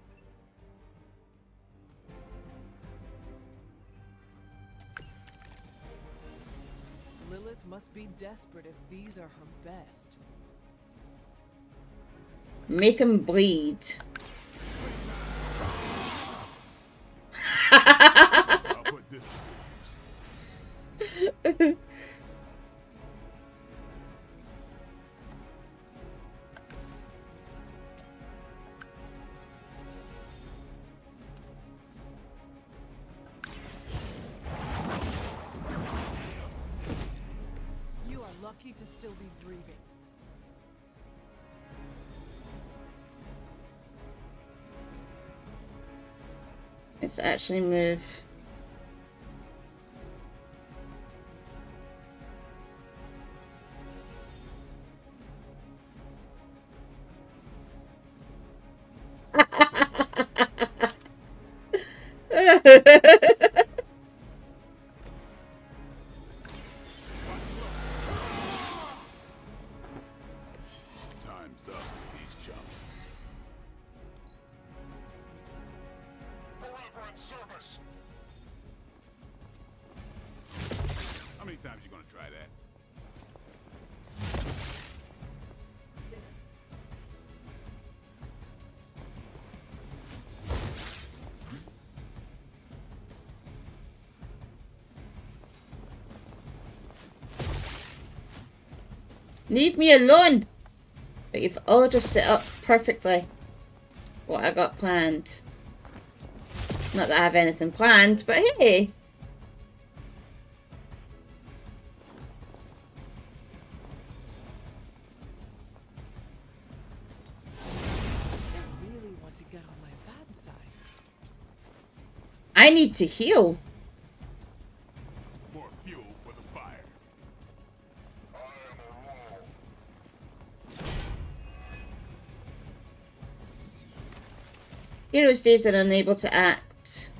Lilith must be desperate if these are her best. Make him bleed. I'll put this to use. You are lucky to still be breathing. Let's actually move. Time's up for these chumps. Service. How many times you gonna try that? Leave me alone! But you've all just set up perfectly what I got planned. Not that I have anything planned, but hey! I really want to get on my bad side. I need to heal. More fuel for the fire. Heroes days are unable to act.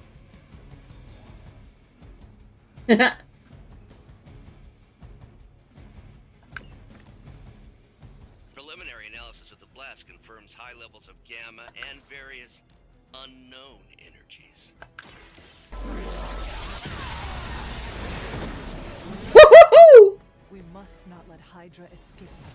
Preliminary analysis of the blast confirms high levels of gamma and various unknown energies. Woohoo! We must not let Hydra escape with it.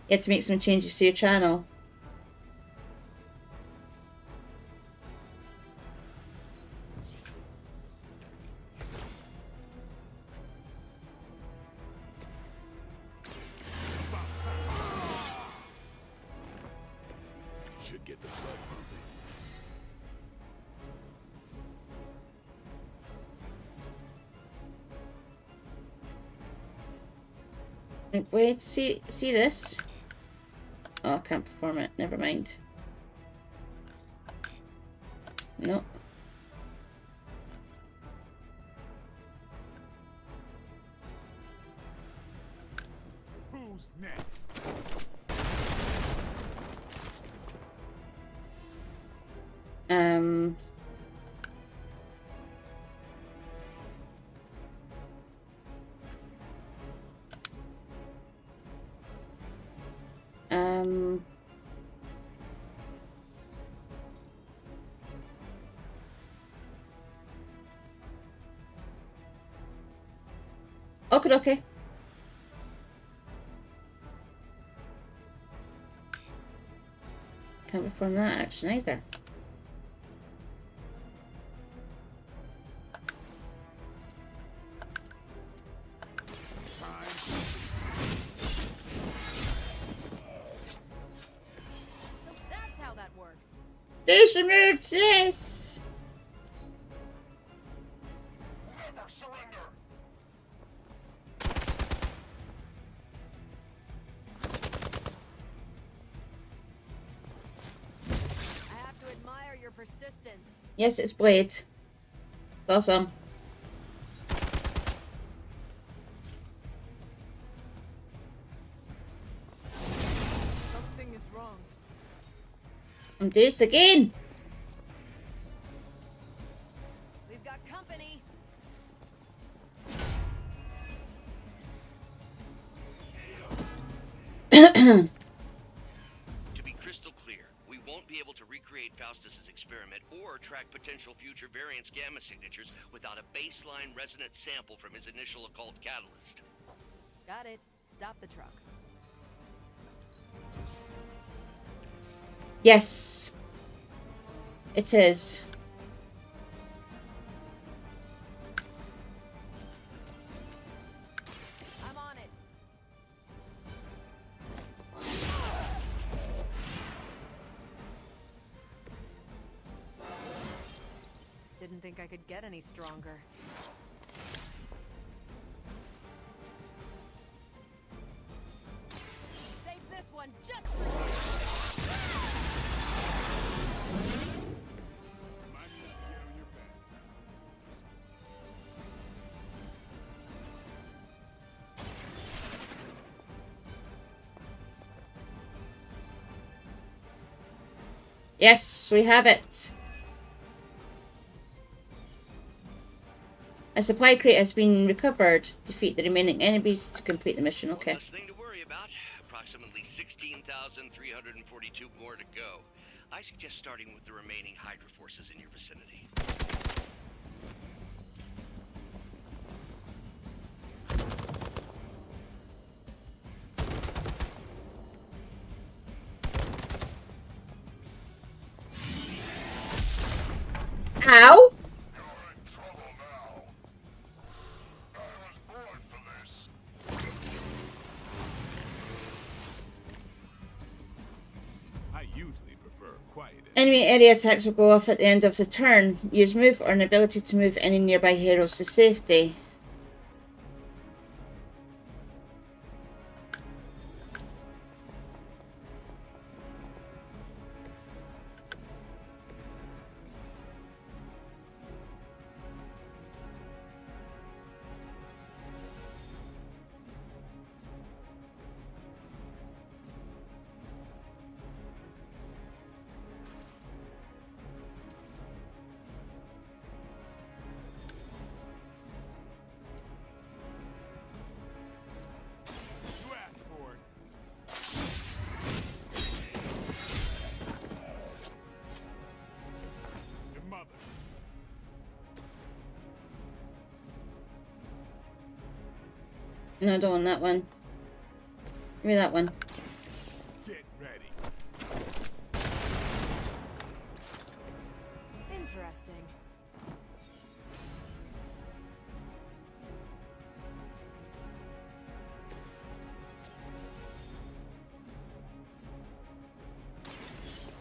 You have to make some changes to your channel. Should get the blood pumping. Wait, see this? Oh, I can't perform it. Never mind. Nope. Who's next? Um. Okay. Can't perform that action either. So that's how that works. Base removed, yes! Never surrender. I have to admire your persistence. Yes, it's Blade. Awesome. Something is wrong. I'm dazed again! We've got company. To be crystal clear, we won't be able to recreate Faustus's experiment or track potential future variance gamma signatures without a baseline resonant sample from his initial occult catalyst. Got it. Stop the truck. Yes. It is. I'm on it. Didn't think I could get any stronger. Save this one just for Yes, we have it. A supply crate has been recovered. Defeat the remaining enemies to complete the mission. Okay. One less thing to worry about. Approximately 16,342 more to go. I suggest starting with the remaining Hydra forces in your vicinity. Ow! I usually prefer quiet. Enemy area attacks will go off at the end of the turn. Use move or an ability to move any nearby heroes to safety. You asked for it. Your mother. No, I don't want that one. Give me that one. Get ready. interesting.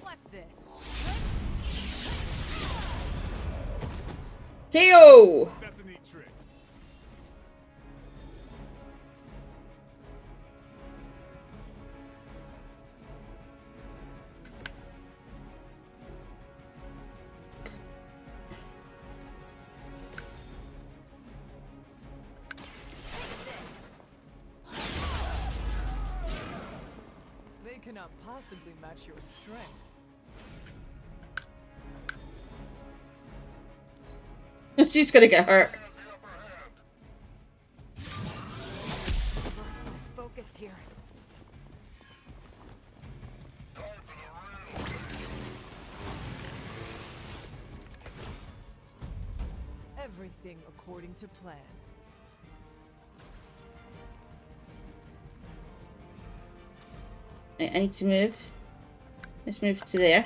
Watch this. KO! That's a neat trick. They cannot possibly match your strength. She's gonna get hurt. Lost my focus here. Everything according to plan. I need to move. Let's move to there.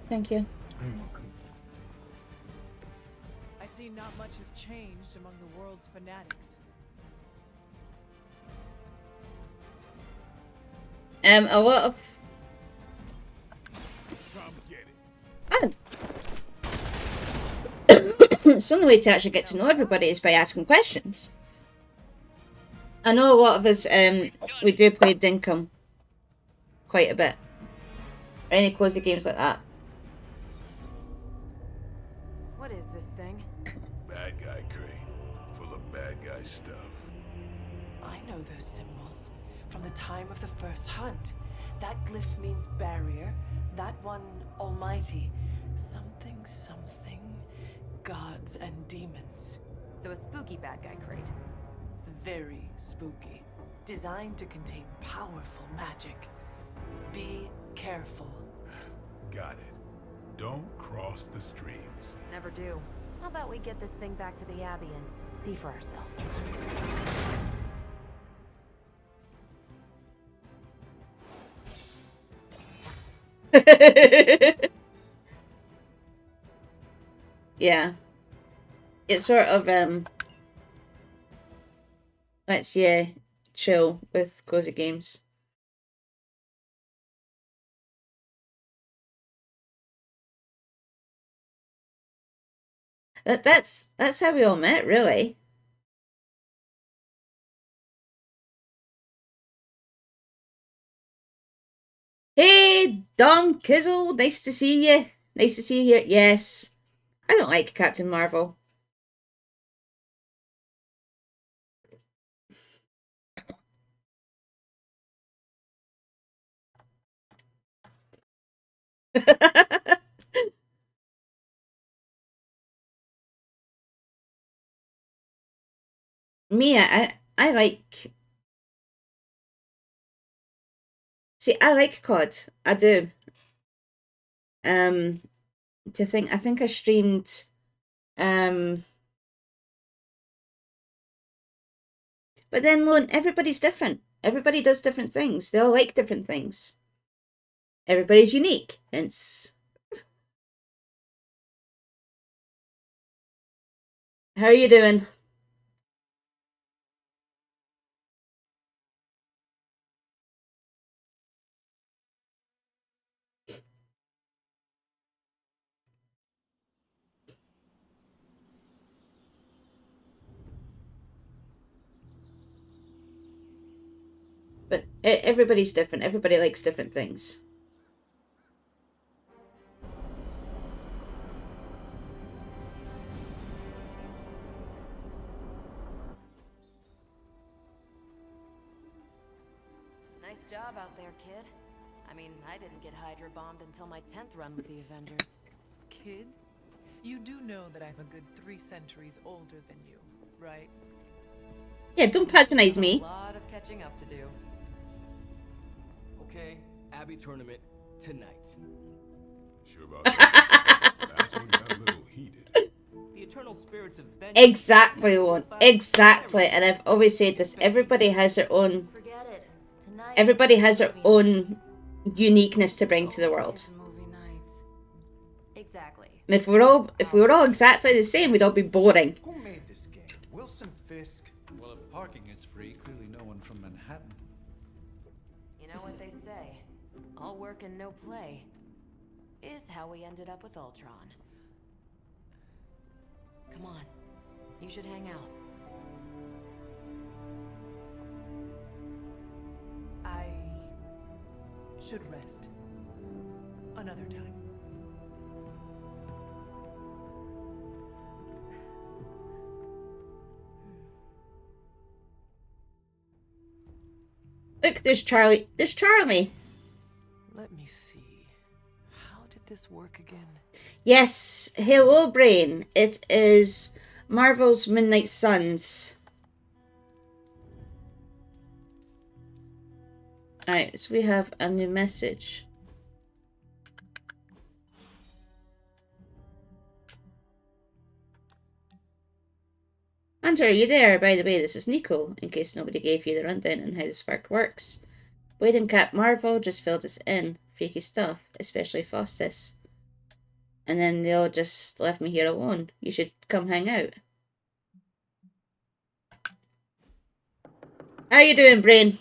Thank you. You're welcome. I see not much has changed among the world's fanatics. A lot of... It's the only way to actually get to know everybody is by asking questions. I know a lot of us, we do play Dinkum quite a bit. Or any cozy games like that. What is this thing? Bad guy crate, full of bad guy stuff. I know those symbols from the time of the first hunt. That glyph means barrier, that one almighty. Something, something, gods and demons. So a spooky bad guy crate. Very spooky. Designed to contain powerful magic. Be careful. Got it. Don't cross the streams. Never do. How about we get this thing back to the Abbey and see for ourselves? Yeah. It's sort of, lets you chill with cozy games. That's how we all met, really. Hey, Dom Kizzle, nice to see you. Nice to see you here. Yes, I don't like Captain Marvel. Me, I like... See, I like COD. I do. I think I streamed... But then, Lone, everybody's different. Everybody does different things. They all like different things. Everybody's unique, hence... How are you doing? But everybody's different. Everybody likes different things. Nice job out there, kid. I mean, I didn't get Hydra bombed until my 10th run with the Avengers. Kid, you do know that I'm a good 3 centuries older than you, right? Yeah, don't patronize me. A lot of catching up to do. Okay, Abbey tournament tonight. Sure about that? Last one got a little heated. The eternal spirits of vengeance. Exactly, Lone. Exactly. And I've always said this. Everybody has their own... Forget it. Tonight, Everybody has their own uniqueness to bring to the world. Exactly. And if we were all exactly the same, we'd all be boring. Who made this game? Wilson Fisk? Well, if parking is free, clearly no one from Manhattan. You know what they say? All work and no play is how we ended up with Ultron. Come on. You should hang out. I should rest. Another time. Look, there's Charlie. There's Charlie. Let me see. How did this work again? Yes, hello, Brain. It is Marvel's MIndnight Suns. Alright, so we have a new message. Hunter, are you there? By the way, this is Nico, in case nobody gave you the rundown on how the spark works. Wade and Cap Marvel just filled us in. Freaky stuff, especially Faustus. And then they all just left me here alone. You should come hang out. How you doing, Brain?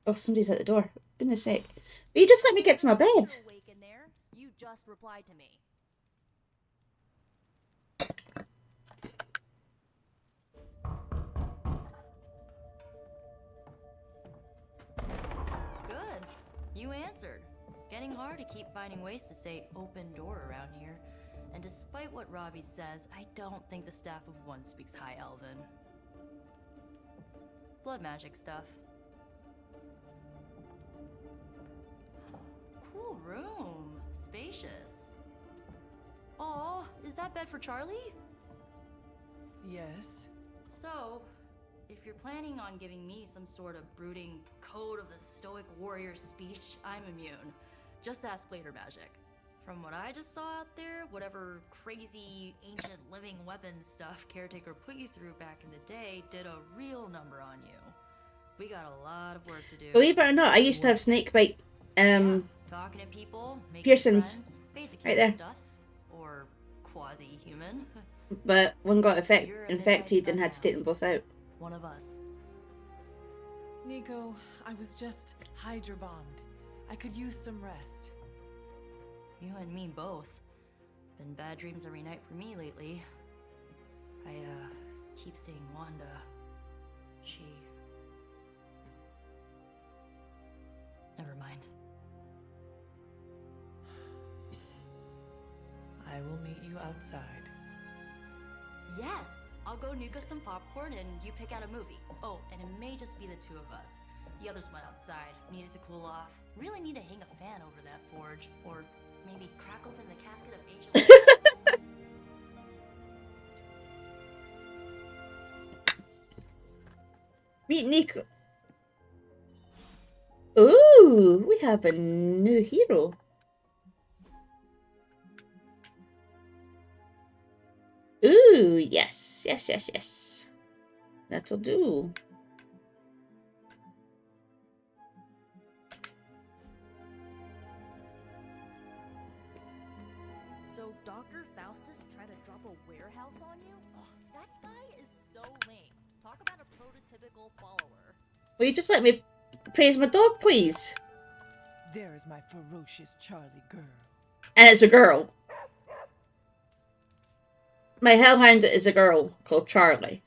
Oh, somebody's at the door. Goodness sake. Will you just let me get to my bed? Awake in there. You just replied to me. Good. You answered. Getting hard to keep finding ways to say open door around here. And despite what Robbie says, I don't think the staff of one speaks High Elven. Blood magic stuff. Cool room. Spacious. Aw, is that bed for Charlie? Yes. So, if you're planning on giving me some sort of brooding code of the stoic warrior speech, I'm immune. Just ask later, Magic. From what I just saw out there, whatever crazy ancient living weapons stuff Caretaker put you through back in the day did a real number on you. We got a lot of work to do. Believe it or not, I used to have snakebite Talking to people, making piercings. friends, basic Right human there. stuff, or quasi-human. But one got You're a infected Midnight and had to Sun take them both out. One of us. Nico, I was just Hydra bombed. I could use some rest. You and me both. Been bad dreams every night for me lately. I, keep seeing Wanda. She... Never mind. I will meet you outside. Yes! I'll go nuke us some popcorn and you pick out a movie. Oh, and it may just be the two of us. The others went outside, needed to cool off. Really need to hang a fan over that forge. Or maybe crack open the casket of ancient... Meet Nico. Ooh, we have a new hero. Ooh, yes, yes, yes, yes. That'll do. So Dr. Faustus tried to drop a warehouse on you? Ugh, that guy is so lame. Talk about a prototypical follower. Will you just let me praise my dog, please? There is my ferocious Charlie girl. And it's a girl. My hellhound is a girl called Charlie.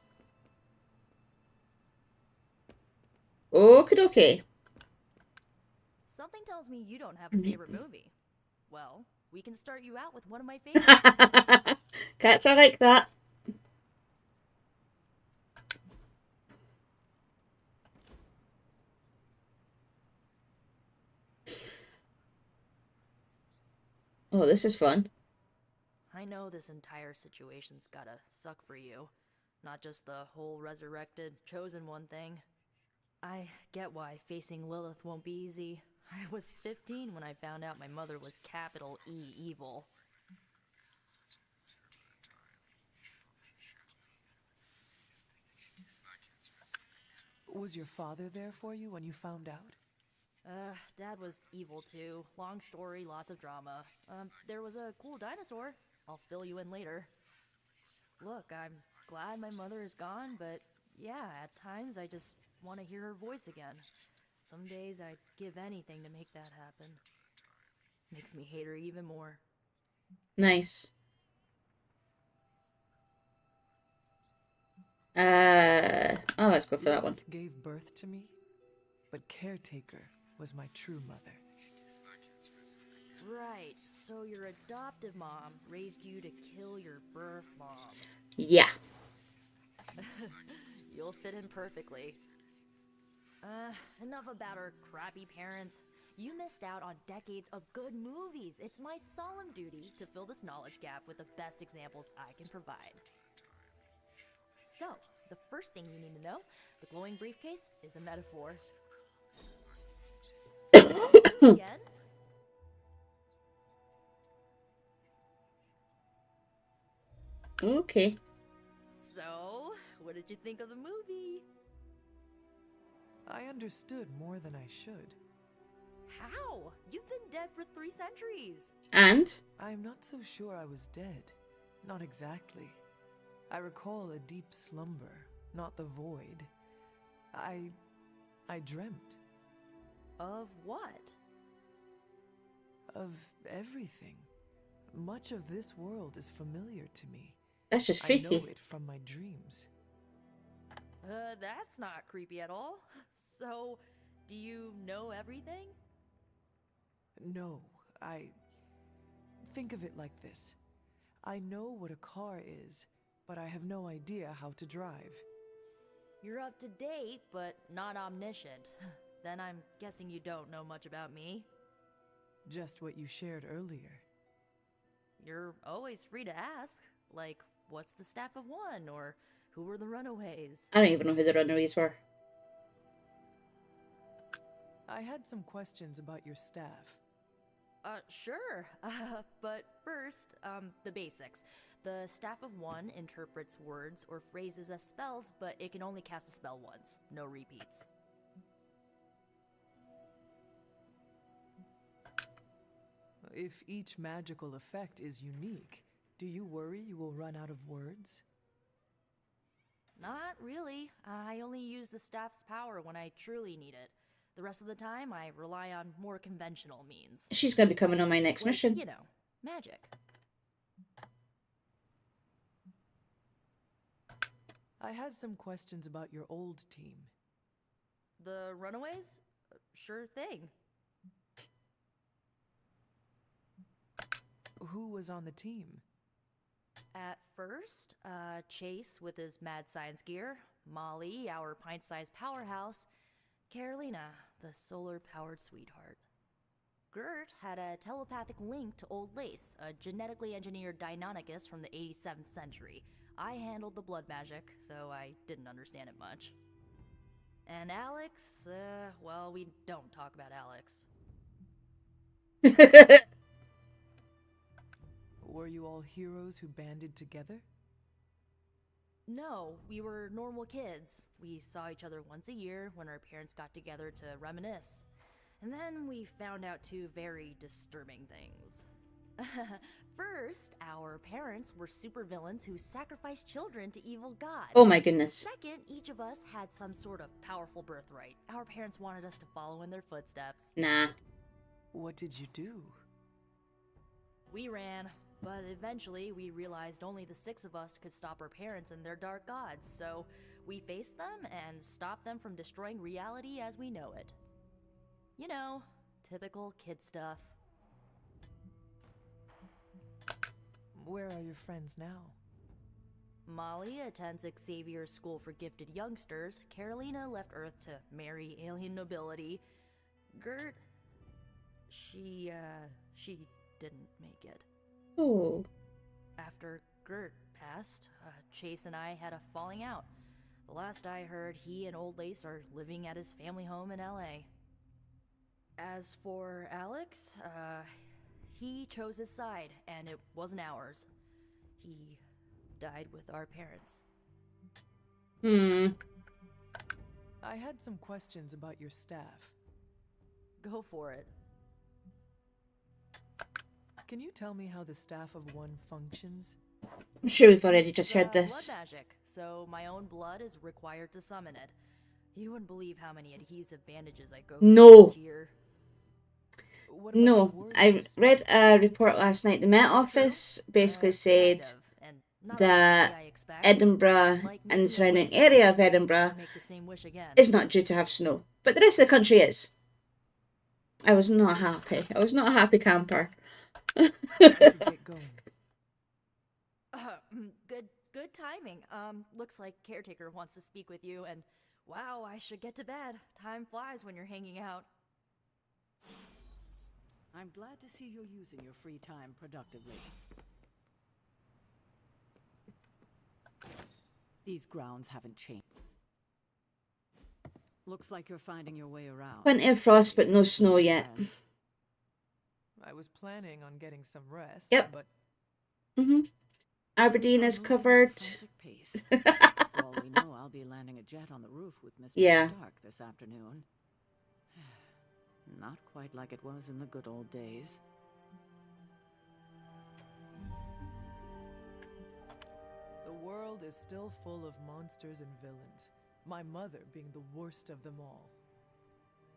Okie dokie. Something tells me you don't have a favorite movie. Well, we can start you out with one of my favorites. Cats are like that. Oh, this is fun. I know this entire situation's gotta suck for you. Not just the whole resurrected, chosen one thing. I get why facing Lilith won't be easy. I was 15 when I found out my mother was capital E evil. Was your father there for you when you found out? Dad was evil too. Long story, lots of drama. There was a cool dinosaur. I'll fill you in later. Look, I'm glad my mother is gone, but yeah, at times I just want to hear her voice again. Some days I'd give anything to make that happen. Makes me hate her even more. Nice. Oh, let's go for that one. Lilith gave birth to me, but Caretaker was my true mother. Right, so your adoptive mom raised you to kill your birth mom. Yeah. You'll fit in perfectly. Enough about our crappy parents. You missed out on decades of good movies. It's my solemn duty to fill this knowledge gap with the best examples I can provide. So, the first thing you need to know, the glowing briefcase is a metaphor. Again? Okay. So, what did you think of the movie? I understood more than I should. How? You've been dead for 3 centuries. And? I'm not so sure I was dead. Not exactly. I recall a deep slumber, not the void. I dreamt. Of what? Of everything. Much of this world is familiar to me. That's just I freaky. know it from my dreams. That's not creepy at all. So, do you know everything? No, think of it like this. I know what a car is, but I have no idea how to drive. You're up to date, but not omniscient. Then I'm guessing you don't know much about me. Just what you shared earlier. You're always free to ask. Like, what's the Staff of One? Or who were the Runaways? I don't even know who the Runaways were. I had some questions about your staff. Sure. But first, the basics. The Staff of One interprets words or phrases as spells, but it can only cast a spell once. No repeats. If each magical effect is unique, do you worry you will run out of words? Not really. I only use the staff's power when I truly need it. The rest of the time, I rely on more conventional means. She's going to be coming on my next mission. You know, magic. I had some questions about your old team. The Runaways? Sure thing. Who was on the team? At first, Chase with his mad science gear, Molly, our pint-sized powerhouse, Carolina, the solar-powered sweetheart. Gert had a telepathic link to Old Lace, a genetically engineered Deinonychus from the 87th century. I handled the blood magic, though I didn't understand it much. And Alex, well, we don't talk about Alex. Were you all heroes who banded together? No, we were normal kids. We saw each other once a year when our parents got together to reminisce. And then we found out 2 very disturbing things. First, our parents were supervillains who sacrificed children to evil gods. Oh my goodness. Second, each of us had some sort of powerful birthright. Our parents wanted us to follow in their footsteps. Nah. What did you do? We ran, but eventually we realized only the 6 of us could stop our parents and their dark gods, so we faced them and stopped them from destroying reality as we know it. You know, typical kid stuff. Where are your friends now? Molly attends Xavier's School for Gifted Youngsters. Carolina left Earth to marry alien nobility. Gert, she didn't make it. Oh. After Gert passed, Chase and I had a falling out. The last I heard, he and Old Lace are living at his family home in LA. As for Alex, he chose his side, and it wasn't ours. He died with our parents. I had some questions about your staff. Go for it. Can you tell me how the Staff of One functions? I'm sure we've already just heard this. Blood magic, so my own blood is required to summon it. You wouldn't believe how many adhesive bandages I go through each year. No, I read a report last night. The Met Office basically said that Edinburgh and the surrounding area of Edinburgh is not due to have snow, but the rest of the country is. I was not happy. I was not a happy camper. Good timing. Looks like Caretaker wants to speak with you, and wow, I should get to bed. Time flies when you're hanging out. I'm glad to see you're using your free time productively. These grounds haven't changed. Looks like you're finding your way around. Plenty of frost, but no snow yet. I was planning on getting some rest. Yep. But Aberdeen is covered. For all we know, I'll be landing a jet on the roof with Miss Yeah. Stark this afternoon. Not quite like it was in the good old days. The world is still full of monsters and villains, my mother being the worst of them all.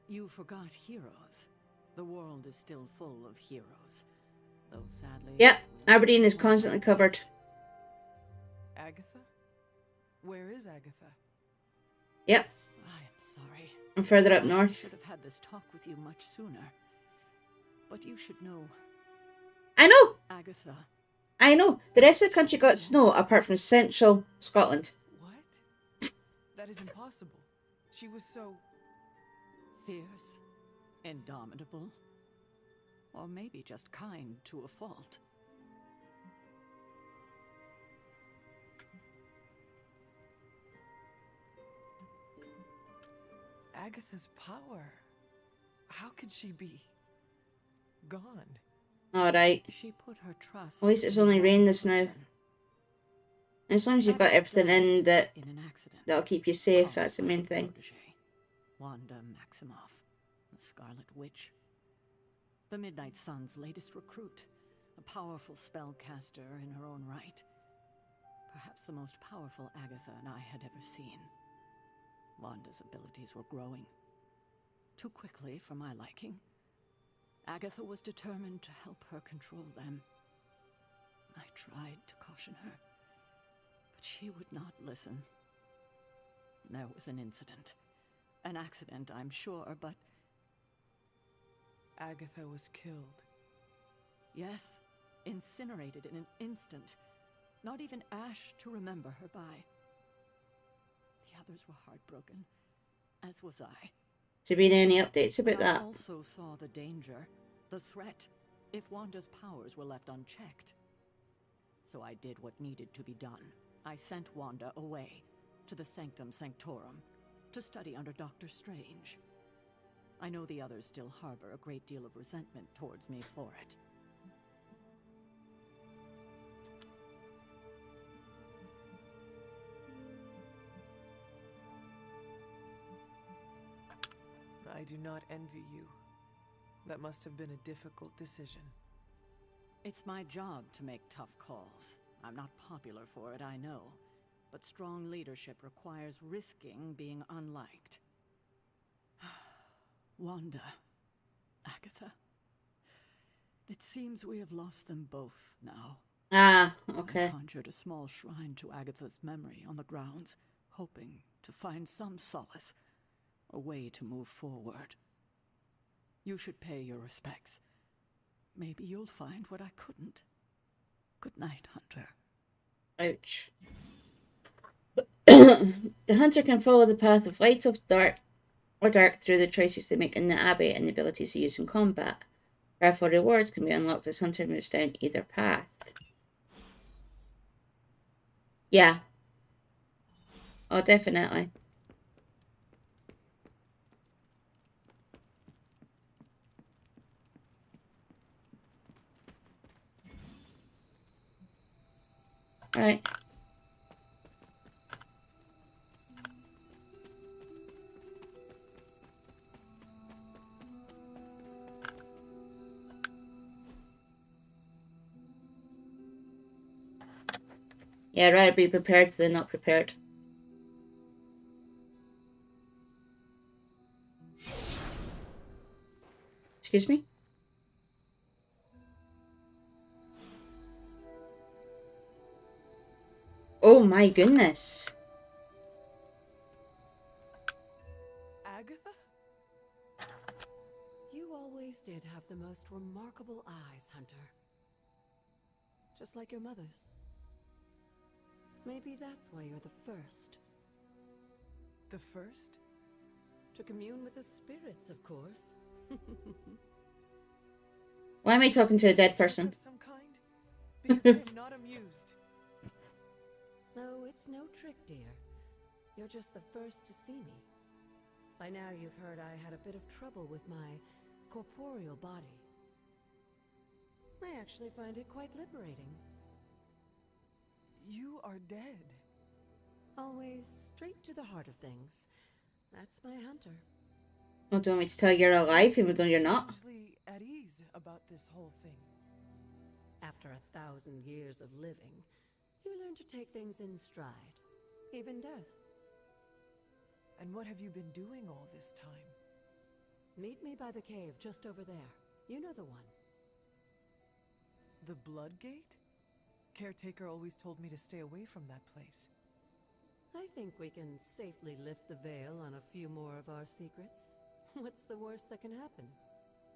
You forgot heroes. The world is still full of heroes. Though sadly... Yep, Aberdeen is constantly covered. Agatha? Where is Agatha? Yep. I am sorry. And further up I north. should have had this talk with you much sooner. But you should know. I know! Agatha. I know. The rest of the country got snow apart from central Scotland. What? That is impossible. She was so... fierce, indomitable, or maybe just kind to a fault. Agatha's power. How could she be gone? Alright. She put her trust. At least it's only rain this now. As long as you've got everything in that'll keep you safe, that's the main thing. Wanda Maximoff, the Scarlet Witch. The MIndnight Suns' latest recruit, a powerful spellcaster in her own right. Perhaps the most powerful Agatha and I had ever seen. Wanda's abilities were growing. Too quickly for my liking. Agatha was determined to help her control them. I tried to caution her, but she would not listen. There was an incident. An accident, I'm sure, but... Agatha was killed. Yes, incinerated in an instant. Not even ash to remember her by. The others were heartbroken, as was I. Has there been any updates about that? I also saw the danger, the threat, if Wanda's powers were left unchecked. So I did what needed to be done. I sent Wanda away, to the Sanctum Sanctorum, to study under Dr. Strange. I know the others still harbor a great deal of resentment towards me for it. I do not envy you. That must have been a difficult decision. It's my job to make tough calls. I'm not popular for it, I know. But strong leadership requires risking being unliked. Wanda, Agatha. It seems we have lost them both now. Ah, okay. I conjured a small shrine to Agatha's memory on the grounds, hoping to find some solace, a way to move forward. You should pay your respects. Maybe you'll find what I couldn't. Good night, Hunter. Ouch. The hunter can follow the path of light, of dark, or dark through the choices they make in the Abbey and the abilities they use in combat. Powerful rewards can be unlocked as hunter moves down either path. Yeah. Oh, definitely. Right. Yeah, I'd rather be prepared than not prepared. Excuse me? Oh my goodness. Agatha? You always did have the most remarkable eyes, Hunter. Just like your mother's. Maybe that's why you're the first. The first? To commune with the spirits, of course. Why am I talking to a dead person? Of some kind? Because I am not amused. No, it's no trick, dear. You're just the first to see me. By now you've heard I had a bit of trouble with my corporeal body. I actually find it quite liberating. You are dead. Always straight to the heart of things. That's my Hunter. Oh, do you want me to tell you're alive even though you're not? Strangely at ease about this whole thing. After 1,000 years of living, you learn to take things in stride, even death. And what have you been doing all this time? Meet me by the cave just over there. You know the one. The Blood Gate? Caretaker always told me to stay away from that place. I think we can safely lift the veil on a few more of our secrets. What's the worst that can happen?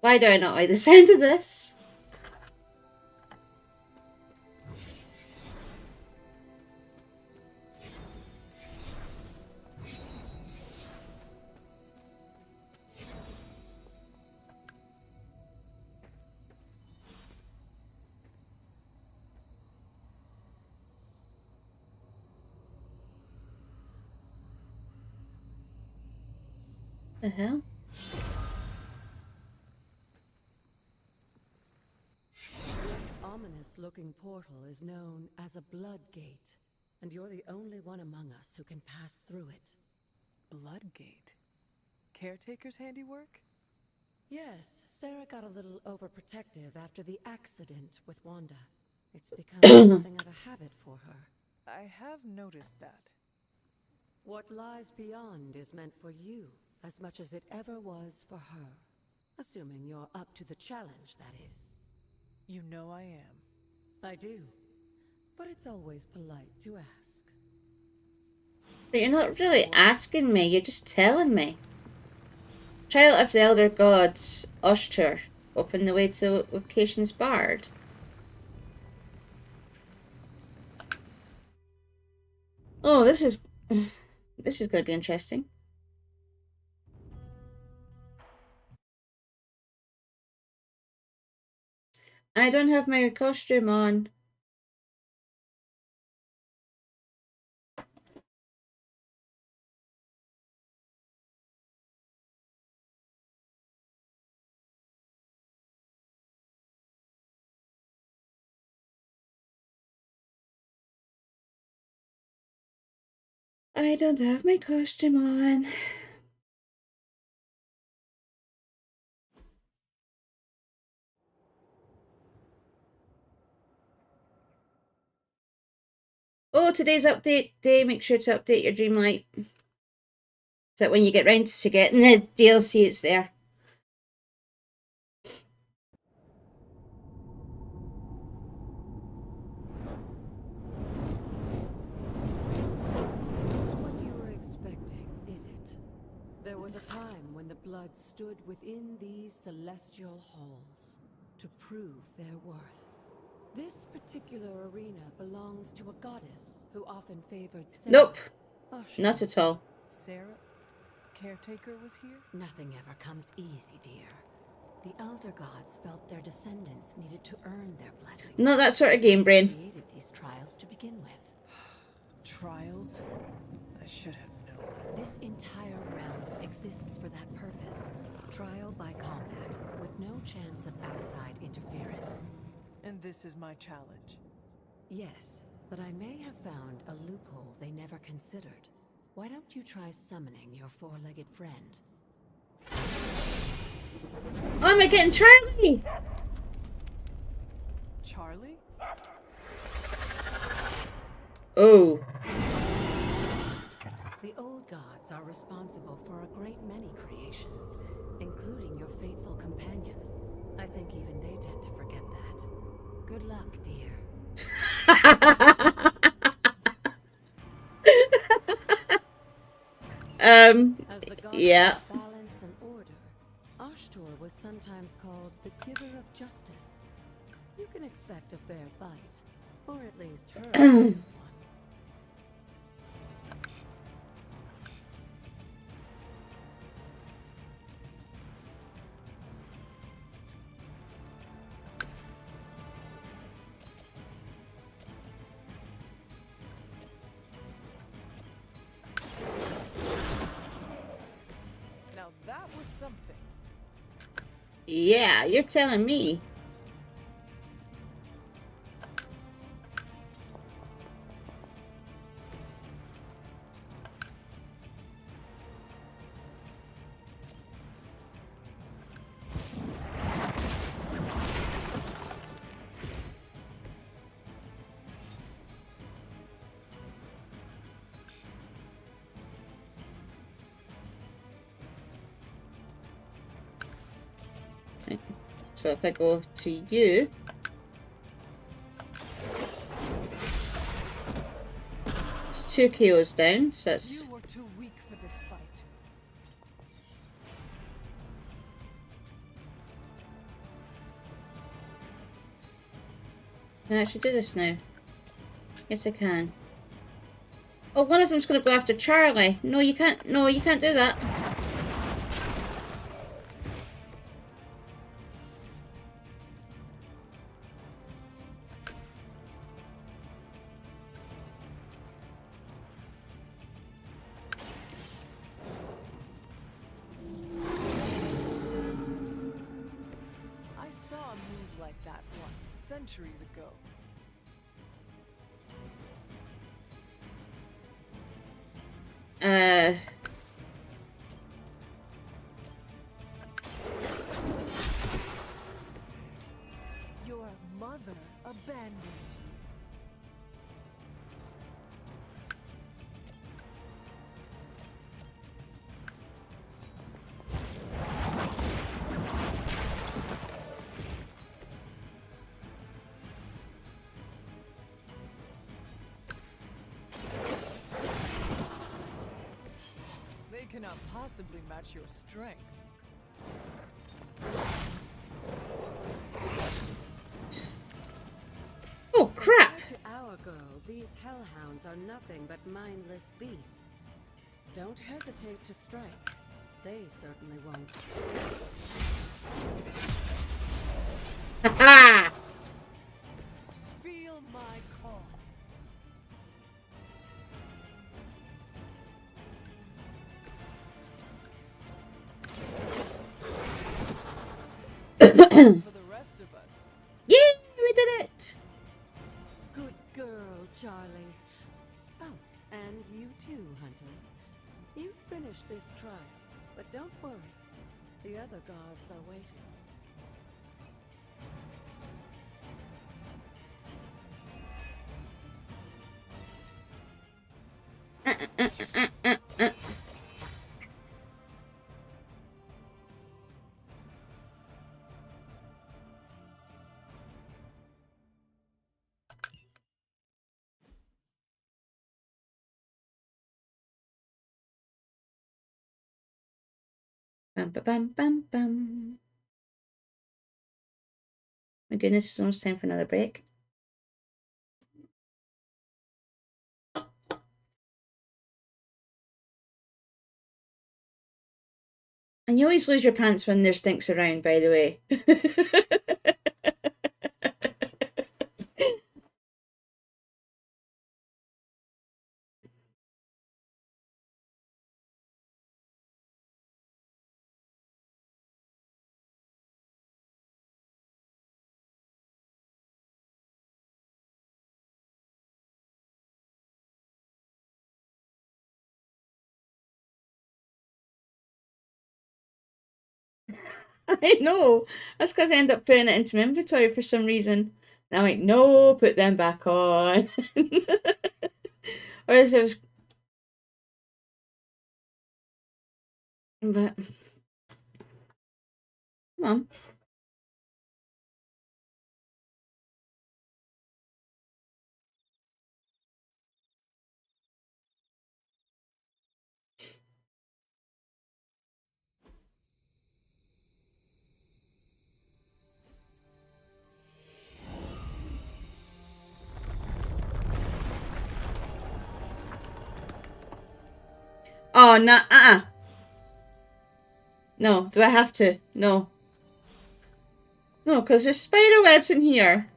Why do I not like the sound of this? The hell? This ominous-looking portal is known as a Blood Gate, and you're the only one among us who can pass through it. Blood Gate? Caretaker's handiwork? Yes, Sarah got a little overprotective after the accident with Wanda. It's become something of a habit for her. I have noticed that. What lies beyond is meant for you as much as it ever was for her. Assuming you're up to the challenge, that is. You know I am. I do. But it's always polite to ask. But you're not really asking me, you're just telling me. Child of the Elder Gods, Oshtur, open the way to locations barred. Oh, this is going to be interesting. I don't have my costume on. I don't have my costume on. Oh, today's update day. Make sure to update your Dreamlight. So that when you get round to getting the DLC, it's there. What you were expecting, is it? There was a time when the blood stood within these celestial halls to prove their worth. This particular arena belongs to a goddess who often favored Sarah. Nope. Oshtur. Not at all. Sarah? Caretaker was here? Nothing ever comes easy, dear. The Elder Gods felt their descendants needed to earn their blessing. Not that sort of game, brain. They created these trials to begin with. Trials? I should have known. This entire realm exists for that purpose. Trial by combat, with no chance of outside interference. And this is my challenge. Yes, but I may have found a loophole they never considered. Why don't you try summoning your four-legged friend? Oh, am I getting Charlie? Charlie? Oh. The old gods are responsible for a great many creations, including your faithful companion. I think even they tend to forget that. Good luck, dear. As the goddess Yeah. of balance and order, Oshtur was sometimes called the giver of justice. You can expect a fair fight, or at least her to give one. Now that was something. Yeah, you're telling me. So if I go to you... It's 2 KOs down, so that's... You were too weak for this fight. Can I actually do this now? Yes, I can. Oh, one of them's going to go after Charlie. No, you can't. No, you can't do that. I saw a move like that once, centuries ago. Your mother abandons you. They cannot possibly match your strength. Oh, crap! Compared to our girl, these hellhounds are nothing but mindless beasts. Don't hesitate to strike. They certainly won't. Ha Feel my call. For the rest of us. Yay! We did it! Good girl, Charlie. Oh, and you too, Hunter. You finished this trial, but don't worry. The other gods are waiting. Bum, ba, bum, bum, bum. My goodness, it's almost time for another break. And you always lose your pants when there's stinks around, by the way. I know. That's because I end up putting it into my inventory for some reason. And I'm like, no, put them back on. Or as I was... But... Come on. Oh, no, No, do I have to? No. No, because there's spider webs in here.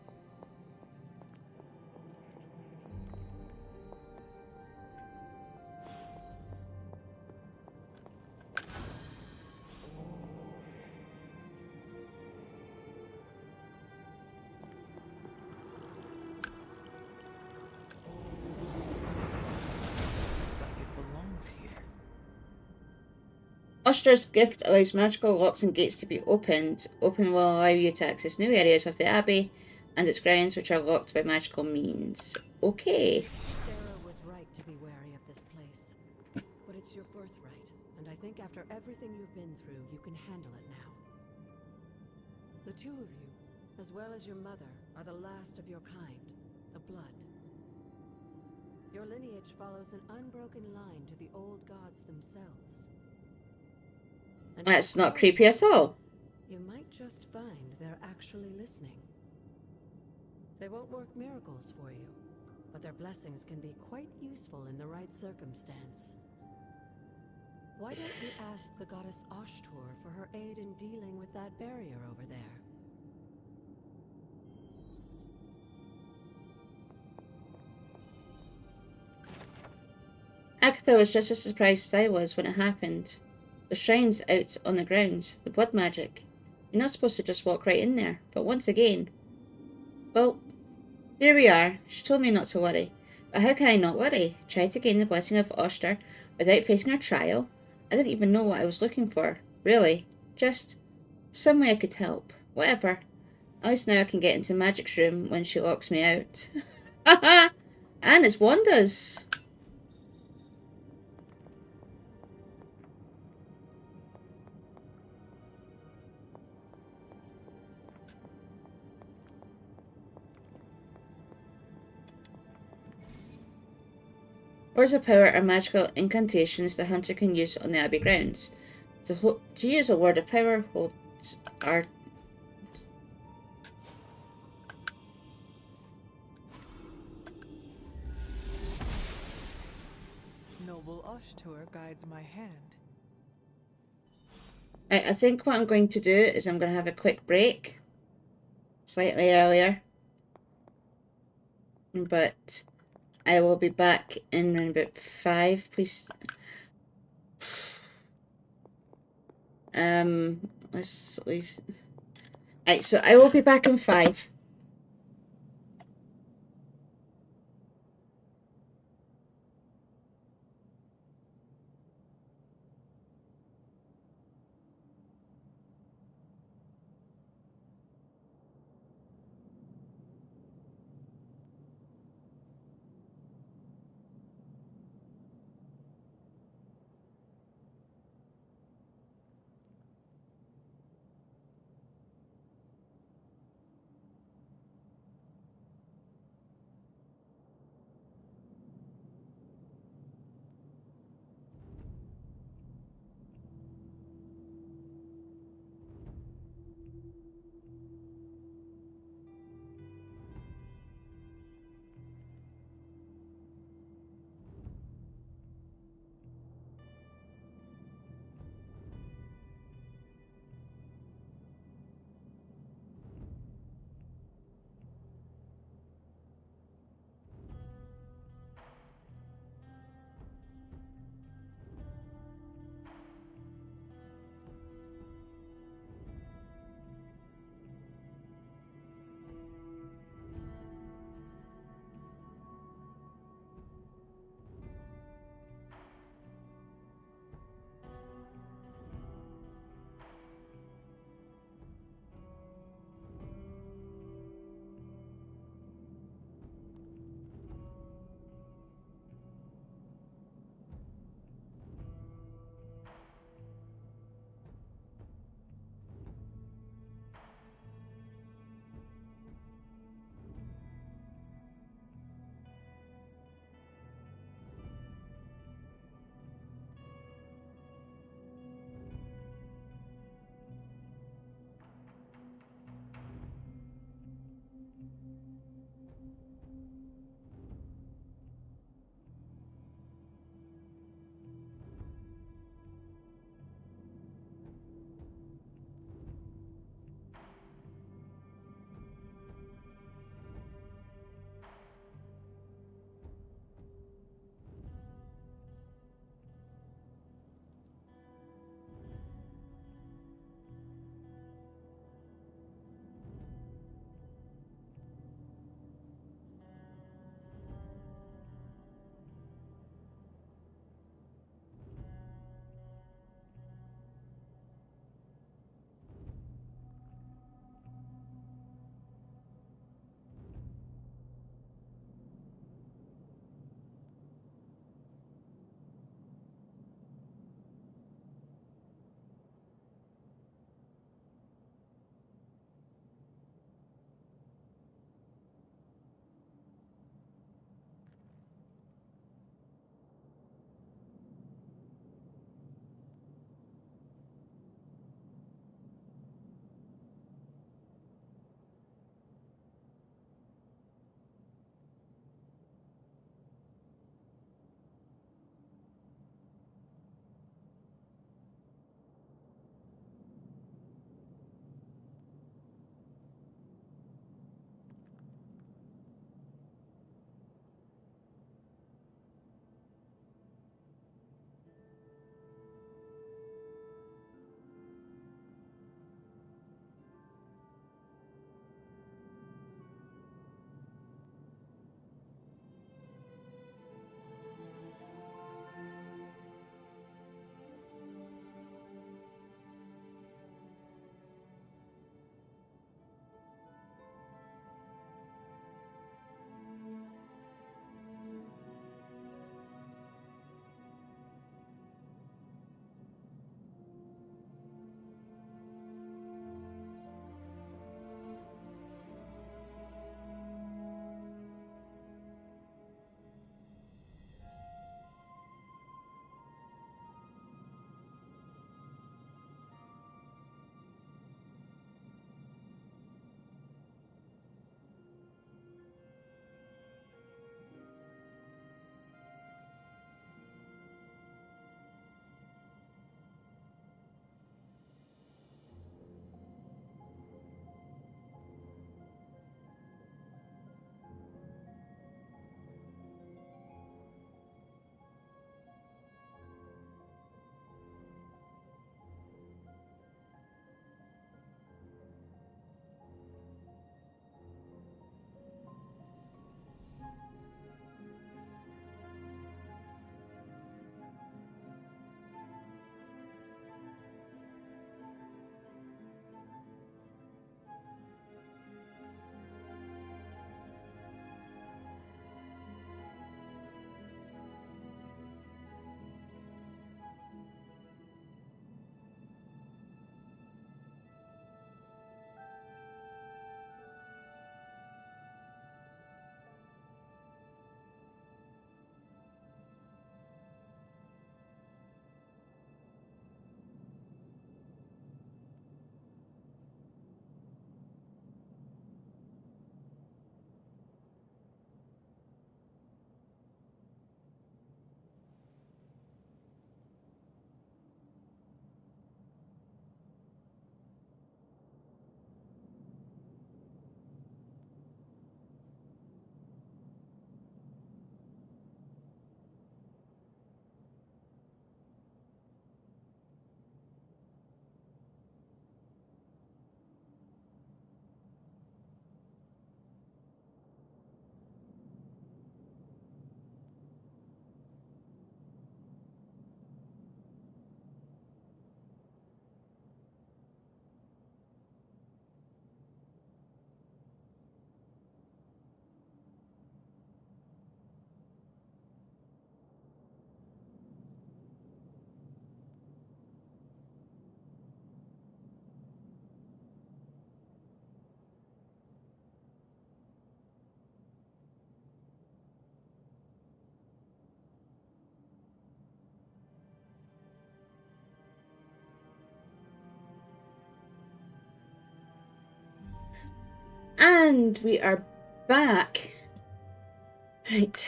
Looks like it belongs here. Ushter's gift allows magical locks and gates to be opened. Open will allow you to access new areas of the Abbey and its grounds which are locked by magical means. Okay. Sarah was right to be wary of this place. But it's your birthright, and I think after everything you've been through, you can handle it now. The two of you, as well as your mother, are the last of your kind, the Blood. Your lineage follows an unbroken line to the old gods themselves. And That's not creepy at all. you might just find they're actually listening. They won't work miracles for you, but their blessings can be quite useful in the right circumstance. Why don't you ask the goddess Ashtur for her aid in dealing with that barrier over there? Agatha was just as surprised as I was when it happened. The shrine's out on the grounds, the blood magic. You're not supposed to just walk right in there, but once again... Well, here we are. She told me not to worry. But how can I not worry? Try to gain the blessing of Ashtur without facing her trial? I didn't even know what I was looking for. Really. Just some way I could help. Whatever. At least now I can get into Magic's room when she locks me out. Haha! And it's Wanda's. Words of power are magical incantations the hunter can use on the Abbey grounds. To use a word of power holds are Noble Ashtur guides my hand. Right, I think what I'm going to do is I'm going to have a quick break. Slightly earlier. But I will be back in around about 5. Please. Let's leave. Right, so I will be back in 5. And we are back. Right.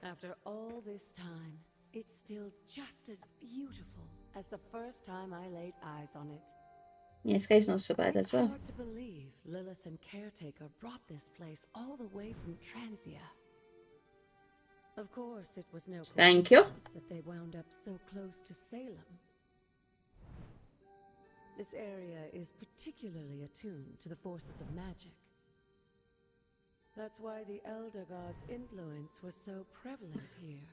After all this time, it's still just as beautiful as the first time I laid eyes on it. Yeah, this guy's not so bad as well. It's hard to believe Lilith and Caretaker brought this place all the way from Transia. Of course, it was no Thank you. coincidence that they wound up so close to Salem. This area is particularly attuned to the forces of magic. That's why the Elder God's influence was so prevalent here.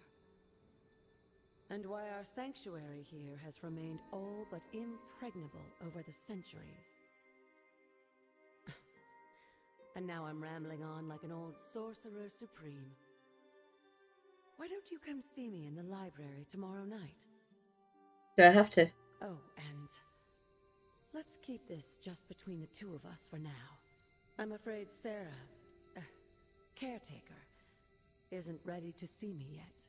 And why our sanctuary here has remained all but impregnable over the centuries. And now I'm rambling on like an old sorcerer supreme. Why don't you come see me in the library tomorrow night? Do I have to? Oh, and let's keep this just between the two of us for now. I'm afraid Sarah, Caretaker, isn't ready to see me yet.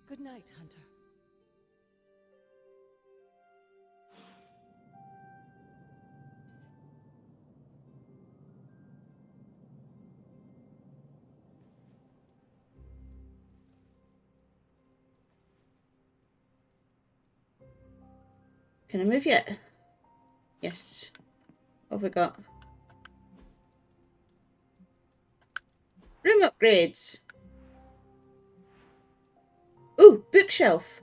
Good night, Hunter. Can I move yet? Yes. What have we got? Room upgrades. Ooh, bookshelf.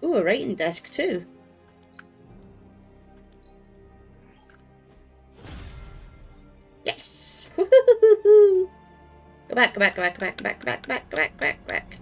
Ooh, a writing desk too. Yes. Go back, go back, go back, go back, go back, go back, go back, go back, go back, go back.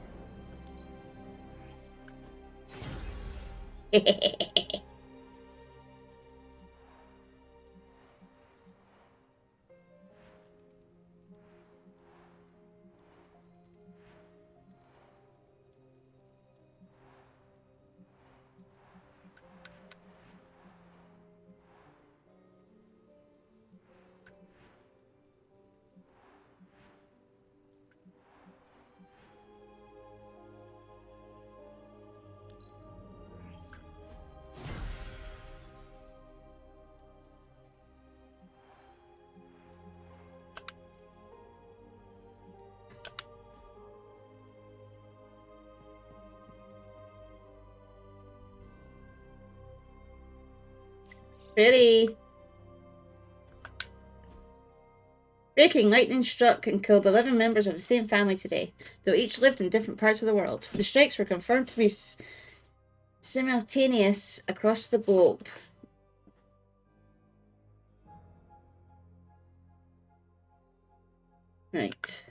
Pretty. Breaking lightning struck and killed 11 members of the same family today, though each lived in different parts of the world. The strikes were confirmed to be simultaneous across the globe. Right.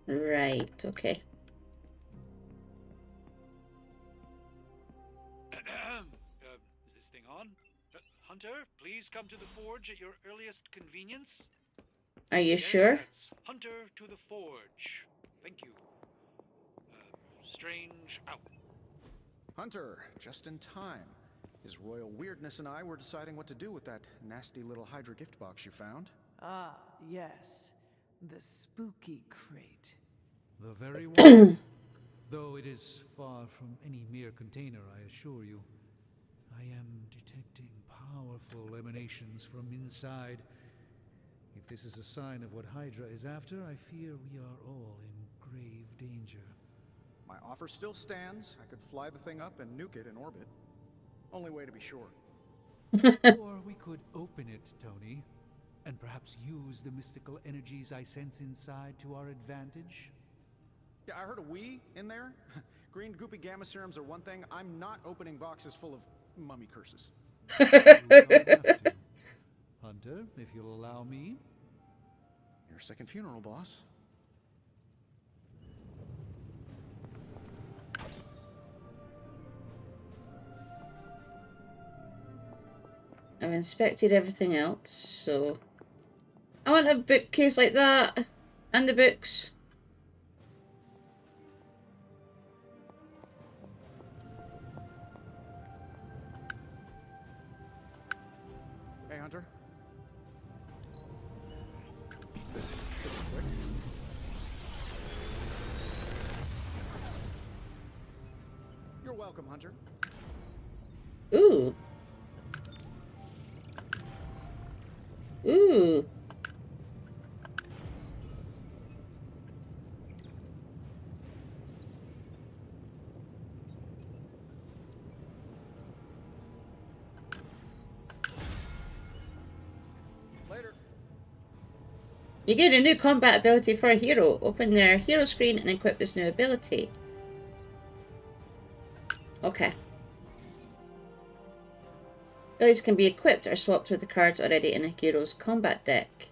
Right, okay. Is this thing on? Hunter, please come to the forge at your earliest convenience. Are you sure? Yes. Hunter to the forge. Thank you. Strange out. Hunter, just in time. His royal weirdness and I were deciding what to do with that nasty little Hydra gift box you found. Ah, yes. The spooky crate. The very one. Though it is far from any mere container, I assure you. I am detecting powerful emanations from inside. If this is a sign of what Hydra is after, I fear we are all in grave danger. My offer still stands. I could fly the thing up and nuke it in orbit. Only way to be sure. Or we could open it, Tony, and perhaps use the mystical energies I sense inside to our advantage. Yeah, I heard a "we" in there. Green goopy gamma serums are one thing. I'm not opening boxes full of mummy curses. You don't have to. Hunter, if you'll allow me. Your second funeral, boss. I've inspected everything else, so I want a bookcase like that and the books. Hunter? This should be quick. You're welcome, Hunter. Ooh. Ooh. Later. You get a new combat ability for a hero. Open their hero screen and equip this new ability. Okay. Abilities can be equipped or swapped with the cards already in a hero's combat deck.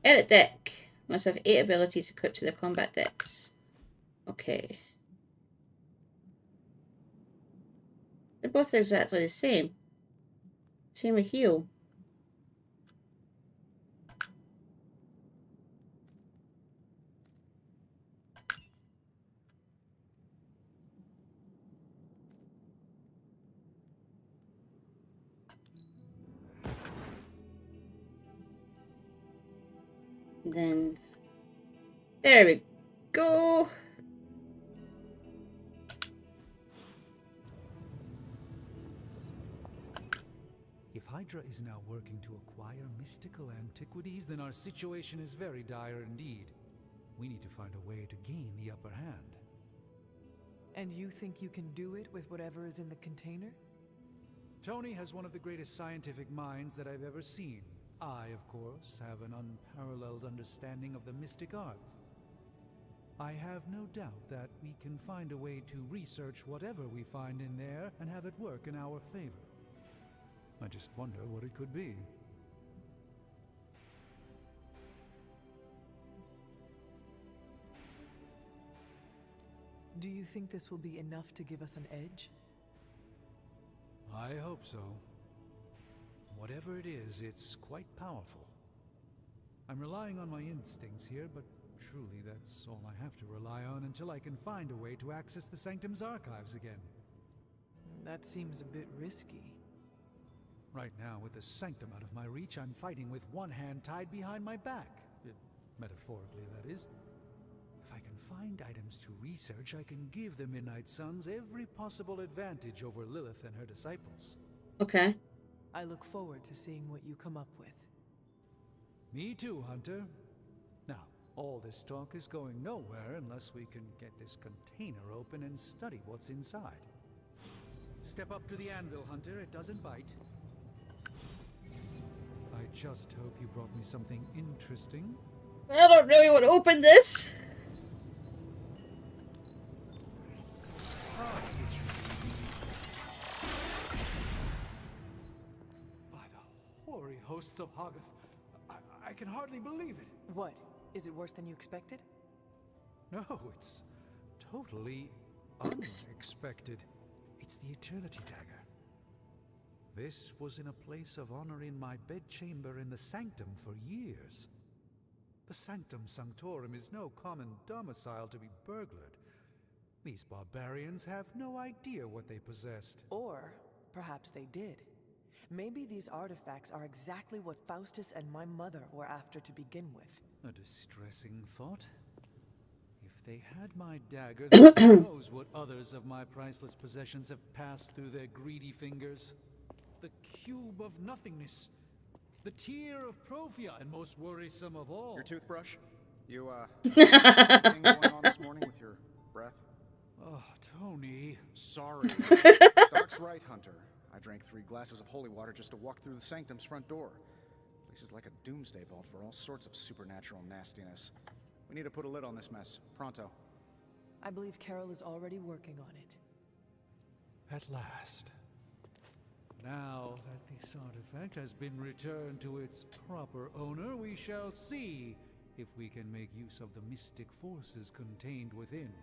Edit deck. Must have 8 abilities equipped to their combat decks. Okay. They're both exactly the same. Same with heal. Then there we go. If Hydra is now working to acquire mystical antiquities, then our situation is very dire indeed. We need to find a way to gain the upper hand. And you think you can do it with whatever is in the container? Tony has one of the greatest scientific minds that I've ever seen. I, of course, have an unparalleled understanding of the mystic arts. I have no doubt that we can find a way to research whatever we find in there and have it work in our favor. I just wonder what it could be. Do you think this will be enough to give us an edge? I hope so. Whatever it is, it's quite powerful. I'm relying on my instincts here, but truly that's all I have to rely on until I can find a way to access the Sanctum's archives again. That seems a bit risky. Right now, with the Sanctum out of my reach, I'm fighting with one hand tied behind my back. Metaphorically, that is. If I can find items to research, I can give the MIndnight Suns every possible advantage over Lilith and her disciples. Okay. I look forward to seeing what you come up with. Me too, Hunter. Now, all this talk is going nowhere unless we can get this container open and study what's inside. Step up to the anvil, Hunter. It doesn't bite. I just hope you brought me something interesting. I don't really want to open this. By the hoary hosts of Hoggoth, I can hardly believe it. What? Is it worse than you expected? No, it's totally unexpected. It's the Eternity Dagger. This was in a place of honor in my bedchamber in the Sanctum for years. The Sanctum Sanctorum is no common domicile to be burglared. These barbarians have no idea what they possessed. Or perhaps they did. Maybe these artifacts are exactly what Faustus and my mother were after to begin with. A distressing thought. If they had my dagger, then who knows what others of my priceless possessions have passed through their greedy fingers. The cube of nothingness. The tear of Profia, and most worrisome of all. Your toothbrush? You, anything going on this morning with your breath? Oh, Tony. Sorry. Doc's right, Hunter. I drank 3 glasses of holy water just to walk through the Sanctum's front door. Place is like a doomsday vault for all sorts of supernatural nastiness. We need to put a lid on this mess. Pronto. I believe Carol is already working on it. At last. Now that this artifact has been returned to its proper owner, we shall see if we can make use of the mystic forces contained within.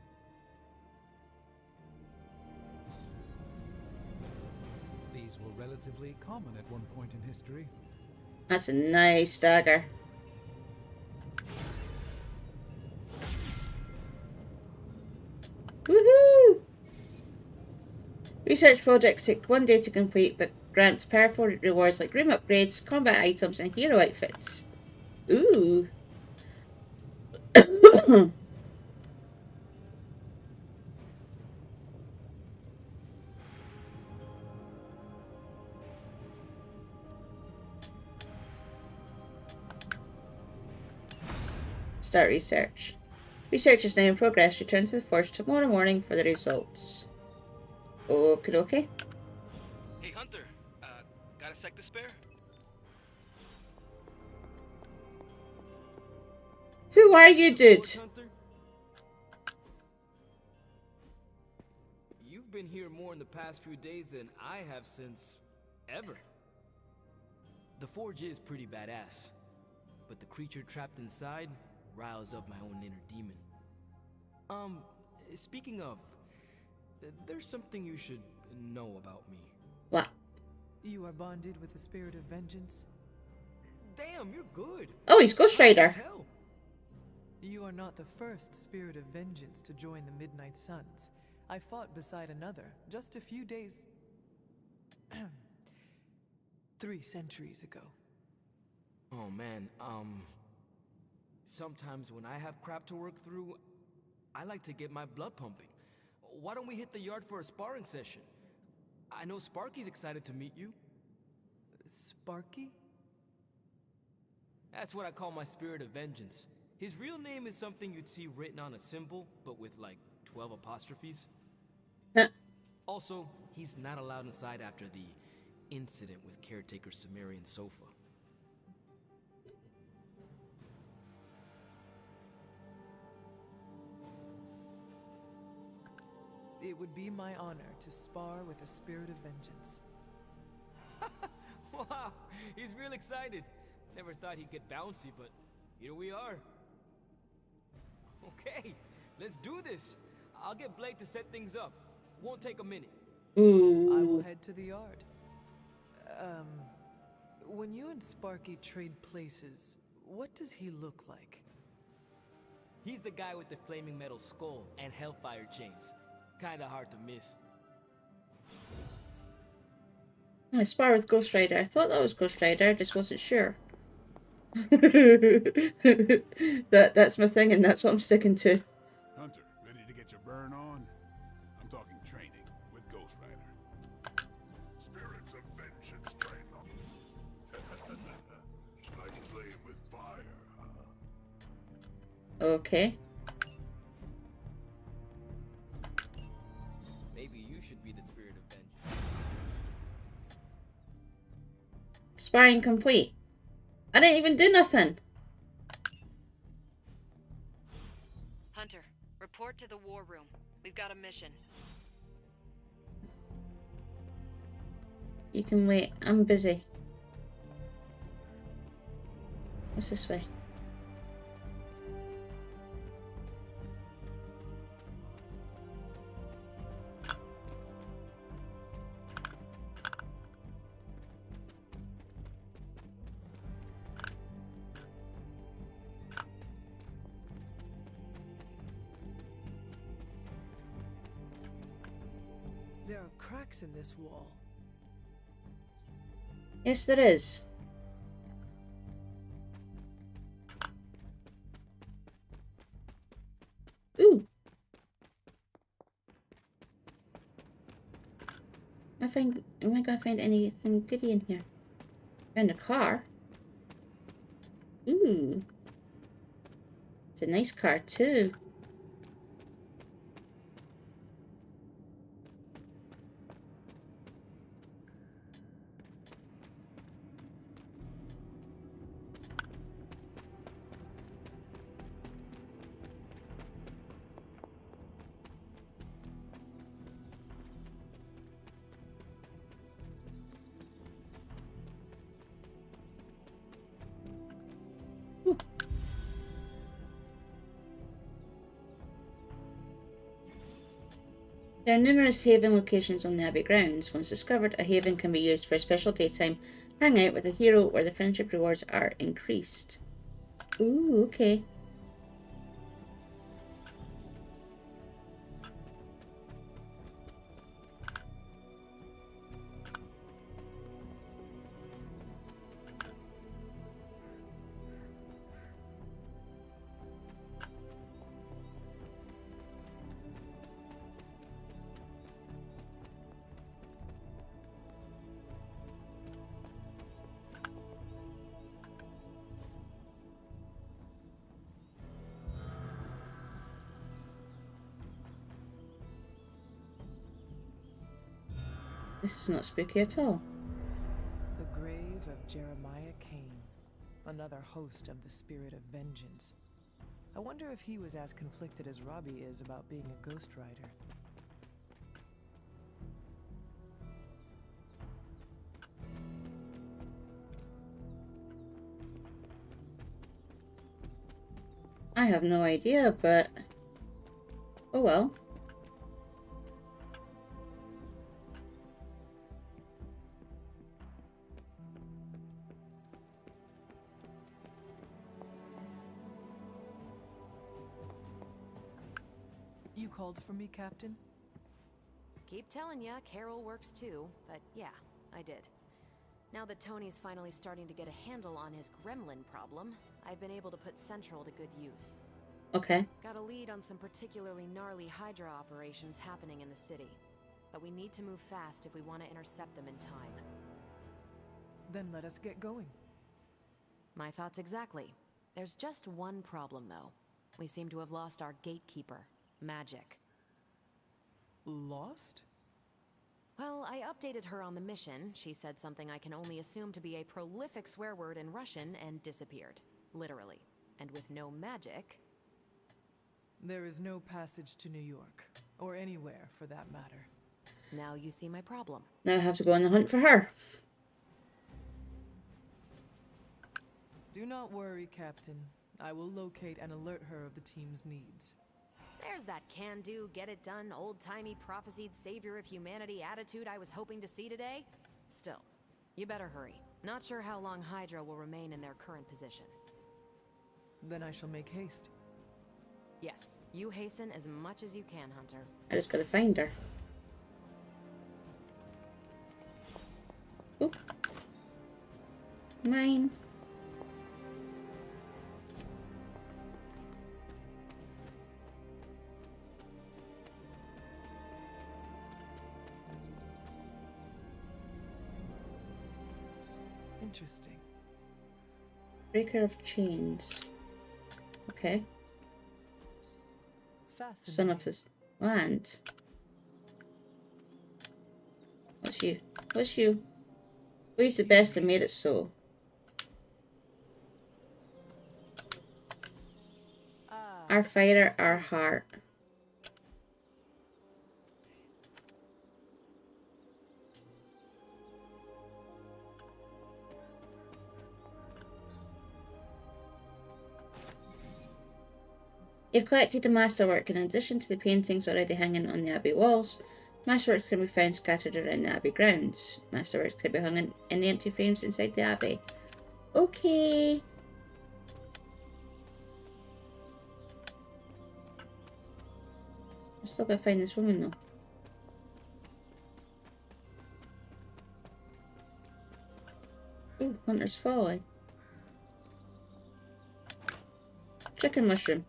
These were relatively common at one point in history. That's a nice dagger. Woohoo! Research projects take 1 day to complete, but grant powerful rewards like room upgrades, combat items, and hero outfits. Ooh. Start research. Research is now in progress. Return to the forge tomorrow morning for the results. Okie dokie. Hey, Hunter. Got a sec to spare? Who are you, dude? Hunter? You've been here more in the past few days than I have since ever. The forge is pretty badass, but the creature trapped inside riles up my own inner demon. Speaking of, there's something you should know about me. What? You are bonded with the spirit of vengeance? Damn, you're good. Oh, he's Ghost Rider. You are not the first spirit of vengeance to join the Midnight Suns. I fought beside another just a few days... 3 centuries ago. Oh man, sometimes when I have crap to work through, I like to get my blood pumping. Why don't we hit the yard for a sparring session? I know Sparky's excited to meet you. Sparky? That's what I call my spirit of vengeance. His real name is something you'd see written on a symbol, but with like 12 apostrophes. Also, he's not allowed inside after the incident with caretaker Sumerian Sofa. It would be my honor to spar with a spirit of vengeance. Wow, he's real excited. Never thought he'd get bouncy, but here we are. Okay, let's do this. I'll get Blake to set things up. Won't take a minute. Ooh. I will head to the yard. When you and Sparky trade places, what does he look like? He's the guy with the flaming metal skull and hellfire chains. Kinda hard to miss. I spar with Ghost Rider. I thought that was Ghost Rider, I just wasn't sure. That's my thing, and that's what I'm sticking to. Hunter, ready to get your burn on? I'm talking training with Ghost Rider. Spirits of vengeance train them. Like playing with fire, huh? Okay. Maybe you should be the spirit of vengeance. Sparring complete. I didn't even do nothing. Hunter, report to the war room. We've got a mission. You can wait. I'm busy. What's this way? There are cracks in this wall. Yes, there is. Ooh. Am I gonna find anything goody in here? Found a car. Ooh. It's a nice car too. There are numerous haven locations on the Abbey grounds. Once discovered, a haven can be used for a special daytime hangout with a hero where the friendship rewards are increased. Ooh, okay. This is not spooky at all. The grave of Jeremiah Kane, another host of the spirit of vengeance. I wonder if he was as conflicted as Robbie is about being a ghost rider. I have no idea, but oh well. You called for me, Captain? Keep telling ya, Carol works too, but yeah, I did. Now that Tony's finally starting to get a handle on his gremlin problem, I've been able to put Central to good use. Okay. Got a lead on some particularly gnarly Hydra operations happening in the city. But we need to move fast if we want to intercept them in time. Then let us get going. My thoughts exactly. There's just one problem, though. We seem to have lost our gatekeeper, Magic. Lost? Well, I updated her on the mission. She said something I can only assume to be a prolific swear word in Russian and disappeared. Literally. And with no magic... There is no passage to New York. Or anywhere, for that matter. Now you see my problem. Now I have to go on the hunt for her. Do not worry, Captain. I will locate and alert her of the team's needs. There's that can-do, get-it-done, old-timey prophesied savior of humanity attitude I was hoping to see today. Still, you better hurry. Not sure how long Hydra will remain in their current position. Then I shall make haste. Yes, you hasten as much as you can, Hunter. I just gotta find her. Oop. Mine. Interesting. Breaker of chains. Okay. Son of this land. What's you? What's you? We've the best and made it so. Our fighter, our heart. You've collected a masterwork in addition to the paintings already hanging on the Abbey walls. Masterworks can be found scattered around the Abbey grounds. Masterworks can be hung in the empty frames inside the Abbey. Okay. I've still got to find this woman though. Ooh, Hunter's Folly. Chicken mushroom.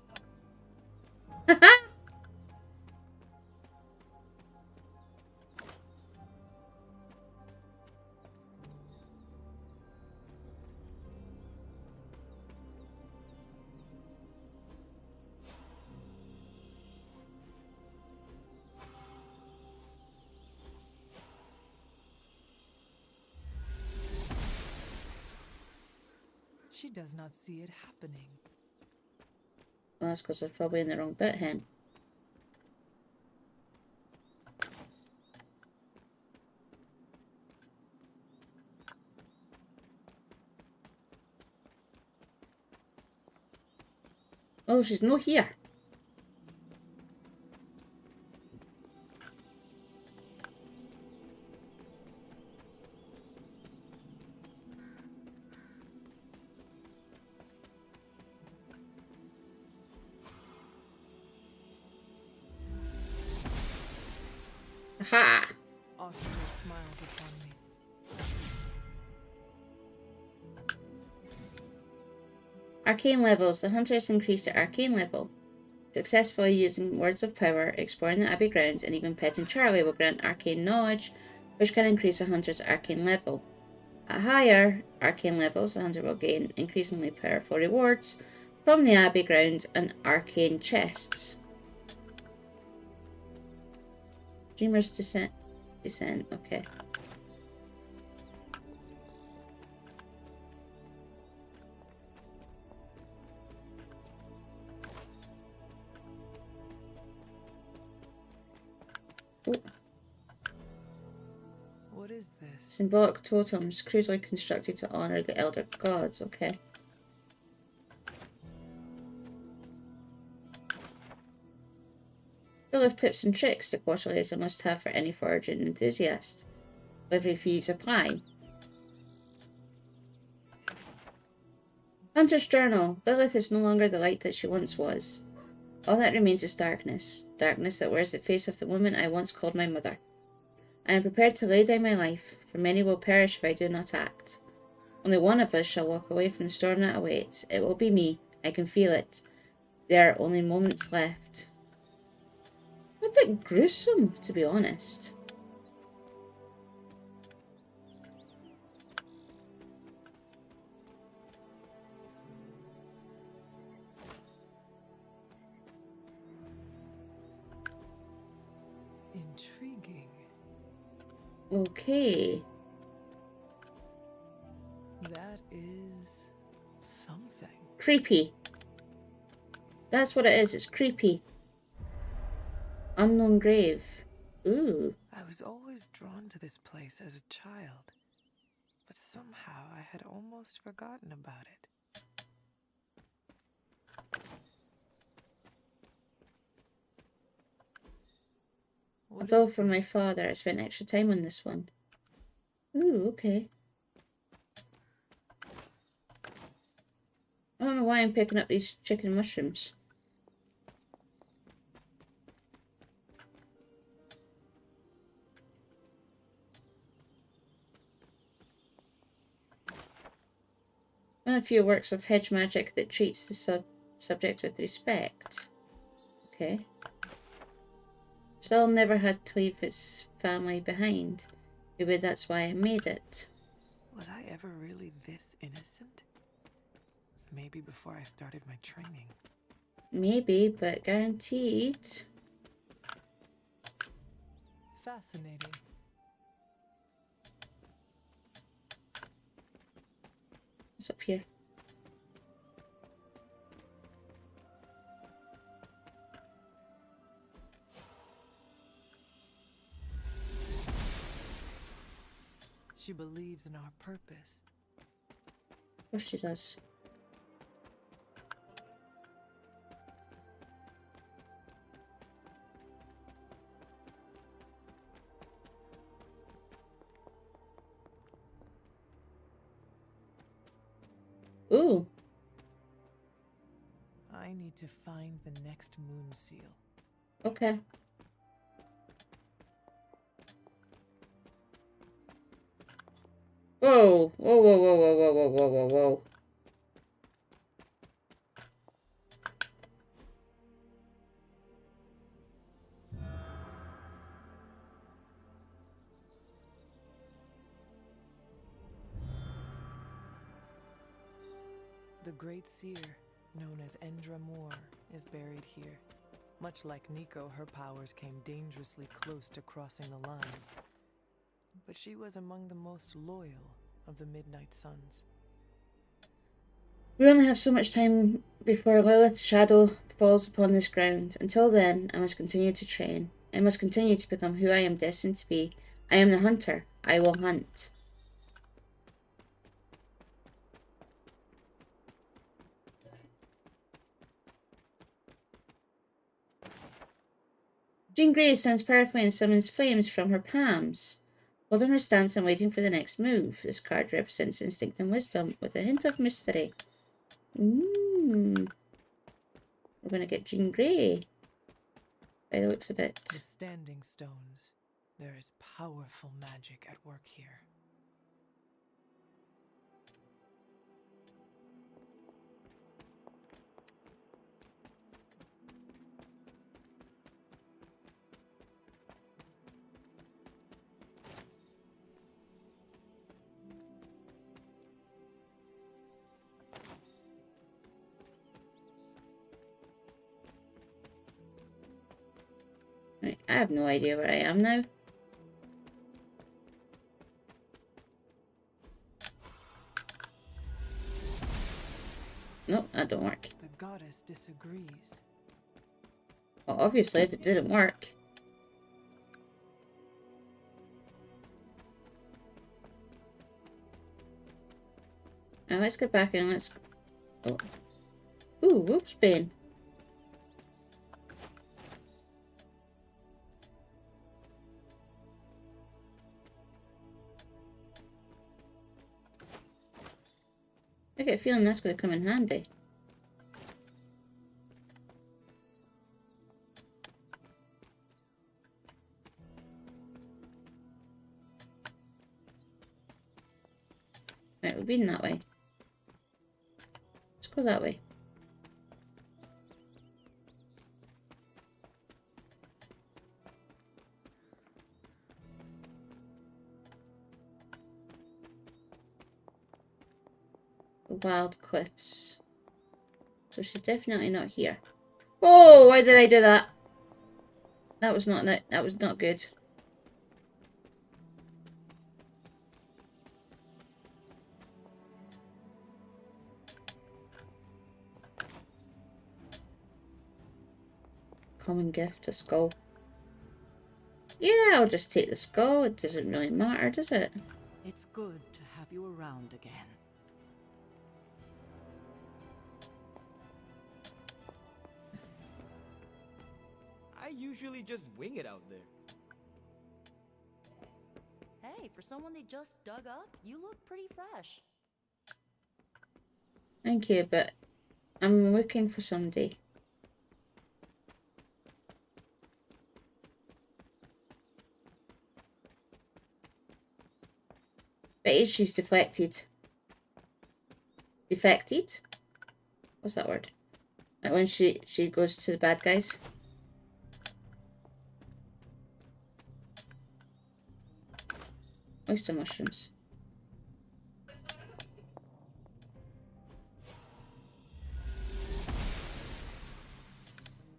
She does not see it happening. Well, that's because I was probably in the wrong bit, hen. Oh, she's not here. Ha! Austria smiles upon me. Arcane levels. The hunter has increased to arcane level. Successfully using words of power, exploring the Abbey grounds, and even petting Charlie will grant arcane knowledge, which can increase a hunter's arcane level. At higher arcane levels, the hunter will gain increasingly powerful rewards from the Abbey grounds and arcane chests. Dreamer's Descent. Okay. Ooh. What is this? Symbolic totems crudely constructed to honor the elder gods. Okay. Full of tips and tricks, the quarterly is a must-have for any foraging enthusiast. Delivery fees apply. Hunter's Journal. Lilith is no longer the light that she once was. All that remains is darkness. Darkness that wears the face of the woman I once called my mother. I am prepared to lay down my life, for many will perish if I do not act. Only one of us shall walk away from the storm that awaits. It will be me. I can feel it. There are only moments left. A bit gruesome, to be honest. Intriguing. Okay. That is something. Creepy. That's what it is. It's creepy. Unknown grave. Ooh. I was always drawn to this place as a child, but somehow I had almost forgotten about it. Although for my father, I spent extra time on this one. Ooh, okay. I don't know why I'm picking up these chicken mushrooms. One of few works of hedge magic that treats the subject with respect. Okay. Saul never had to leave his family behind. Maybe that's why I made it. Was I ever really this innocent? Maybe before I started my training. Maybe, but guaranteed. Fascinating. What's up here? She believes in our purpose. Of course she does. Ooh. I need to find the next moon seal. Okay. Whoa. Whoa, whoa, whoa, whoa, whoa, whoa, whoa, whoa, whoa. The Great Seer, known as Endra Moore, is buried here. Much like Nico, her powers came dangerously close to crossing the line. But she was among the most loyal of the Midnight Suns. We only have so much time before Lilith's shadow falls upon this ground. Until then, I must continue to train. I must continue to become who I am destined to be. I am the hunter. I will hunt. Jean Grey stands powerfully and summons flames from her palms. Holding her stance and waiting for the next move. This card represents instinct and wisdom with a hint of mystery. We're going to get Jean Grey. By the looks of it. The Standing Stones. There is powerful magic at work here. Right, I have no idea where I am now. Nope, that don't work. The goddess disagrees. Well, obviously, if it didn't work. Now let's go back and let's... Oh. Ooh, whoops, Bane. I get a feeling that's going to come in handy. Right, we've been that way. Let's go that way. Wild cliffs. So she's definitely not here. Oh, why did I do that? That was not good. Common gift, a skull. Yeah, I'll just take the skull. It doesn't really matter, does it? It's good to have you around again. I usually just wing it out there. Hey, for someone they just dug up, you look pretty fresh. Thank you, but I'm looking for somebody. Bet she's deflected. Defected? What's that word? Like when she goes to the bad guys. Oyster mushrooms.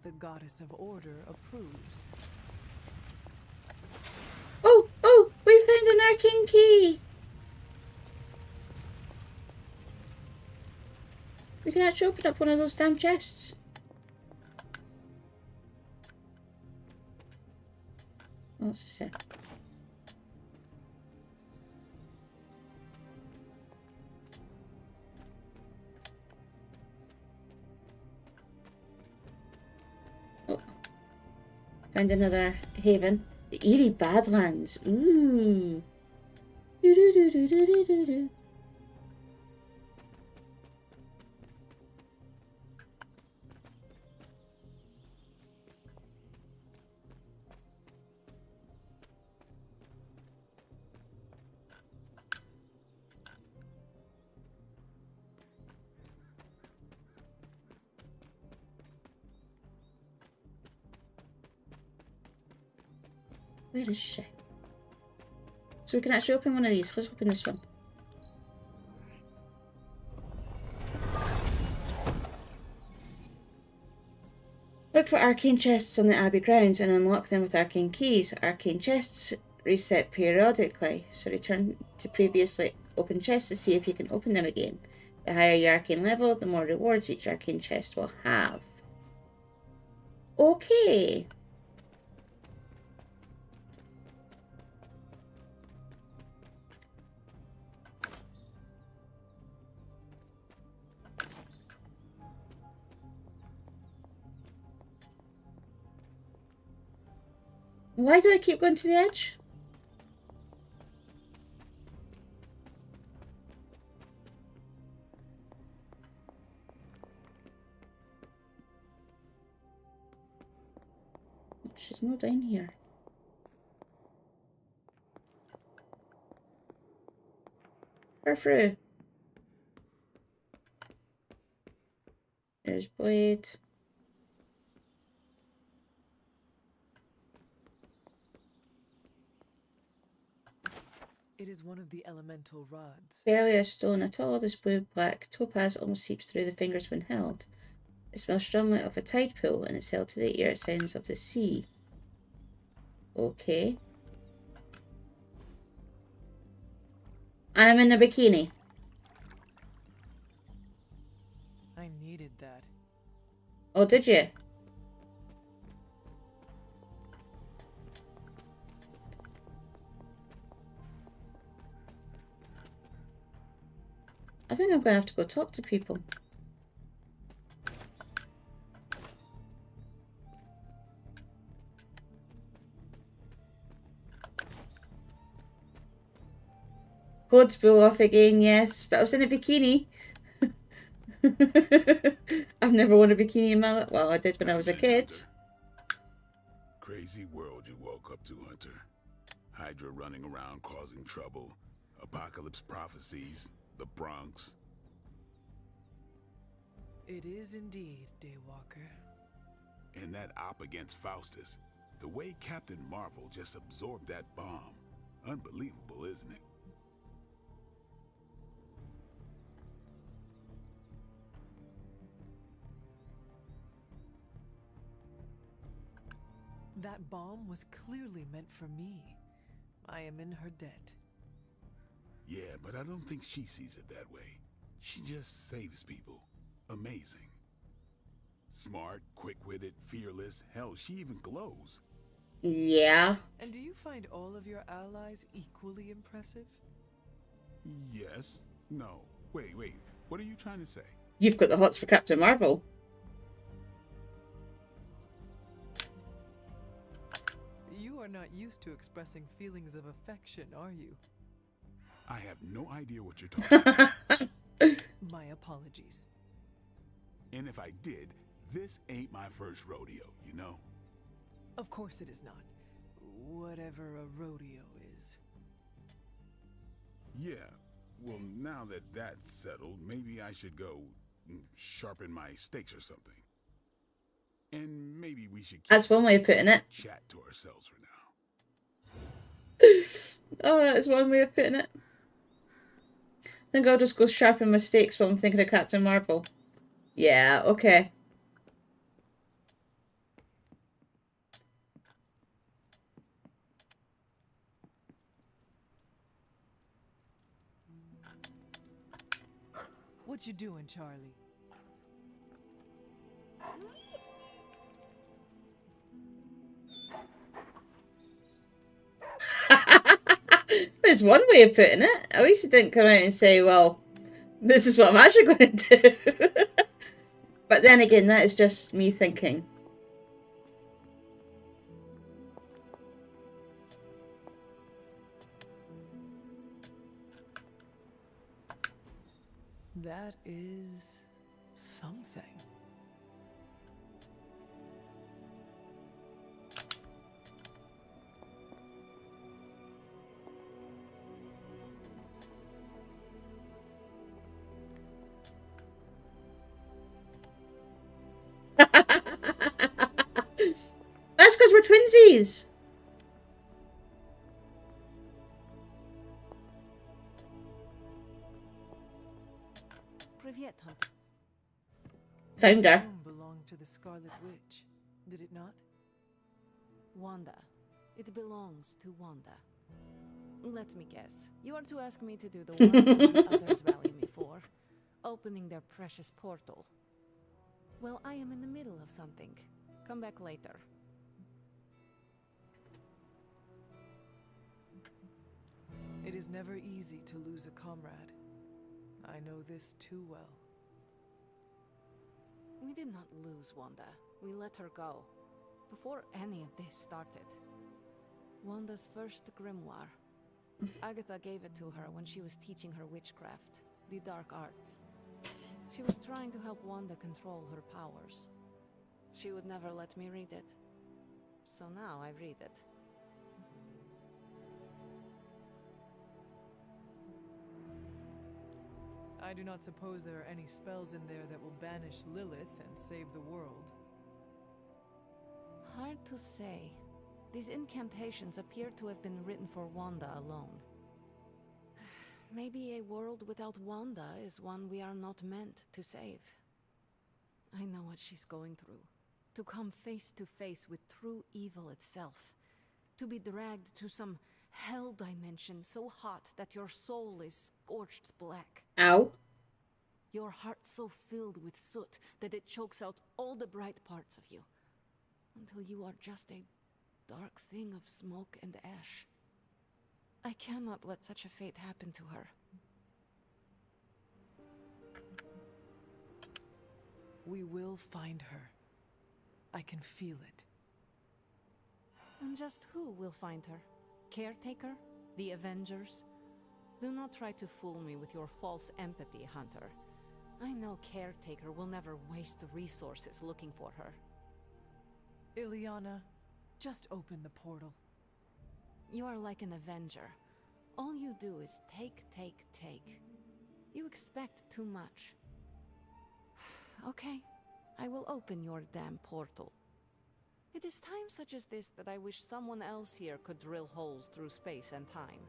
The goddess of order approves. Oh! Oh! We found an arcane key! We can actually open up one of those damn chests. What's this say? Oh. Found another haven. The Eerie Badlands. Ooh. Do-do-do-do-do-do-do. Where is she? So we can actually open one of these. Let's open this one. Look for arcane chests on the Abbey grounds and unlock them with arcane keys. Arcane chests reset periodically, so return to previously opened chests to see if you can open them again. The higher your arcane level, the more rewards each arcane chest will have. Okay. Why do I keep going to the edge? She's not down here. her through. There's blade. It is one of the elemental rods. Barely a stone at all, this blue-black topaz almost seeps through the fingers when held. It smells strongly of a tide pool, and it's held to the ear at sounds of the sea. Okay. I'm in a bikini. I needed that. Oh, did you? I think I'm going to have to go talk to people. Clothes blew off again, yes, but I was in a bikini. I've never worn a bikini in my life. Well, I did when I was a kid. Crazy world you woke up to, Hunter. Hydra running around causing trouble. Apocalypse prophecies. The Bronx. It is indeed, Daywalker. And that op against Faustus. The way Captain Marvel just absorbed that bomb. Unbelievable, isn't it? That bomb was clearly meant for me. I am in her debt. Yeah, but I don't think she sees it that way. She just saves people. Amazing. Smart, quick-witted, fearless. Hell, she even glows. Yeah. And do you find all of your allies equally impressive? Yes. No. Wait. What are you trying to say? You've got the hots for Captain Marvel. You are not used to expressing feelings of affection, are you? I have no idea what you're talking about. My apologies. And if I did, this ain't my first rodeo, you know? Of course it is not. Whatever a rodeo is. Yeah. Well, now that that's settled, maybe I should go sharpen my stakes or something. And maybe we should keep That's one way of putting it. Chat to ourselves for now. Oh, that's one way of putting it. I think I'll just go sharpen my stakes while I'm thinking of Captain Marvel. Yeah, okay. What you doing, Charlie? There's one way of putting it. At least he didn't come out and say, well, this is what I'm actually going to do. But then again, that is just me thinking. That is something. That's because we're twinsies. Привет, Hunter. Found her. This room belonged to the Scarlet Witch, did it not? Wanda. It belongs to Wanda. Let me guess. You are to ask me to do the one the others value me for. Opening their precious portal. Well, I am in the middle of something. Come back later. It is never easy to lose a comrade. I know this too well. We did not lose Wanda. We let her go. Before any of this started. Wanda's first grimoire. Agatha gave it to her when she was teaching her witchcraft, the dark arts. She was trying to help Wanda control her powers. She would never let me read it. So now I read it. do not suppose there are any spells in there that will banish Lilith and save the world. Hard to say. These incantations appear to have been written for Wanda alone. Maybe a world without Wanda is one we are not meant to save. I know what she's going through. To come face to face with true evil itself. To be dragged to some hell dimension so hot that your soul is scorched black. Ow. Your heart so filled with soot that it chokes out all the bright parts of you. Until you are just a dark thing of smoke and ash. I cannot let such a fate happen to her. We will find her. I can feel it. And just who will find her? Caretaker? The Avengers? Do not try to fool me with your false empathy, Hunter. I know Caretaker will never waste resources looking for her. Ileana, just open the portal. You are like an Avenger. All you do is take. You expect too much. Okay, I will open your damn portal. It is times such as this that I wish someone else here could drill holes through space and time.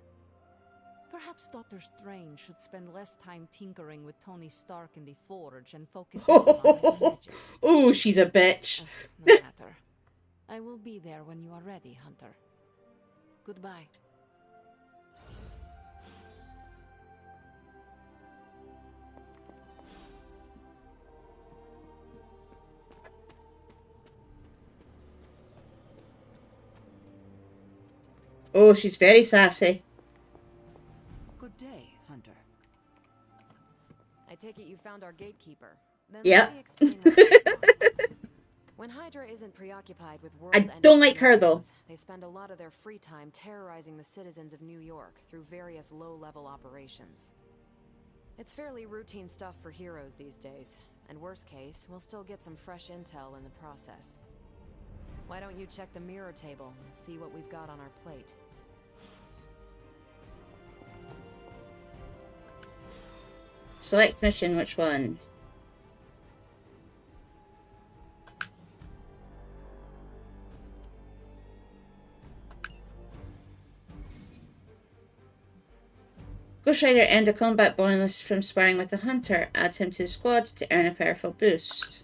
Perhaps Doctor Strange should spend less time tinkering with Tony Stark in the Forge and focus more on his magic. Oh, she's a bitch. No matter. I will be there when you are ready, Hunter. Goodbye. Oh, she's very sassy. Good day, Hunter. I take it you found our gatekeeper. Then Yeah. let me explain what's going on. When Hydra isn't preoccupied with world I don't like her, though. They spend a lot of their free time terrorizing the citizens of New York through various low-level operations. It's fairly routine stuff for heroes these days, and worst case, we'll still get some fresh intel in the process. Why don't you check the mirror table and see what we've got on our plate? Select mission, which one? Ghost Rider earned a combat bonus from sparring with a hunter. Add him to the squad to earn a powerful boost.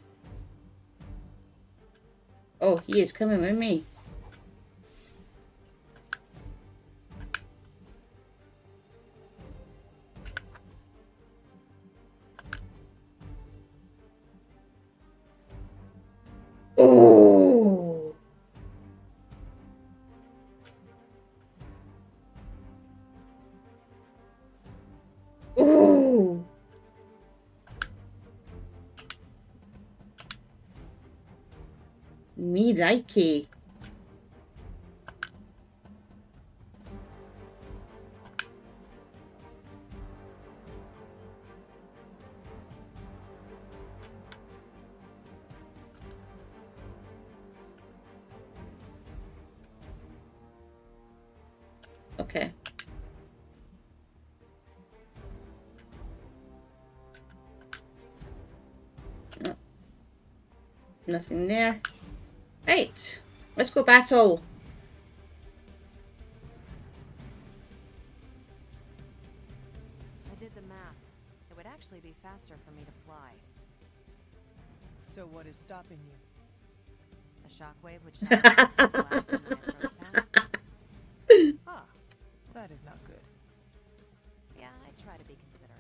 Oh, he is coming with me. Oh. Ooh. Me likey. Okay. No. Nothing there. Right. Let's go battle. I did the math. It would actually be faster for me to fly. So what is stopping you? A shockwave which shatters the glass in my approach path. Ah, that is not good. Yeah, I try to be considerate.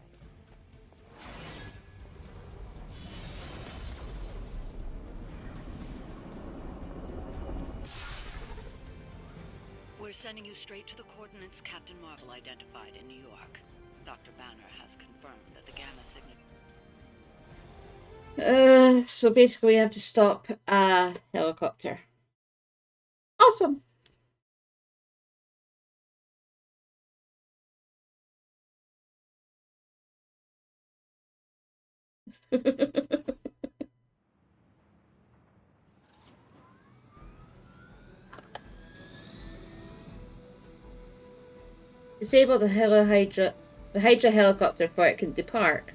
We're sending you straight to the coordinates Captain Marvel identified in New York. Dr. Banner has confirmed that the gamma signature... So basically we have to stop a helicopter. Awesome. Disable the Hydra helicopter before it can depart.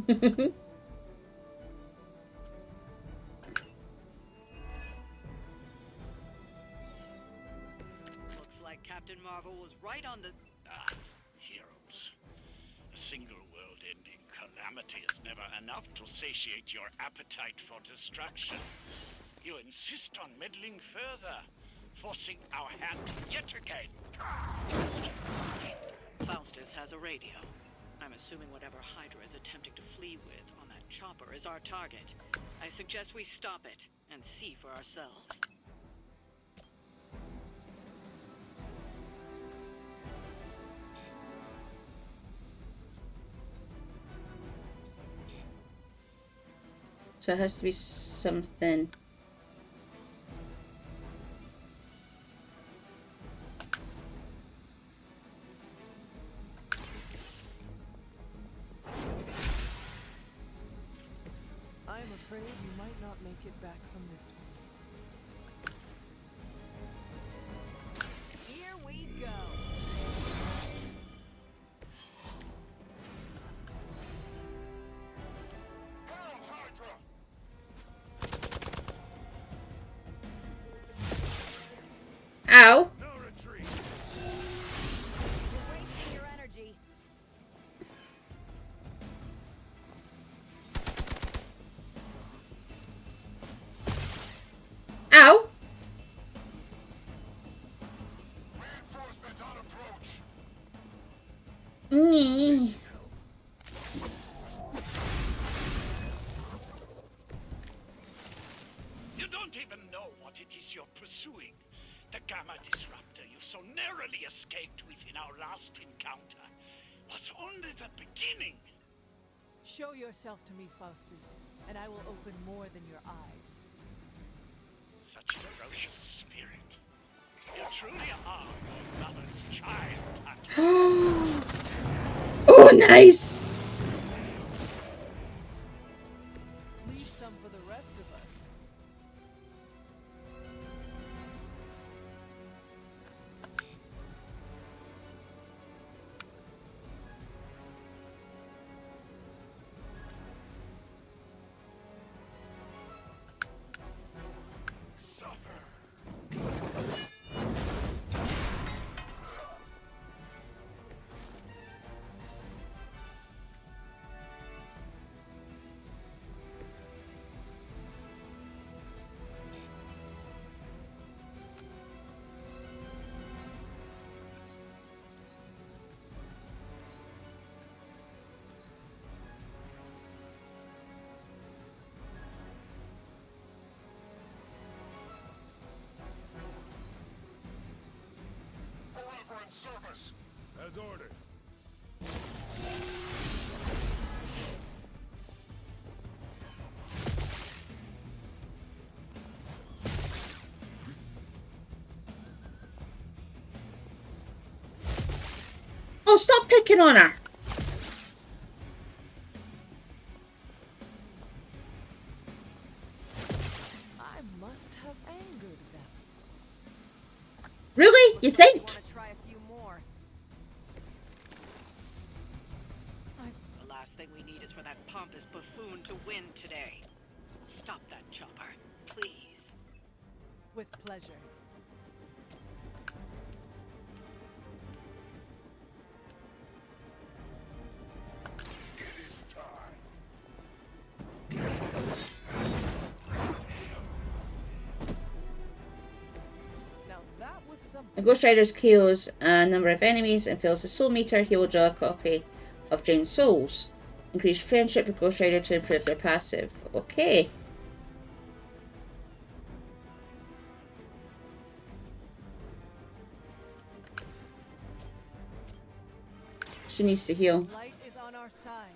Looks like Captain Marvel was right on the... Heroes. A single world-ending calamity is never enough to satiate your appetite for destruction. You insist on meddling further, forcing our hand yet again. Faustus has a radio. I'm assuming whatever Hydra is attempting to flee with on that chopper is our target. I suggest we stop it and see for ourselves. So it has to be something. I'm afraid you might not make it back from this one. Here we go. Ow! No retreat. You're wasting your energy. Ow! Reinforcements on approach. Nee. You don't even know what it is you're pursuing. The Gamma Disruptor you so narrowly escaped with in our last encounter was only the beginning. Show yourself to me, Faustus, and I will open more than your eyes. Such ferocious spirit. You truly are your mother's child, Hunter. Oh, nice! Leave some for the rest of us. Forever in service. As ordered. Oh, stop picking on her! I must have angered them. Really? You think? Want to try a few more? The last thing we need is for that pompous buffoon to win today. Stop that chopper, please. With pleasure. It is time. Now that was something. A Ghost Rider kills a number of enemies and fills the soul meter. He will draw a copy of drained souls. Increase friendship with Ghost Rider to improve their passive. Okay. She needs to heal. Light is on our side.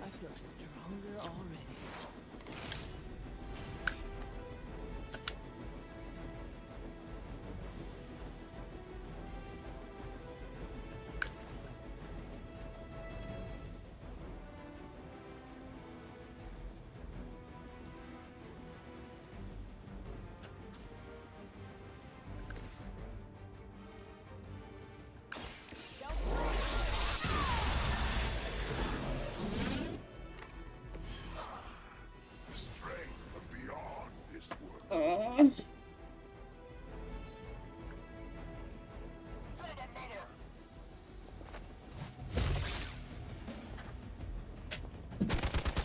I feel stronger already. Oh.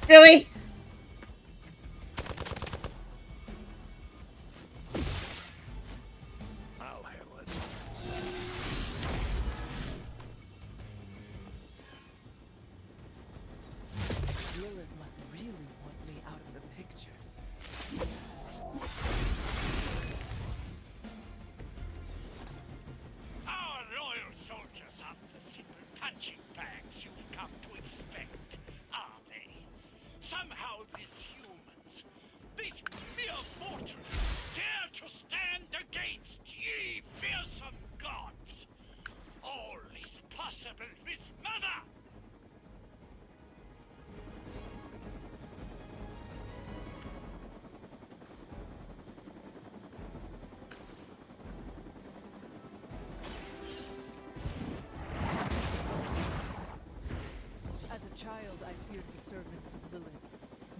Really? I'll handle it. Lilith must really want me out of the picture. Our loyal soldiers aren't the simple punching bags you've come to expect, are they? Somehow these humans, these mere mortals, dare to stand against ye fearsome gods. All is possible with Mother! As a child, I feared the servants of Lilith.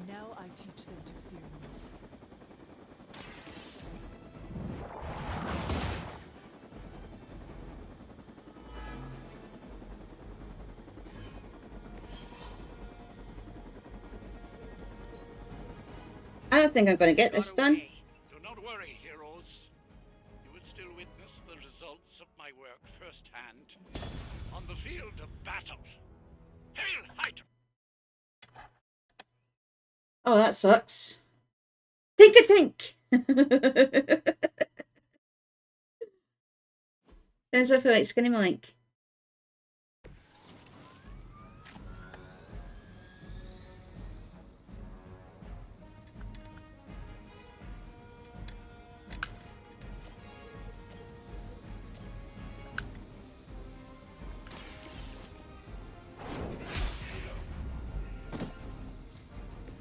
Now I teach them to fear me. I don't think I'm going to get this done. Do not worry, heroes. You will still witness the results of my work firsthand on the field of battle. Hail Hydra! Oh, that sucks. Tink-a-tink! Sounds like I feel like Skinny Malink.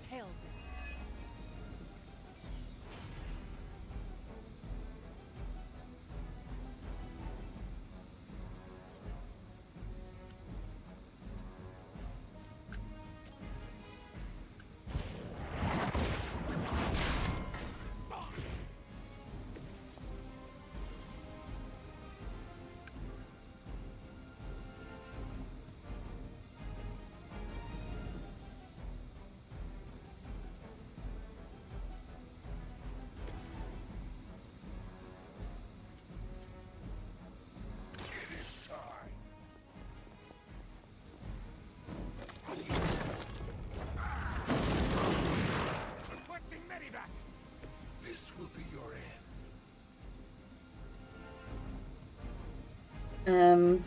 Hail them. Requesting medivac. This will be your end.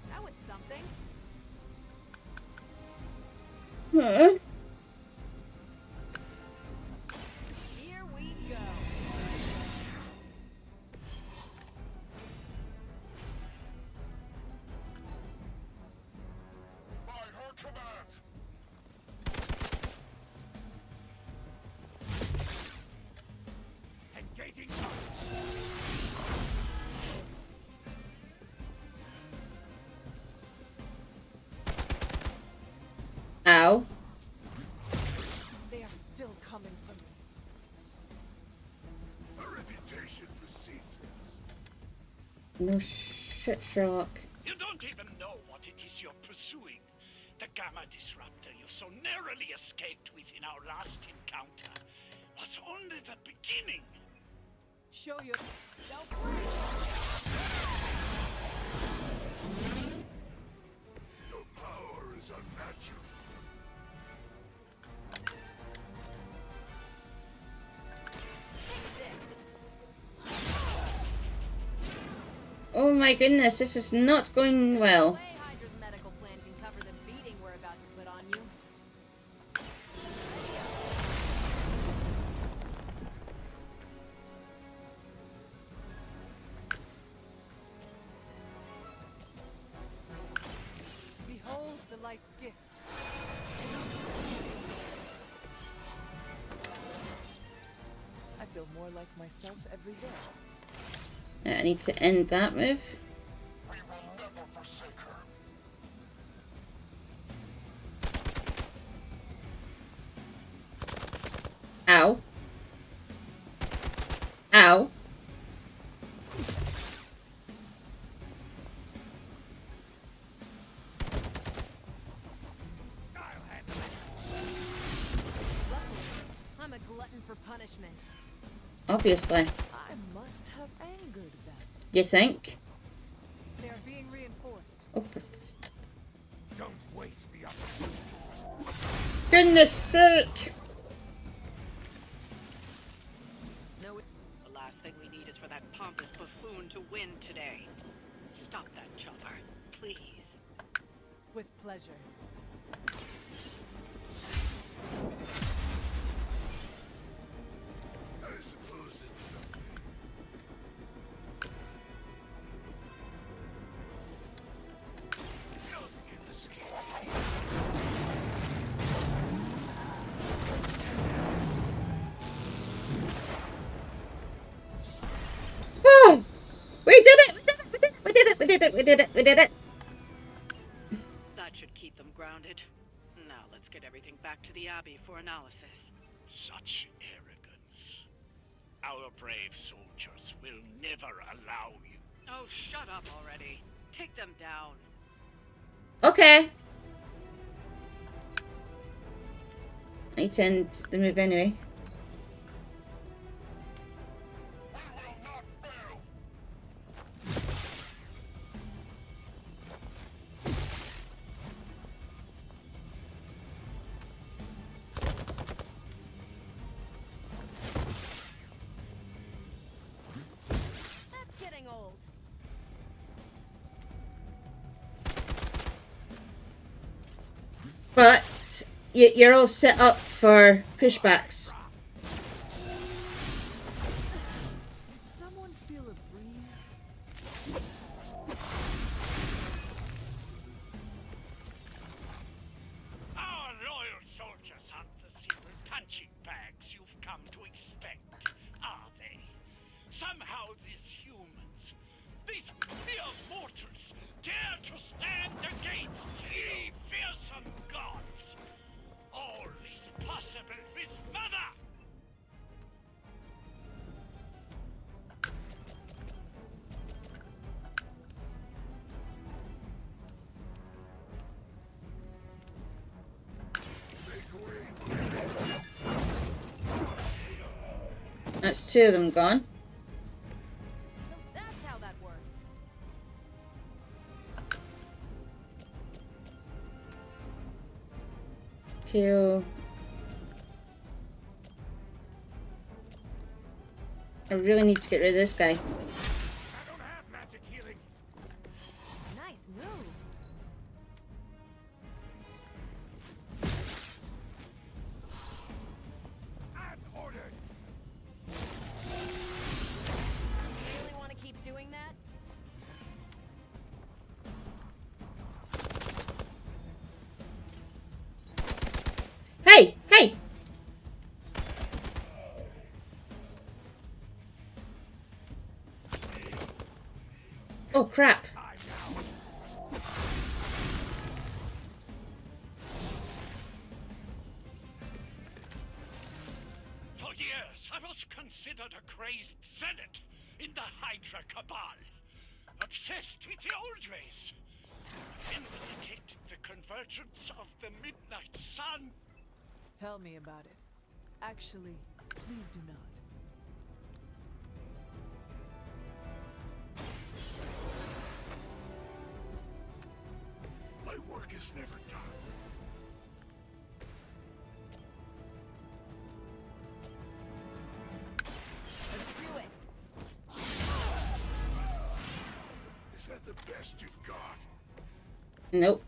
That was something. Huh? Here we go. By her command. Engaging Ow. They are still coming for me. A reputation precedes us. No shit, Sherlock. You don't even know what it is you're pursuing. The Gamma Disruptor you so narrowly escaped with in our last encounter was only the beginning. Show yourself. Your power is unnatural. Oh my goodness, this is not going well. Hydra's medical plan can cover the beating we're about to put on you. Behold the light's gift. more like myself every day. I need to end that move. We will never forsake her. Ow. Ow. I'm a glutton for punishment. Obviously. I must have angered them. You think? They are being reinforced. Oh, Don't waste the opportunity. goodness sake! No, the last thing we need is for that pompous buffoon to win today. Stop that chopper, please. With pleasure. I suppose it's something. Nothing can escape. Oh! We did it! We did it! We did it! We did it! We did it! That should keep them grounded. Now let's get everything back to the Abbey for analysis. Such arrogance. Our brave soldiers will never allow you. Oh, shut up already. Take them down. Okay. I need to end the move anyway. That's getting old. But you're all set up for pushbacks. Did someone feel a breeze? Our loyal soldiers aren't the simple punching bags you've come to expect, are they? Somehow these humans, these mere mortals, dare to stand against ye fearsome gods. All is possible with Mother! That's two of them gone. So that's how that works. Kill. I really need to get rid of this guy. I don't have magic healing. Nice move. As ordered. Really want to keep doing that? Hey! Hey! Oh crap. For years, I was considered a crazed zealot in the Hydra Cabal. Obsessed with the old ways. Then we detected the convergence of the Midnight Sun. Tell me about it. Actually, please do not. My work is never done. Let's do it. Is that the best you've got? Nope.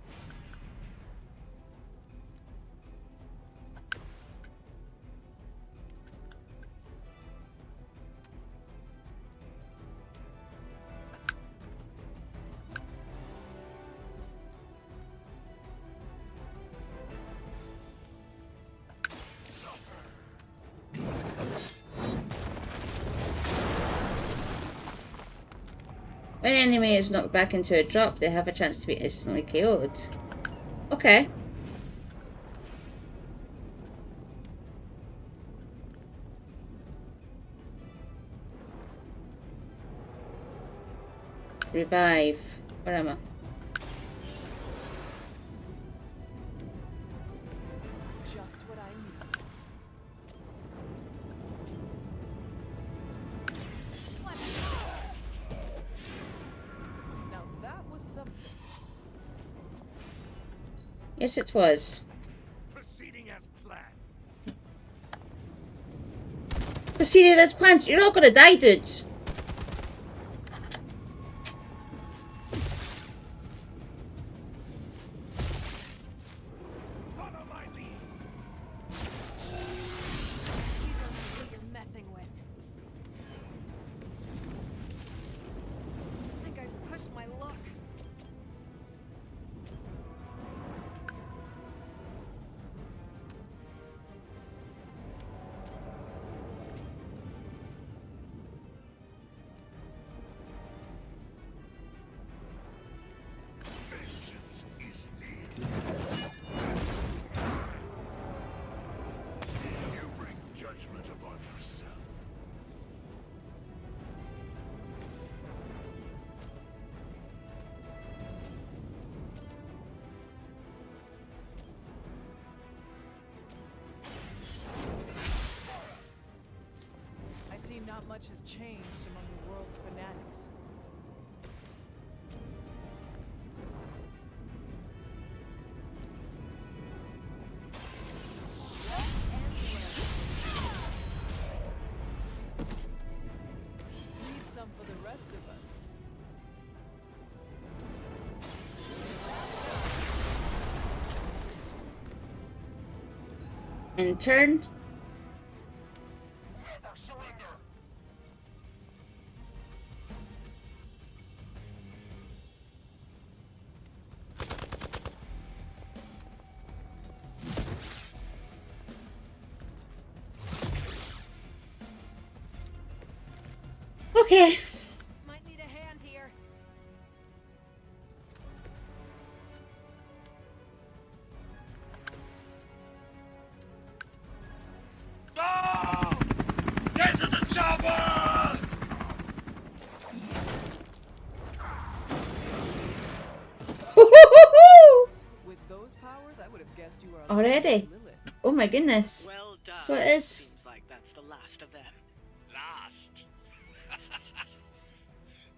When an enemy is knocked back into a drop, they have a chance to be instantly KO'd. Okay. Revive. Where am I? Just what I need. Now that was something. Yes, it was. Proceeding as planned. Proceeded as planned. You're all gonna die, dudes. Not much has changed among the world's fanatics. Leave some for the rest of us. In turn. Okay. Might need a hand here. Go! Get to the chopper! With those powers, I would have guessed you were Already? Lilith. Oh my goodness. Well done. So it is. Seems like that's the last of them. Last.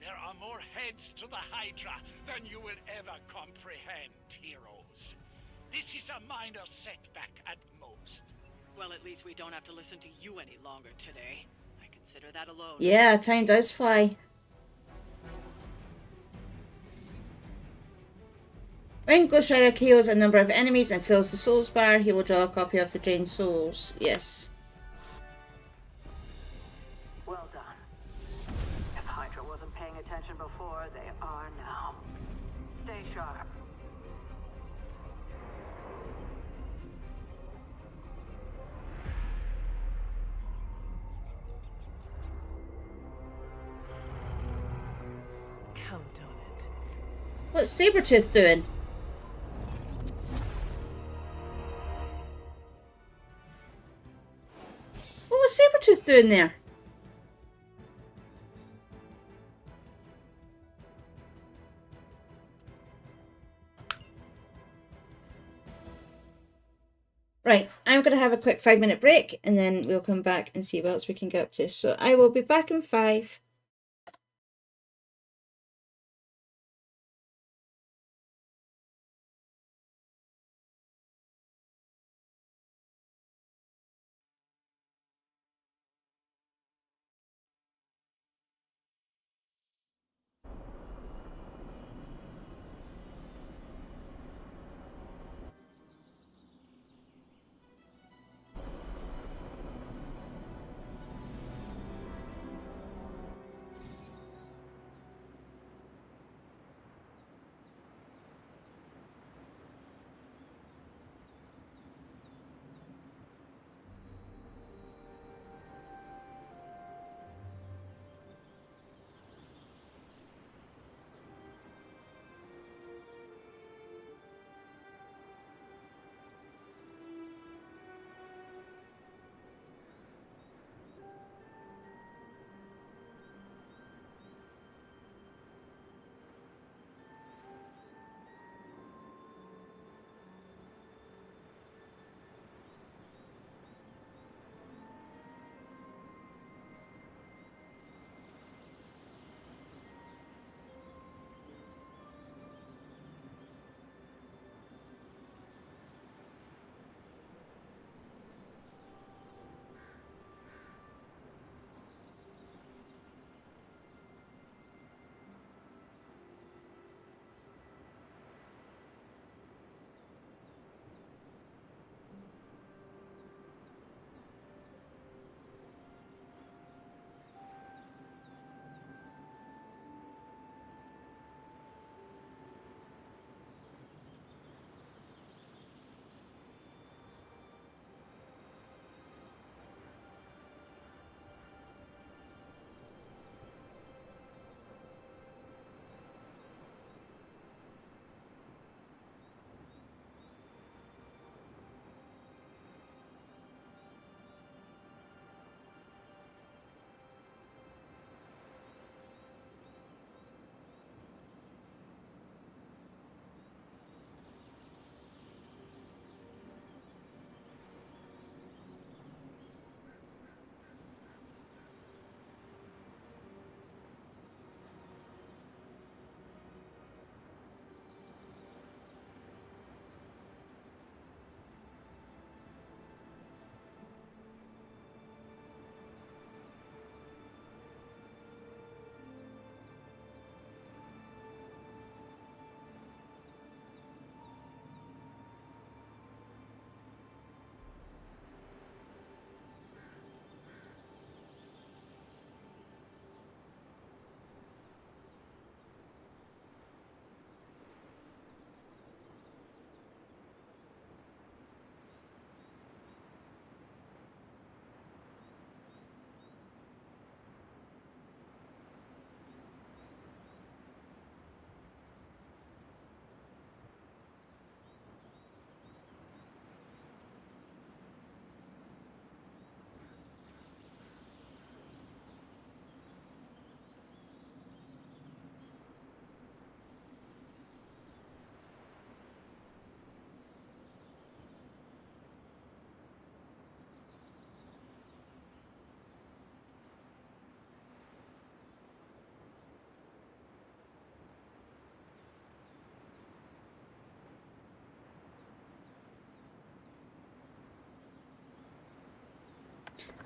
There are more heads to the Hydra than you will ever comprehend, heroes. This is a minor setback at most. Well, at least we don't have to listen to you any longer today. I consider that alone. Yeah, time does fly. When Ghost Rider KOs a number of enemies and fills the souls bar, he will draw a copy of the drained souls. Yes. Well done. If Hydra wasn't paying attention before, they are now. Stay sharp. Count on it. What's Sabretooth doing? What was Sabretooth doing there? Right, I'm going to have a quick 5-minute break and then we'll come back and see what else we can get up to. So I will be back in 5.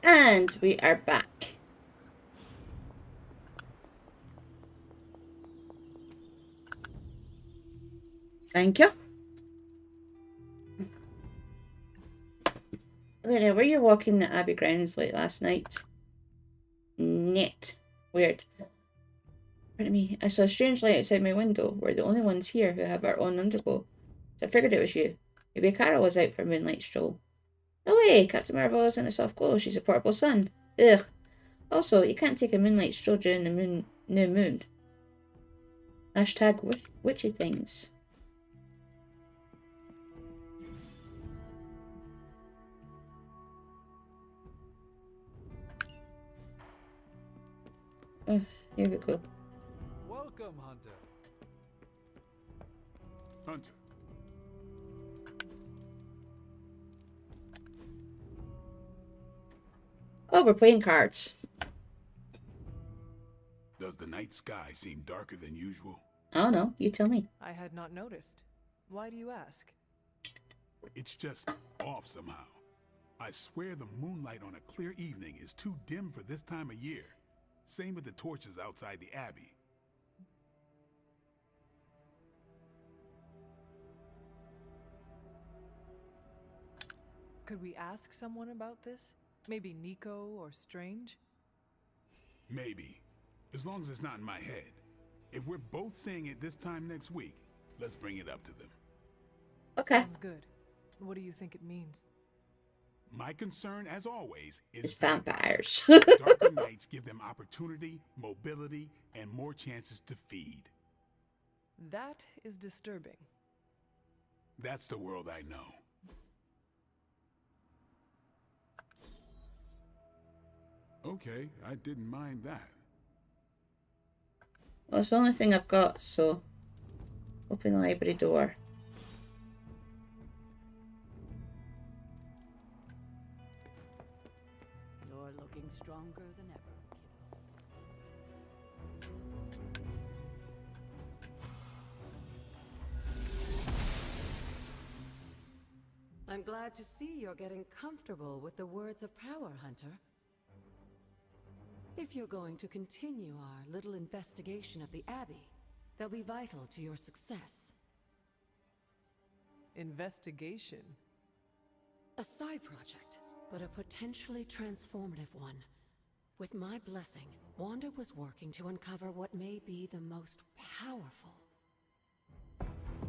And we are back. Thank you. Lena, were you walking the Abbey grounds late last night? Net. Weird. Pardon me. I saw a strange light outside my window. We're the only ones here who have our own underglow. So I figured it was you. Maybe Carol was out for a moonlight stroll. No way! Captain Marvel isn't a soft glow. She's a portable sun. Ugh. Also, you can't take a moonlight stroll during the new moon. Hashtag witchy things. Oh, here we go. Welcome, Hunter. Hunter. Oh, we're playing cards. Does the night sky seem darker than usual? Oh no, you tell me. I had not noticed. Why do you ask? It's just off somehow. I swear the moonlight on a clear evening is too dim for this time of year. Same with the torches outside the Abbey. Could we ask someone about this? Maybe Nico or Strange? Maybe. As long as it's not in my head. If we're both saying it this time next week, let's bring it up to them. Okay. Sounds good. What do you think it means? My concern, as always, is It's vampires. darker nights give them opportunity, mobility, and more chances to feed. That is disturbing. That's the world I know. Okay, I didn't mind that. Well, it's the only thing I've got, so open the library door. You're looking stronger than ever. I'm glad to see you're getting comfortable with the words of power, Hunter. If you're going to continue our little investigation of the Abbey, they'll be vital to your success. Investigation? A side project, but a potentially transformative one. With my blessing, Wanda was working to uncover what may be the most powerful.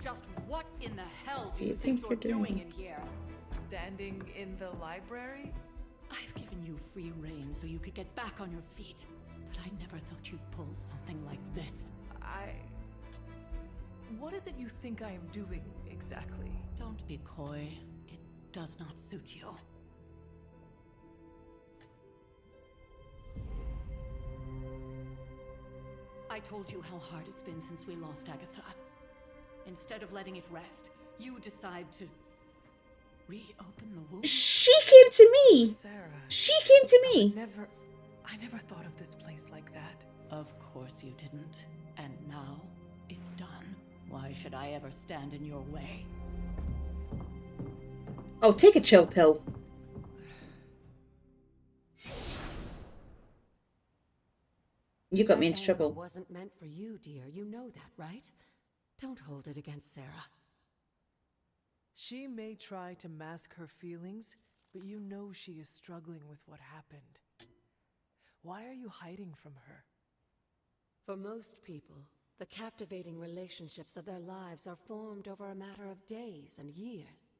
Just what in the hell do you think you're doing in here? Standing in the library? I've given you free rein so you could get back on your feet, but I never thought you'd pull something like this. What is it you think I am doing, exactly? Don't be coy. It does not suit you. I told you how hard it's been since we lost Agatha. Instead of letting it rest, you decide to reopen the wound. She came to me! Sarah. She came to me! I never thought of this place like that. Of course you didn't. And now, it's done. Why should I ever stand in your way? Oh, take a chill pill. You got me into trouble. It wasn't meant for you, dear. You know that, right? Don't hold it against Sarah. She may try to mask her feelings, but you know she is struggling with what happened. Why are you hiding from her? For most people, the captivating relationships of their lives are formed over a matter of days and years.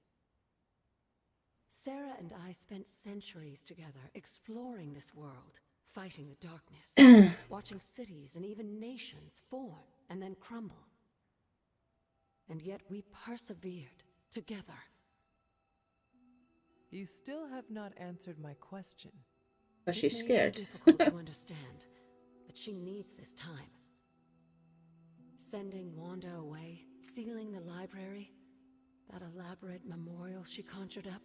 Sarah and I spent centuries together exploring this world, fighting the darkness, watching cities and even nations form and then crumble. And yet we persevered together. You still have not answered my question. But she's scared. It may be difficult to understand, but she needs this time. Sending Wanda away, sealing the library, that elaborate memorial she conjured up.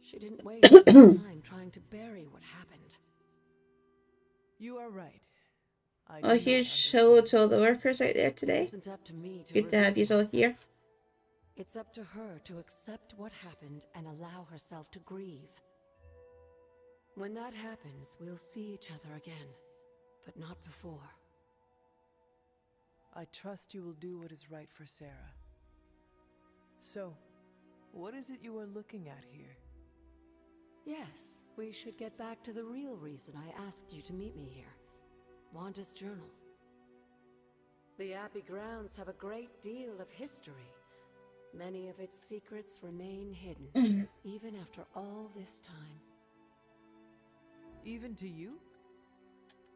She didn't waste any time trying to bury what happened. You are right. A huge hello to all the workers out there today. It isn't up to me to Good to have you all here. It's up to her to accept what happened and allow herself to grieve. When that happens, we'll see each other again, but not before. I trust you will do what is right for Sarah. So, what is it you are looking at here? Yes, we should get back to the real reason I asked you to meet me here. Wanda's journal. The Abbey grounds have a great deal of history. Many of its secrets remain hidden, even after all this time. Even to you?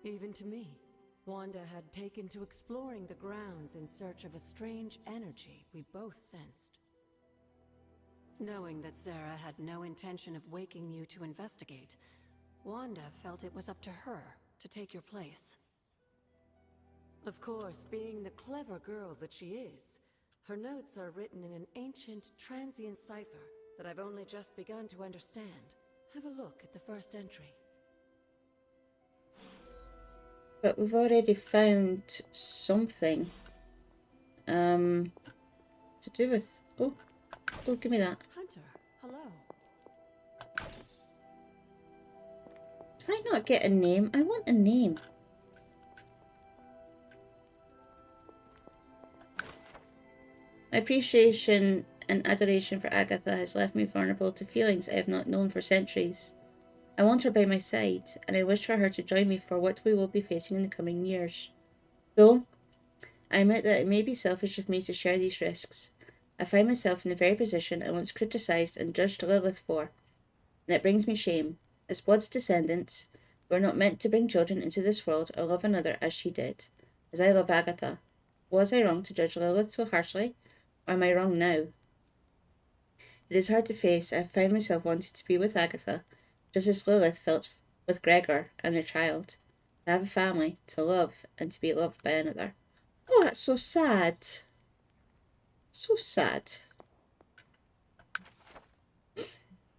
Even to me. Wanda had taken to exploring the grounds in search of a strange energy we both sensed. Knowing that Sarah had no intention of waking you to investigate, Wanda felt it was up to her to take your place. Of course, being the clever girl that she is, her notes are written in an ancient, transient cipher that I've only just begun to understand. Have a look at the first entry. But we've already found something. To do with... Oh, give me that. Hunter, hello. Did I not get a name? I want a name. My appreciation and adoration for Agatha has left me vulnerable to feelings I have not known for centuries. I want her by my side, and I wish for her to join me for what we will be facing in the coming years. Though, I admit that it may be selfish of me to share these risks. I find myself in the very position I once criticised and judged Lilith for, and it brings me shame. As Blood's descendants, we are not meant to bring children into this world or love another as she did, as I love Agatha. Was I wrong to judge Lilith so harshly, or am I wrong now? It is hard to face. I have found myself wanting to be with Agatha, just as Lilith felt with Gregor and their child. To have a family, to love, and to be loved by another. Oh, that's so sad. So sad.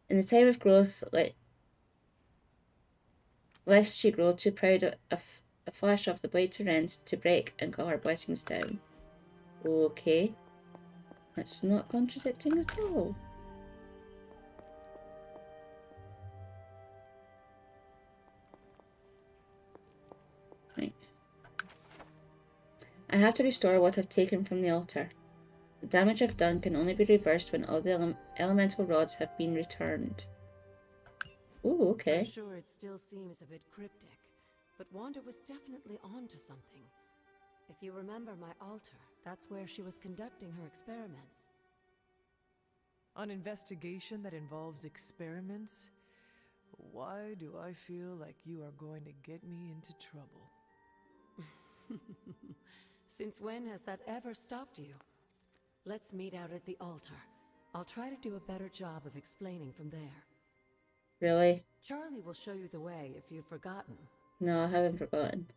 In the time of growth, lest she grow too proud of a flash of the blade to rend, to break and call her blessings down. Okay. That's not contradicting at all. Right. I have to restore what I've taken from the altar. The damage I've done can only be reversed when all the elemental rods have been returned. Ooh, okay. I'm sure it still seems a bit cryptic, but Wanda was definitely onto something. If you remember my altar, that's where she was conducting her experiments. An investigation that involves experiments? Why do I feel like you are going to get me into trouble? Since when has that ever stopped you? Let's meet out at the altar. I'll try to do a better job of explaining from there. Really? Charlie will show you the way if you've forgotten. No, I haven't forgotten.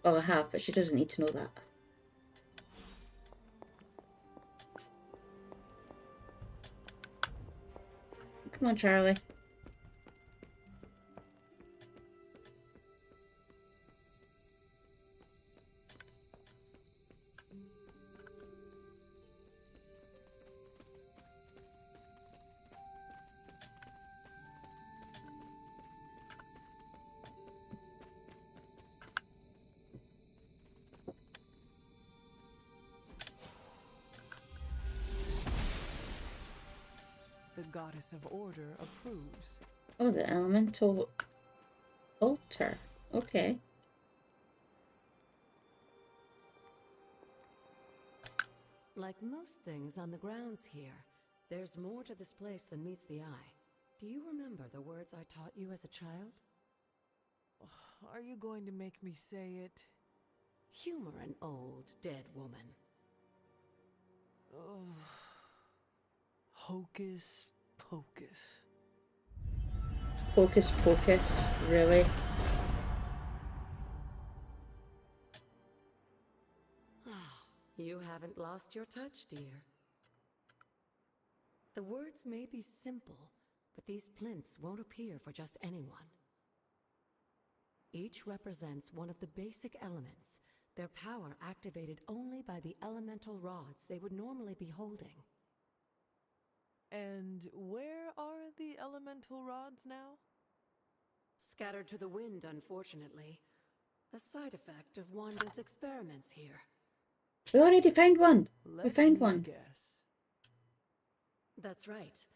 Well, I have, but she doesn't need to know that. Come on, Charlie. The goddess of order approves. Oh, the elemental altar. Okay. Like most things on the grounds here, there's more to this place than meets the eye. Do you remember the words I taught you as a child? Are you going to make me say it? Humor an old, dead woman. Oh. Hocus pocus. Hocus pocus, really? You haven't lost your touch, dear. The words may be simple, but these plinths won't appear for just anyone. Each represents one of the basic elements, their power activated only by the elemental rods they would normally be holding. And where are the elemental rods now? Scattered to the wind, unfortunately. A side effect of Wanda's experiments here. We already found one. We Let found me one. guess. That's right.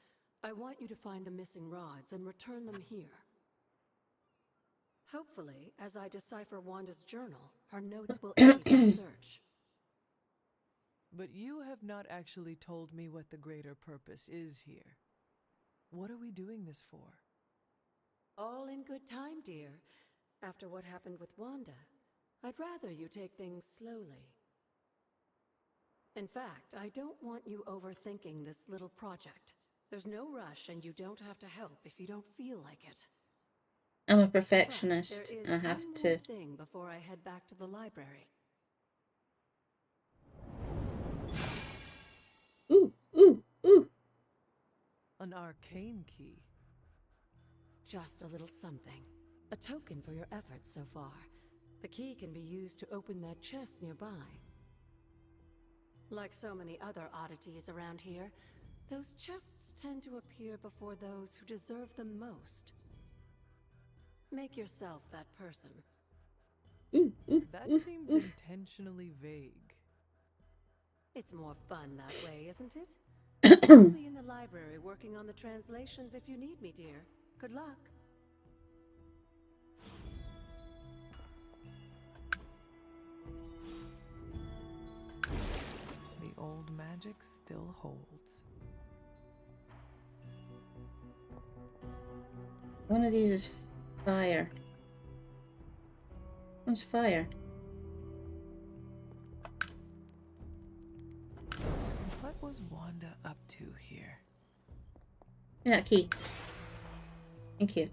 I want you to find the missing rods and return them here. Hopefully, as I decipher Wanda's journal, her notes will aid our search. But you have not actually told me what the greater purpose is here. What are we doing this for? All in good time, dear. After what happened with Wanda, I'd rather you take things slowly. In fact, I don't want you overthinking this little project. There's no rush, and you don't have to help if you don't feel like it. I'm a But perfectionist. there is I have one to. more thing before I head back to the library. Ooh, ooh, ooh. An arcane key. Just a little something. A token for your efforts so far. The key can be used to open that chest nearby. Like so many other oddities around here, those chests tend to appear before those who deserve them most. Make yourself that person. That seems intentionally vague. It's more fun that way, isn't it? I'll be in the library working on the translations if you need me, dear. Good luck. The old magic still holds. One of these is fire. One's fire. What was Wanda up to here? Give me that key. Thank you.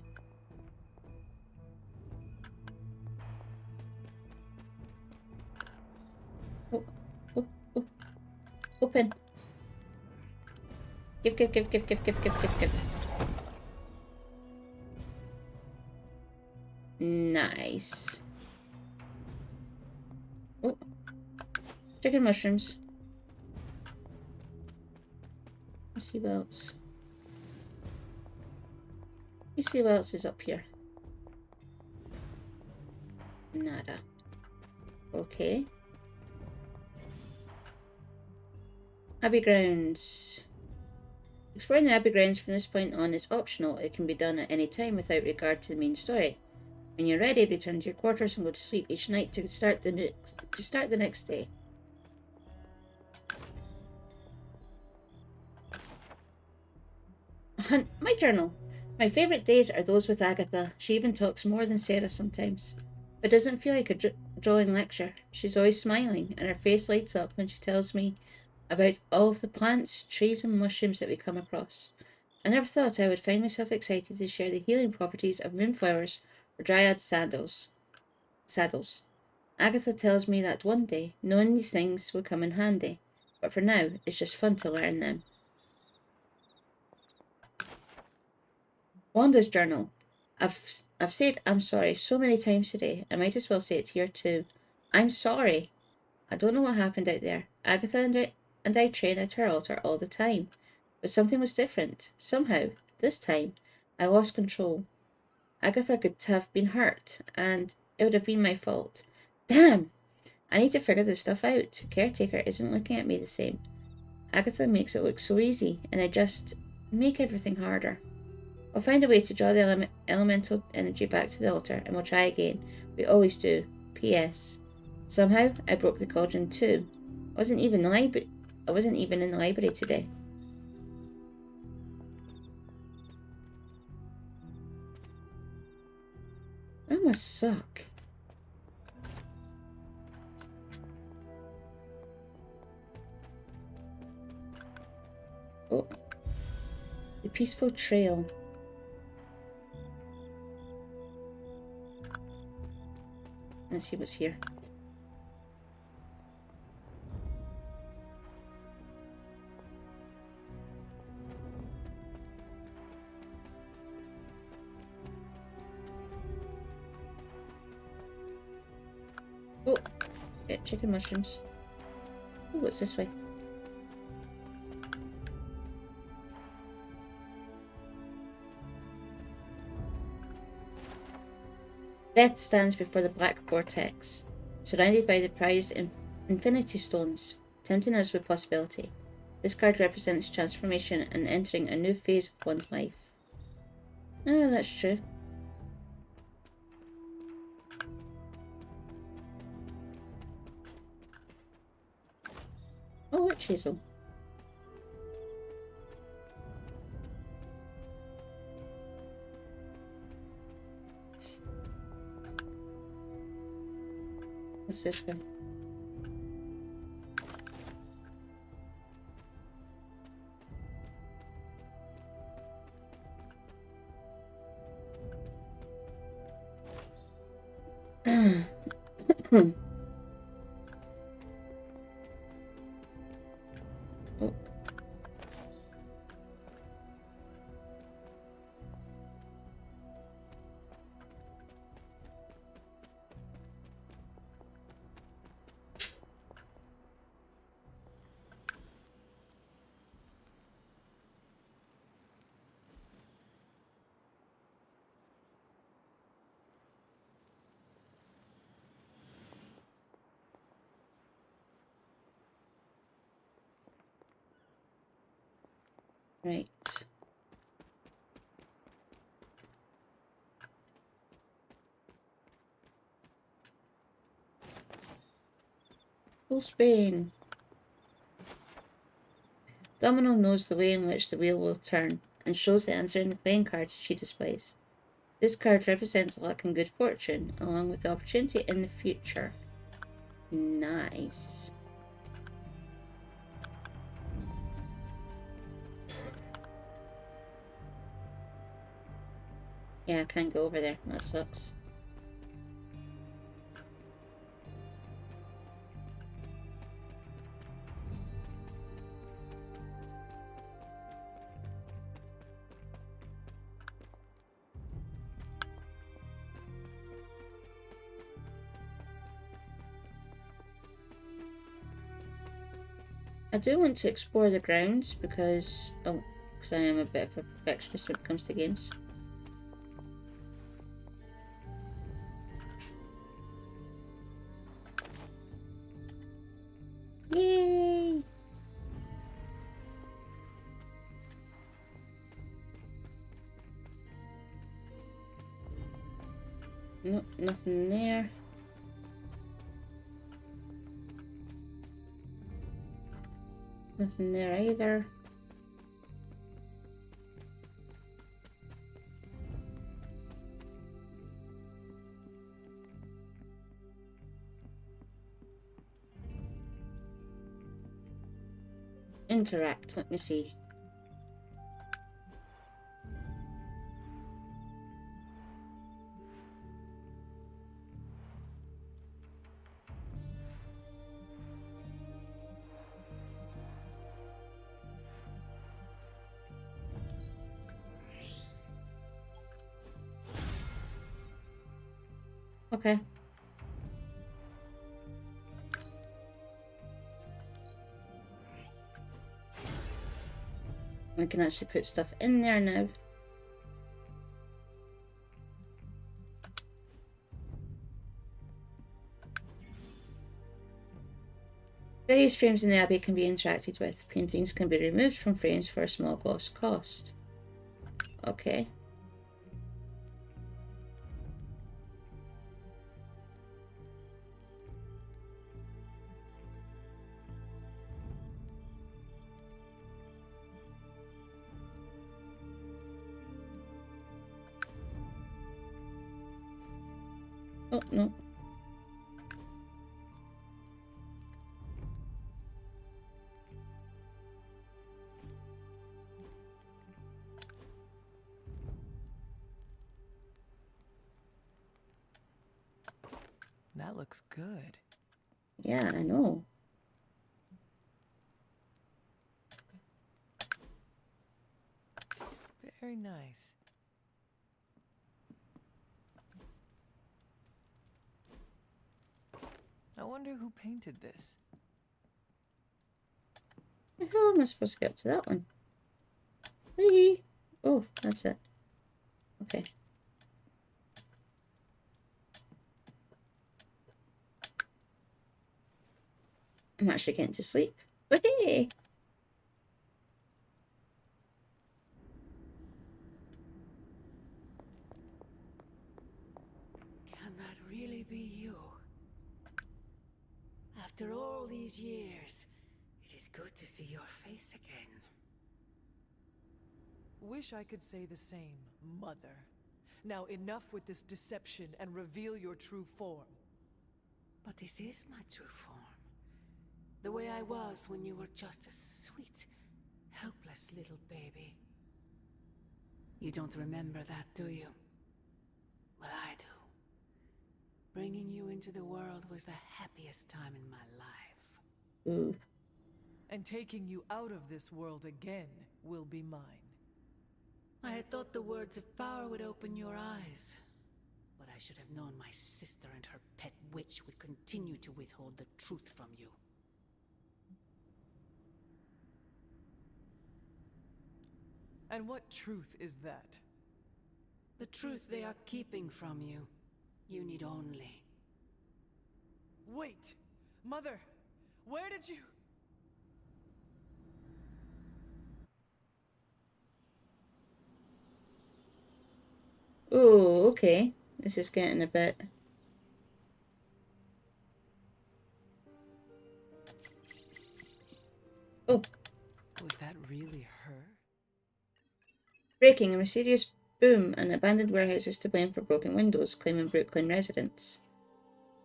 Oh, oh, oh. Open. Give. Nice. Oh. Chicken mushrooms. Let's see what else. Let's see what else is up here. Nada. Okay. Abbey Grounds. Exploring the Abbey Grounds from this point on is optional. It can be done at any time without regard to the main story. When you're ready, return to your quarters and go to sleep each night to start the next day. My journal. My favourite days are those with Agatha. She even talks more than Sarah sometimes. But doesn't feel like a drawing lecture. She's always smiling, and her face lights up when she tells me about all of the plants, trees and mushrooms that we come across. I never thought I would find myself excited to share the healing properties of moonflowers or dryad saddles. Agatha tells me that one day, knowing these things will come in handy. But for now, it's just fun to learn them. Wanda's journal. I've said I'm sorry so many times today. I might as well say it here too. I'm sorry. I don't know what happened out there. Agatha and I train at her altar all the time. But something was different. Somehow, this time, I lost control. Agatha could have been hurt, and it would have been my fault. Damn! I need to figure this stuff out. Caretaker isn't looking at me the same. Agatha makes it look so easy, and I just make everything harder. I'll find a way to draw the elemental energy back to the altar, and we'll try again. We always do. P.S. Somehow, I broke the cauldron too. I wasn't even in the library today. That must suck. Oh. The peaceful trail. Let's see what's here. Oh, get chicken mushrooms. Oh, what's this way? Death stands before the black vortex, surrounded by the prized infinity stones, tempting us with possibility. This card represents transformation and entering a new phase of one's life. Oh, that's true. Oh, witch hazel. What's this one? Oh. Right. Full Spain. Domino knows the way in which the wheel will turn, and shows the answer in the playing card she displays. This card represents luck and good fortune, along with the opportunity in the future. Nice. Yeah, I can't go over there. That sucks. I do want to explore the grounds because I am a bit of a perfectionist when it comes to games. Yay! Nope, nothing there. Nothing there either. Interact, let me see. Okay. I can actually put stuff in there now. Various frames in the Abbey can be interacted with. Paintings can be removed from frames for a small cost. Okay. Oh, no. That looks good. Yeah, I know. Very nice. I wonder who painted this. The hell am I supposed to get up to that one? Whee! Oh, that's it. Okay. I'm actually getting to sleep. But hey! Can that really be you? After all these years, it is good to see your face again. Wish I could say the same, Mother. Now enough with this deception and reveal your true form. But this is my true form. The way I was when you were just a sweet, helpless little baby. You don't remember that, do you? Well, I do. Bringing you into the world was the happiest time in my life. And taking you out of this world again will be mine. I had thought the words of power would open your eyes. But I should have known my sister and her pet witch would continue to withhold the truth from you. And what truth is that? The truth they are keeping from you. You need only. Wait! Mother! Where did you... Oh, okay. This is getting a bit... Oh. Was that really her? Breaking, a mysterious boom. An abandoned warehouse is to blame for broken windows, claiming Brooklyn residents.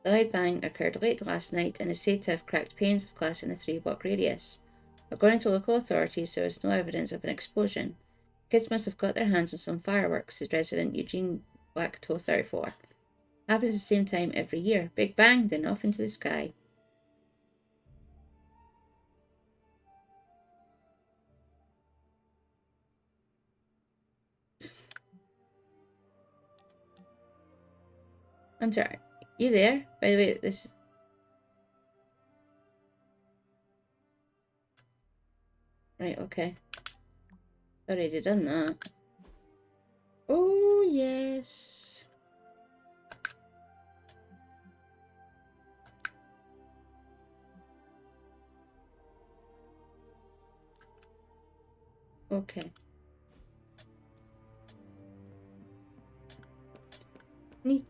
The loud bang occurred late last night and is said to have cracked panes of glass in a 3-block radius. According to local authorities, there was no evidence of an explosion. Kids must have got their hands on some fireworks, said resident Eugene Black told 34. Happens at the same time every year. Big bang, then off into the sky. Hunter, you there? By the way, this... Right, okay. Already done that. Oh, yes. Okay. Neat.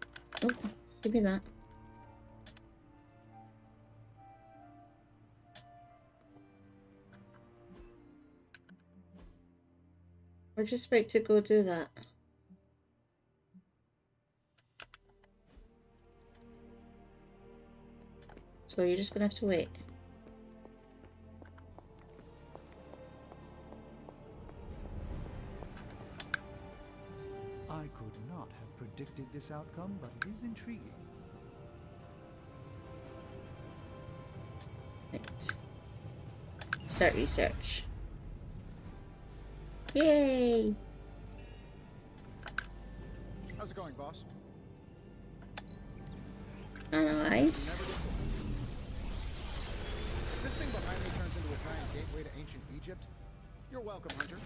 Oh, give me that. We're just about to go do that. So you're just gonna have to wait. I could not have predicted this outcome, but it is intriguing. Right. Start research. Yay! How's it going, boss? Analyze. If this thing behind me turns into a giant gateway to ancient Egypt, you're welcome, Hunter.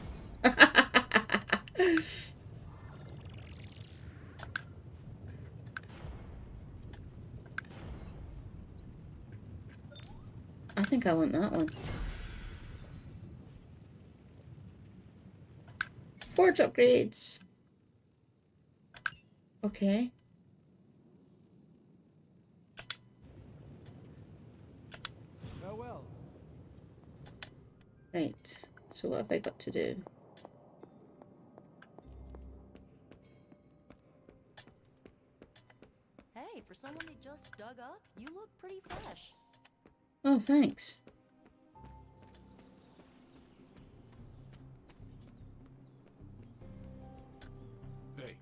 I think I want that one. Forge upgrades. Okay. Farewell. Right. So what have I got to do? Hey, for someone they just dug up, you look pretty fresh. Oh, thanks. Hey.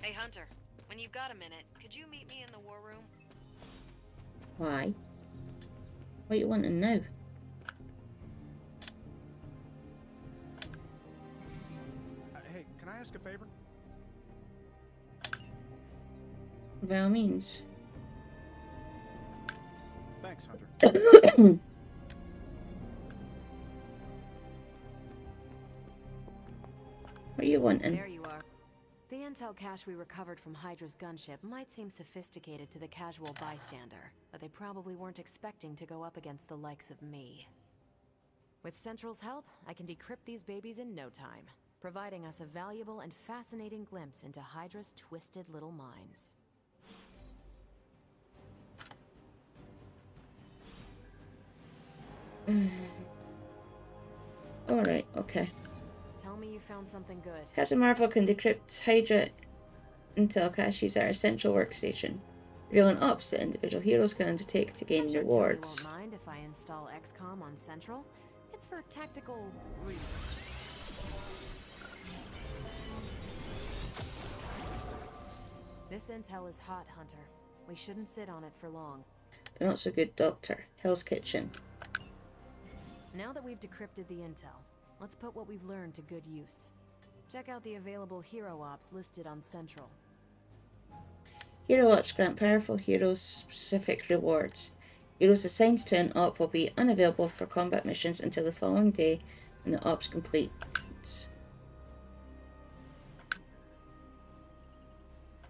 Hey, Hunter. When you've got a minute, could you meet me in the war room? Why? What are you wanting now? Hey, can I ask a favor? By all means. Thanks, Hunter. What are you wanting? There you are. The intel cache we recovered from Hydra's gunship might seem sophisticated to the casual bystander, but they probably weren't expecting to go up against the likes of me. With Central's help, I can decrypt these babies in no time, providing us a valuable and fascinating glimpse into Hydra's twisted little minds. Alright, okay. Tell me you found something good. Captain Marvel can decrypt Hydra intel caches at our central workstation, revealing ops that individual heroes can undertake to gain rewards. Tony won't mind if I install XCOM on Central. It's for tactical reasons. This intel is hot, Hunter. We shouldn't sit on it for long. The not so good doctor, Hell's Kitchen. Now that we've decrypted the intel, let's put what we've learned to good use. Check out the available hero ops listed on Central. Hero ops grant powerful heroes specific rewards. Heroes assigned to an op will be unavailable for combat missions until the following day when the ops completes.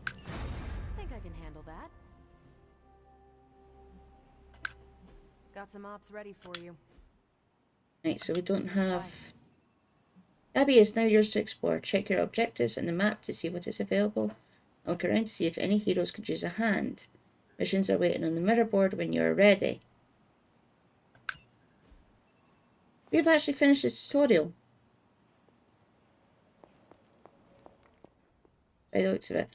I think I can handle that. Got some ops ready for you. Right, so we don't have... Abby is now yours to explore. Check your objectives and the map to see what is available. Look around to see if any heroes could use a hand. Missions are waiting on the mirror board when you are ready. We've actually finished the tutorial. By the looks of it.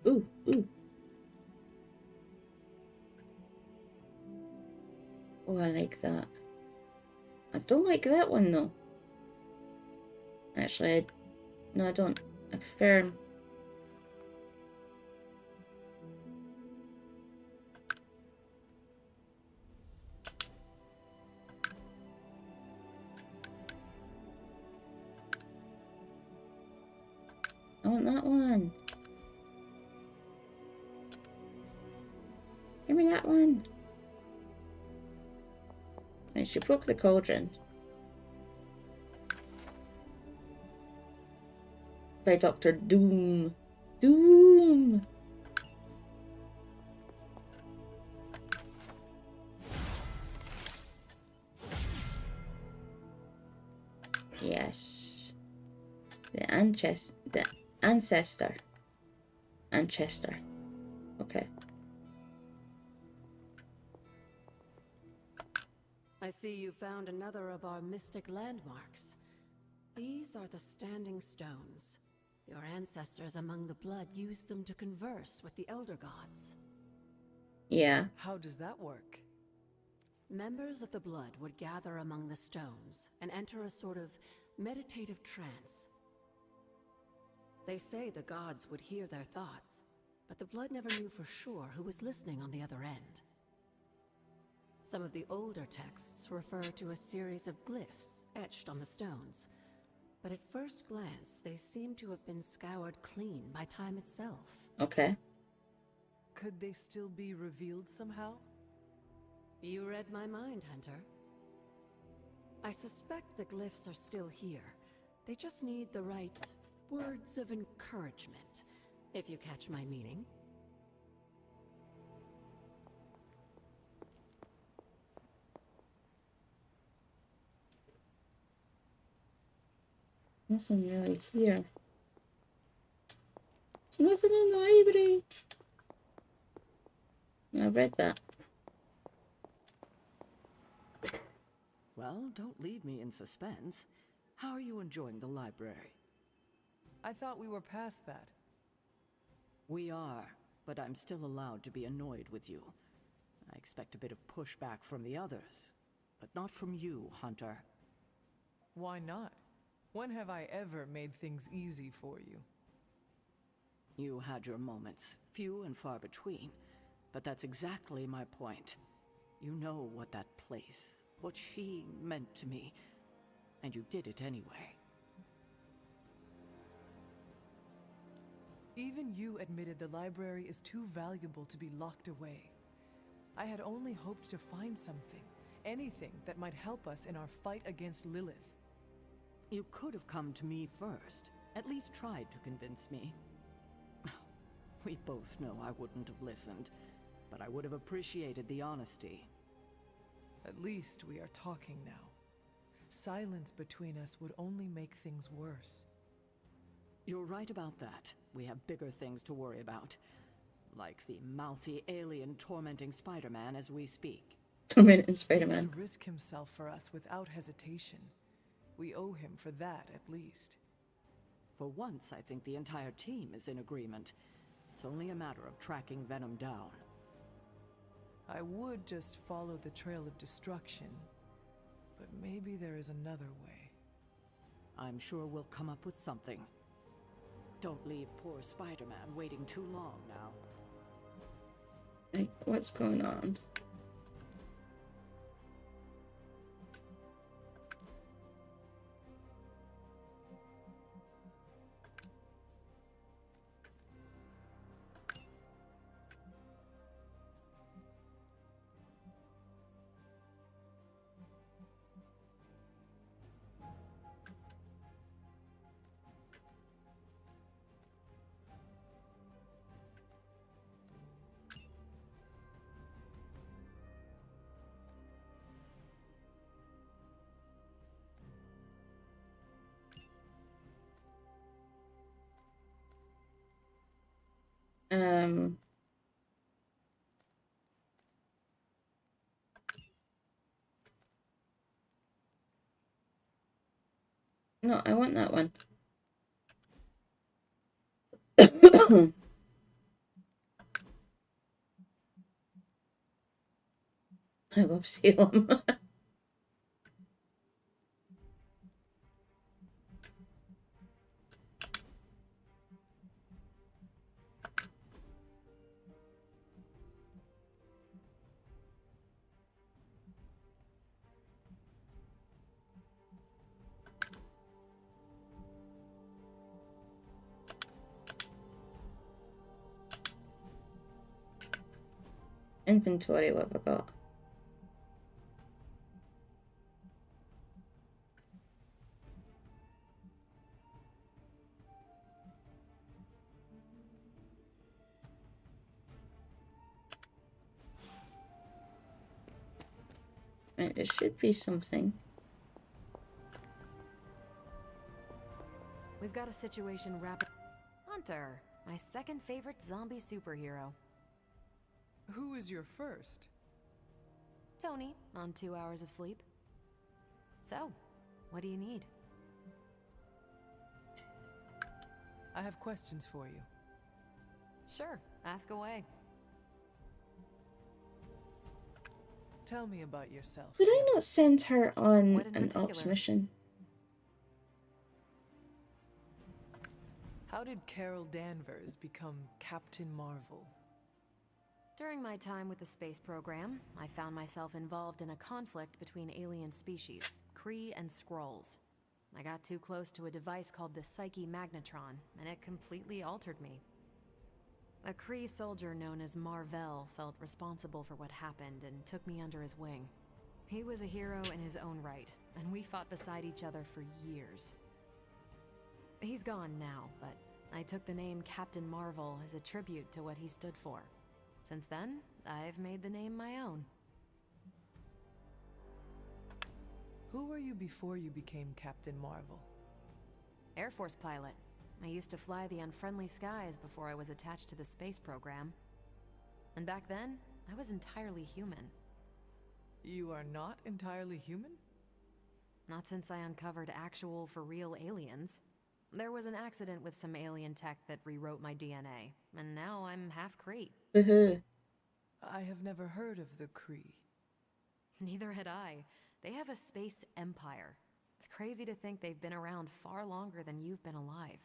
Ooh, ooh. Oh, I like that. I don't like that one though. Actually, no, I don't. I prefer... I want that one. Give me that one. And she broke the cauldron. By Dr. Doom. Doom! Yes. The ancestor. Ancestor. Okay. I see you found another of our mystic landmarks. These are the Standing Stones. Your ancestors among the blood used them to converse with the Elder Gods. Yeah. How does that work? Members of the blood would gather among the stones and enter a sort of meditative trance. They say the gods would hear their thoughts, but the blood never knew for sure who was listening on the other end. Some of the older texts refer to a series of glyphs etched on the stones, but at first glance they seem to have been scoured clean by time itself. Okay. Could they still be revealed somehow? You read my mind, Hunter. I suspect the glyphs are still here. They just need the right words of encouragement, if you catch my meaning. Nothing really here. There's nothing in the library. I read that. Well, don't leave me in suspense. How are you enjoying the library? I thought we were past that. We are, but I'm still allowed to be annoyed with you. I expect a bit of pushback from the others, but not from you, Hunter. Why not? When have I ever made things easy for you? You had your moments, few and far between, but that's exactly my point. You know what that place, what she meant to me, and you did it anyway. Even you admitted the library is too valuable to be locked away. I had only hoped to find something, anything that might help us in our fight against Lilith. You could have come to me first. At least tried to convince me. We both know I wouldn't have listened, but I would have appreciated the honesty. At least we are talking now. Silence between us would only make things worse. You're right about that. We have bigger things to worry about. Like the mouthy alien tormenting Spider-Man as we speak. Tormenting Spider-Man. He did risk himself for us without hesitation. We owe him for that, at least. For once, I think the entire team is in agreement. It's only a matter of tracking Venom down. I would just follow the trail of destruction, but maybe there is another way. I'm sure we'll come up with something. Don't leave poor Spider-Man waiting too long now. Like, what's going on? No, I want that one. I love Salem. Inventory, what have I got? It should be something. We've got a situation rapid. Hunter, my second favorite zombie superhero. Who is your first? Tony, on 2 hours of sleep. So, what do you need? I have questions for you. Sure, ask away. Tell me about yourself. Did I not send her on What in an ops particular? mission? How did Carol Danvers become Captain Marvel? During my time with the space program, I found myself involved in a conflict between alien species, Kree and Skrulls. I got too close to a device called the Psyche Magnetron, and it completely altered me. A Kree soldier known as Marvel felt responsible for what happened and took me under his wing. He was a hero in his own right, and we fought beside each other for years. He's gone now, but I took the name Captain Marvel as a tribute to what he stood for. Since then, I've made the name my own. Who were you before you became Captain Marvel? Air Force pilot. I used to fly the unfriendly skies before I was attached to the space program. And back then, I was entirely human. You are not entirely human? Not since I uncovered actual, for real aliens. There was an accident with some alien tech that rewrote my DNA, and now I'm half Kree. I have never heard of the Kree. Neither had I. They have a space empire. It's crazy to think they've been around far longer than you've been alive.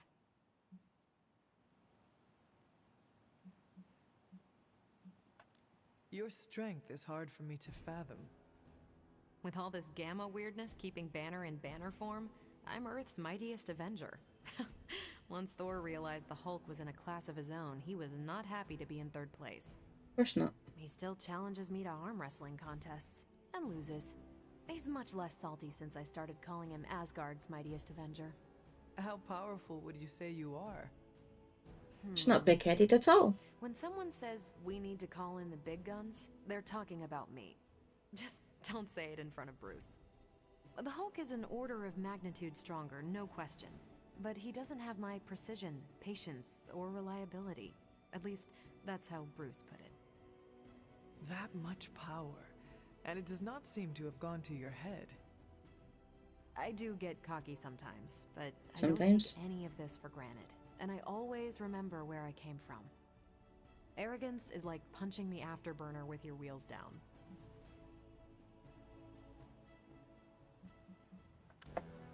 Your strength is hard for me to fathom. With all this gamma weirdness keeping Banner in banner form, I'm Earth's mightiest Avenger. Once Thor realized the Hulk was in a class of his own, he was not happy to be in third place. Of course not. He still challenges me to arm wrestling contests, and loses. He's much less salty since I started calling him Asgard's mightiest Avenger. How powerful would you say you are? She's not big-headed at all. When someone says we need to call in the big guns, they're talking about me. Just don't say it in front of Bruce. The Hulk is an order of magnitude stronger, no question. But he doesn't have my precision, patience, or reliability. At least, that's how Bruce put it. That much power, and it does not seem to have gone to your head. I do get cocky sometimes, but I Sometimes. don't take any of this for granted. And I always remember where I came from. Arrogance is like punching the afterburner with your wheels down.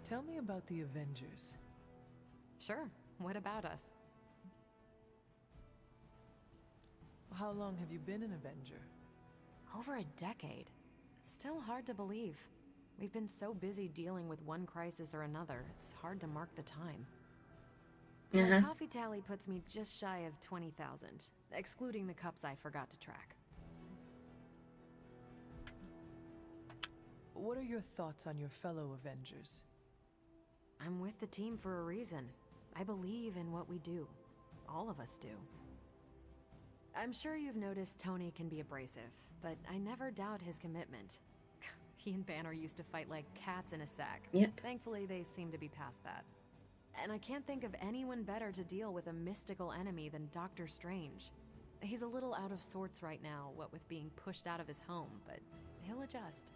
Tell me about the Avengers. Sure, what about us? How long have you been an Avenger? Over a decade. Still hard to believe. We've been so busy dealing with one crisis or another, it's hard to mark the time. My coffee tally puts me just shy of 20,000, excluding the cups I forgot to track. What are your thoughts on your fellow Avengers? I'm with the team for a reason. I believe in what we do. All of us do. I'm sure you've noticed Tony can be abrasive, but I never doubt his commitment. He and Banner used to fight like cats in a sack. Yep. Thankfully, they seem to be past that. And I can't think of anyone better to deal with a mystical enemy than Doctor Strange. He's a little out of sorts right now, what with being pushed out of his home, but he'll adjust.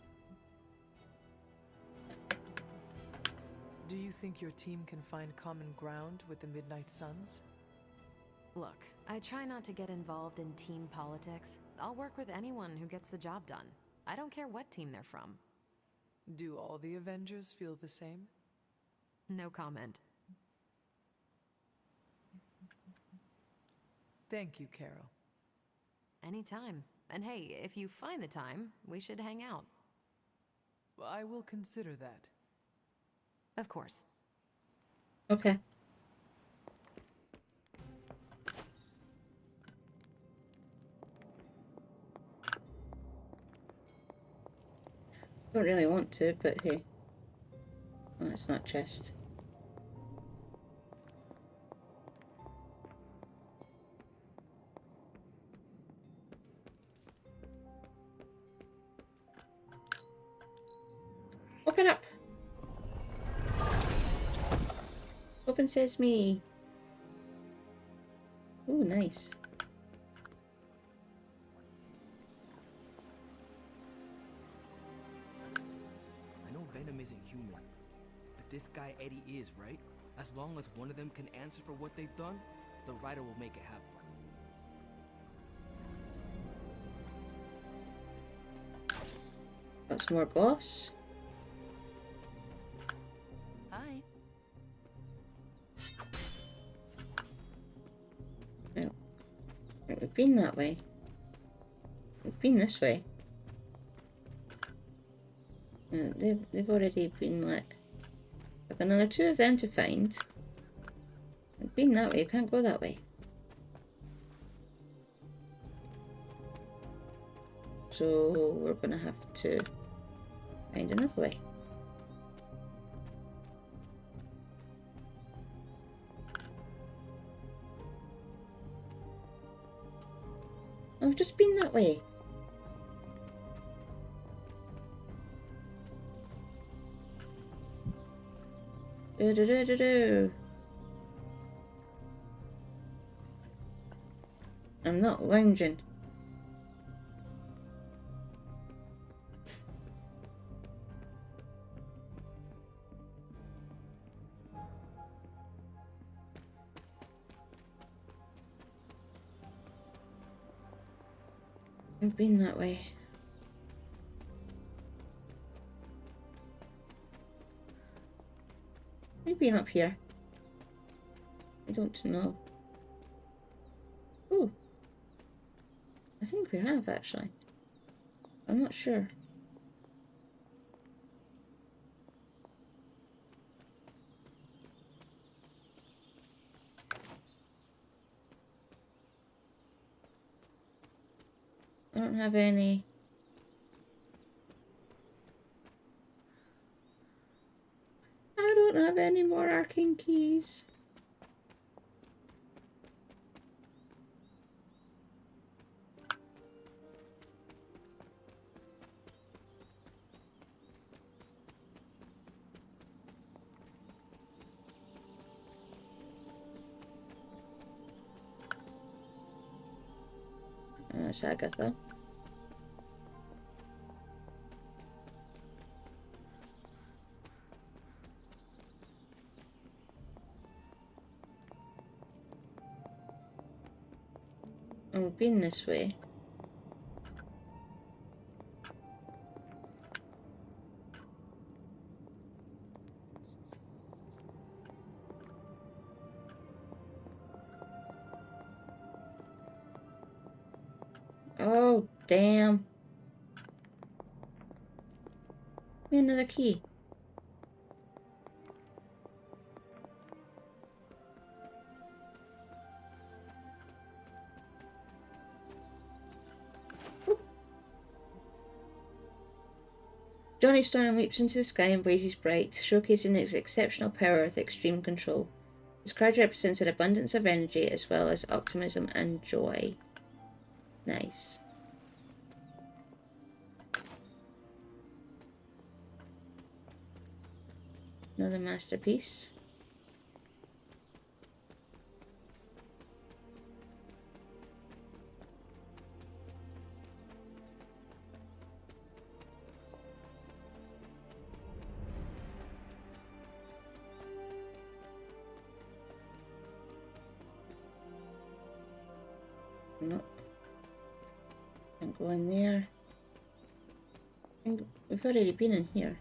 Do you think your team can find common ground with the Midnight Suns? Look, I try not to get involved in team politics. I'll work with anyone who gets the job done. I don't care what team they're from. Do all the Avengers feel the same? No comment. Thank you, Carol. Anytime. And hey, if you find the time, we should hang out. I will consider that. Of course. Okay. Don't really want to, but hey. Oh, it's not chest. Open up! Open sesame! Ooh, nice. I know Venom isn't human, but this guy Eddie is, right? As long as one of them can answer for what they've done, the writer will make it happen. That's more boss. Hi. No. Right, we've been that way. We've been this way. They've already been like... I've another two of them to find. We've been that way, you can't go that way. So we're gonna have to find another way. I've just been that way. Do. I'm not lounging. I've been that way. We've been up here. I don't know. Oh, I think we have actually. I'm not sure. don't have any. I don't have any more arcane keys. That's Agatha. Oh, we've been this way. Oh, damn. Give me another key. Johnny Storm leaps into the sky and blazes bright, showcasing his exceptional power with extreme control. His card represents an abundance of energy as well as optimism and joy. Nice. Another masterpiece. No. Can't go in there. I think we've already been in here.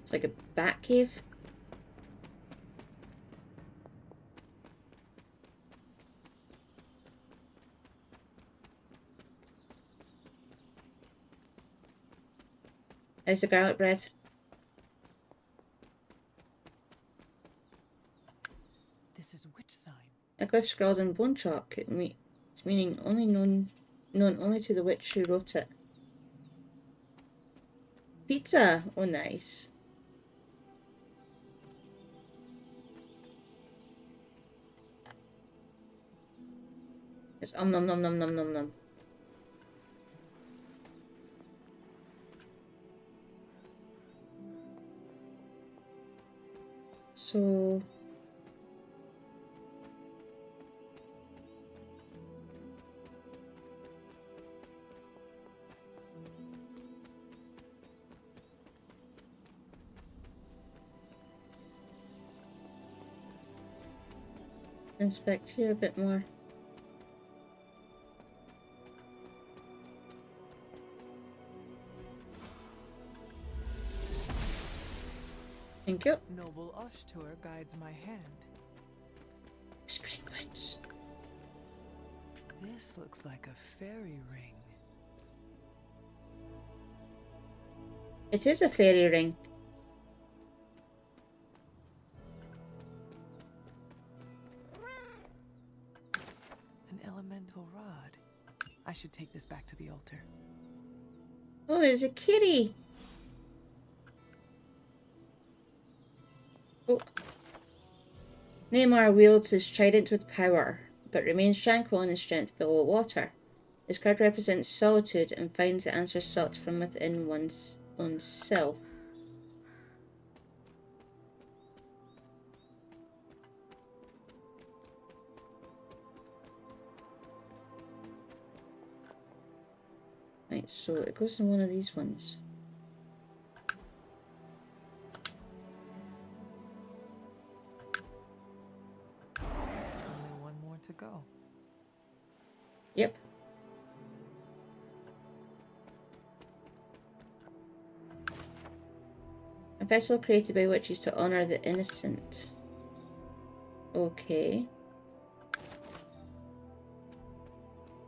It's like a bat cave. There's the garlic bread. This is which sign? A glyph scrawled in bone chalk. It's meaning only known only to the witch who wrote it. Pizza! Oh, nice. It's nom nom nom nom nom nom. So inspect here a bit more. Thank you. Noble Ashtur guides my hand. Whispering Woods. This looks like a fairy ring. It is a fairy ring. An elemental rod. I should take this back to the altar. Oh, there's a kitty. Oh. Neymar wields his trident with power, but remains tranquil in his strength below water. His card represents solitude and finds the answer sought from within one's own self. Right, so it goes in one of these ones. Only one more to go. Yep. A vessel created by witches to honor the innocent. Okay.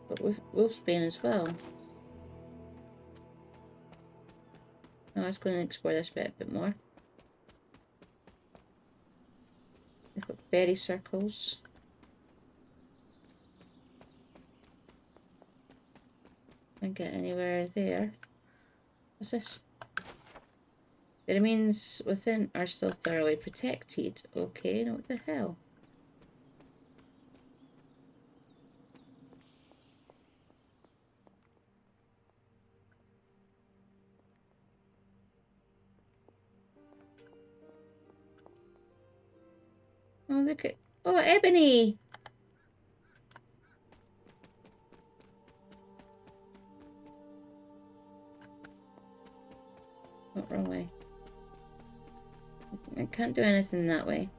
But with Wolfsbane as well. let's go and explore this bit a bit more. We've got berry circles. Can't get anywhere there. What's this? The remains within are still thoroughly protected. Okay, what the hell? Oh, look at... Oh, Ebony! Not wrong way. I can't do anything that way.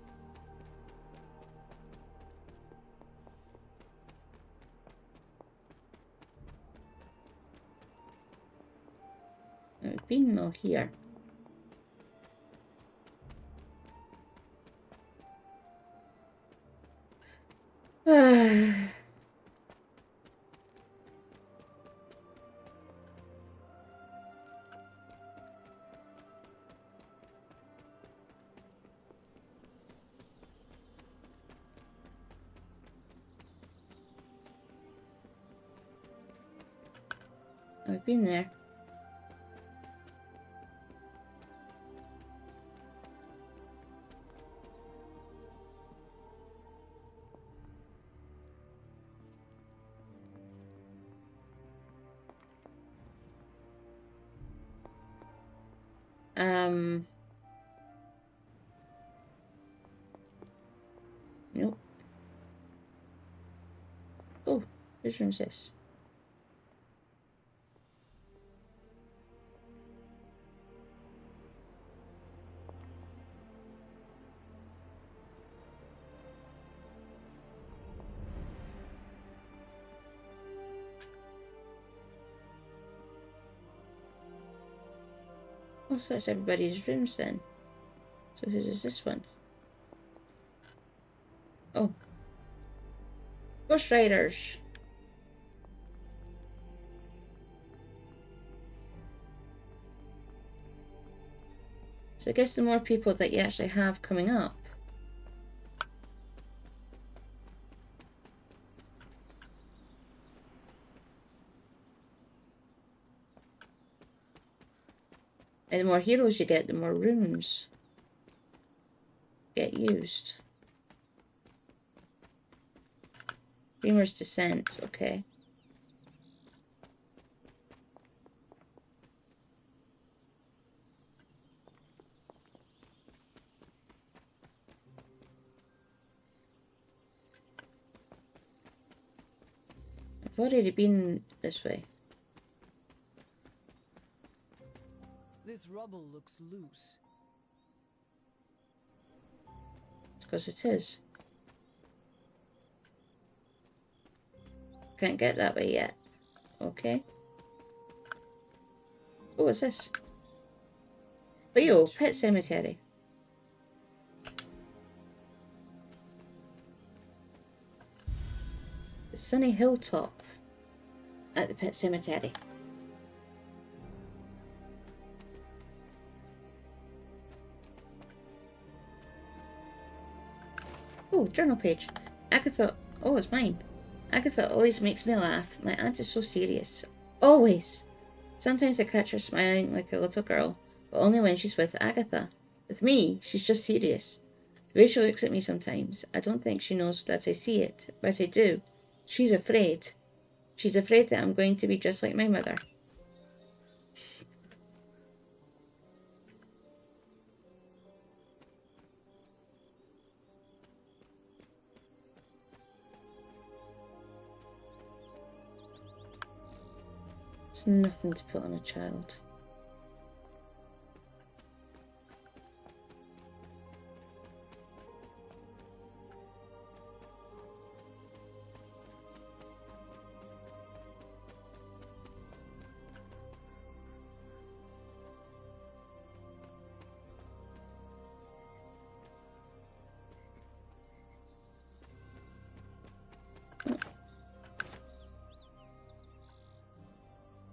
I've been more here. I've been there. Nope. Oh, whose room's this? Oh, so that's everybody's rooms then. So whose is this one? Oh. Ghost Riders. So I guess the more people that you actually have coming up, and the more heroes you get, the more rooms get used. Dreamer's Descent, okay. I've already been this way. This rubble looks loose. It's because it is. Can't get that way yet. Okay. Oh, what's this? Leo, Pet Cemetery. The sunny hilltop at the Pet Cemetery. Oh, journal page. Agatha. Oh, it's mine. Agatha always makes me laugh. My aunt is so serious. Always. Sometimes I catch her smiling like a little girl, but only when she's with Agatha. With me, she's just serious. The way she looks at me sometimes, I don't think she knows that I see it, but I do. She's afraid. She's afraid that I'm going to be just like my mother. It's nothing to put on a child.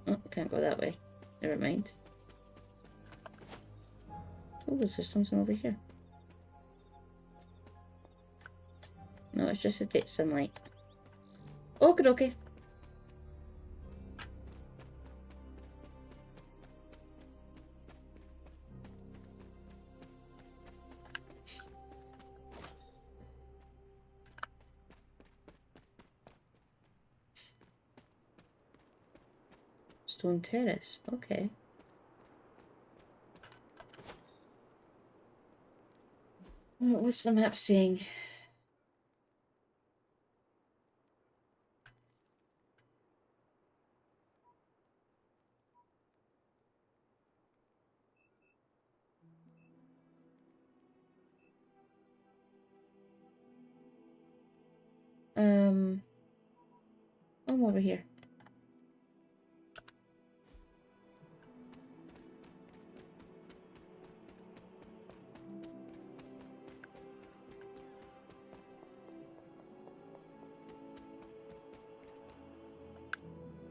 Oh, can't go that way. Never mind. Oh, is there something over here? No, it's just the sunlight. Okay, okay. Stone terrace. Okay. What's the map saying? I'm over here.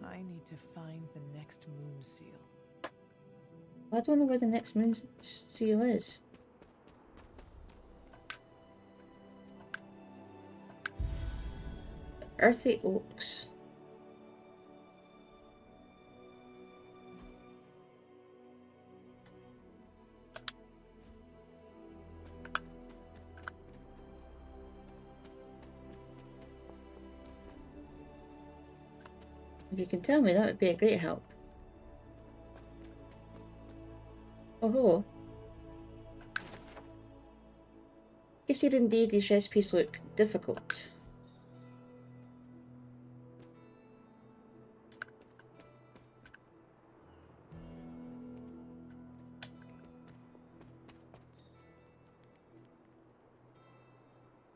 I need to find the next moon seal. I don't know where the next moon seal is. Earthy oaks. If you can tell me, that would be a great help. Oh, hello. Gifted indeed, these recipes look difficult.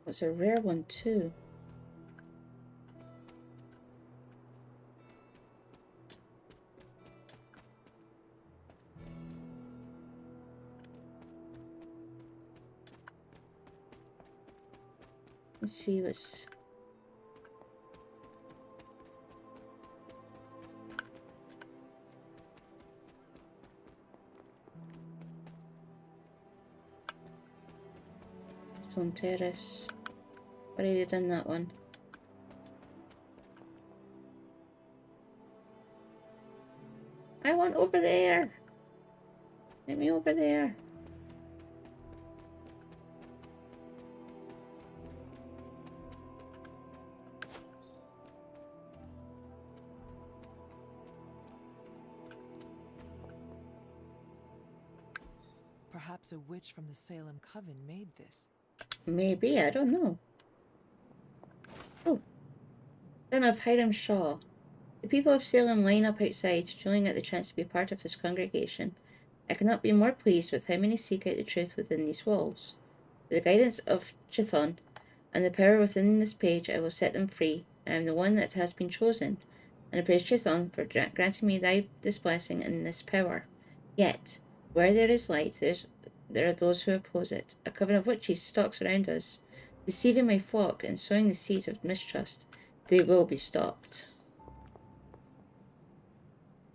It's a rare one too. Let's see what's... Stone terrace. Already done that one. I want over there. Let me over there. Perhaps a witch from the Salem Coven made this. Maybe, I don't know. Oh, son of Hiram Shaw. The people of Salem line up outside, trailing at the chance to be part of this congregation. I cannot be more pleased with how many seek out the truth within these walls. With the guidance of Chithon and the power within this page, I will set them free. I am the one that has been chosen, and I praise Chithon for granting me this blessing and this power. Yet, where there is light, there are those who oppose it. A coven of witches stalks around us, deceiving my flock and sowing the seeds of mistrust. They will be stopped.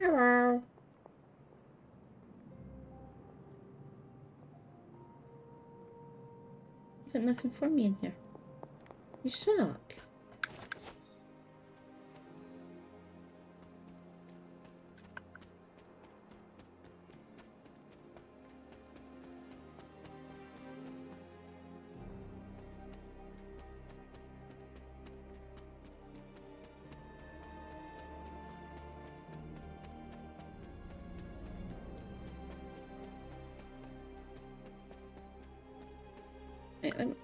Hello. You got nothing for me in here. You suck. Wait, let me...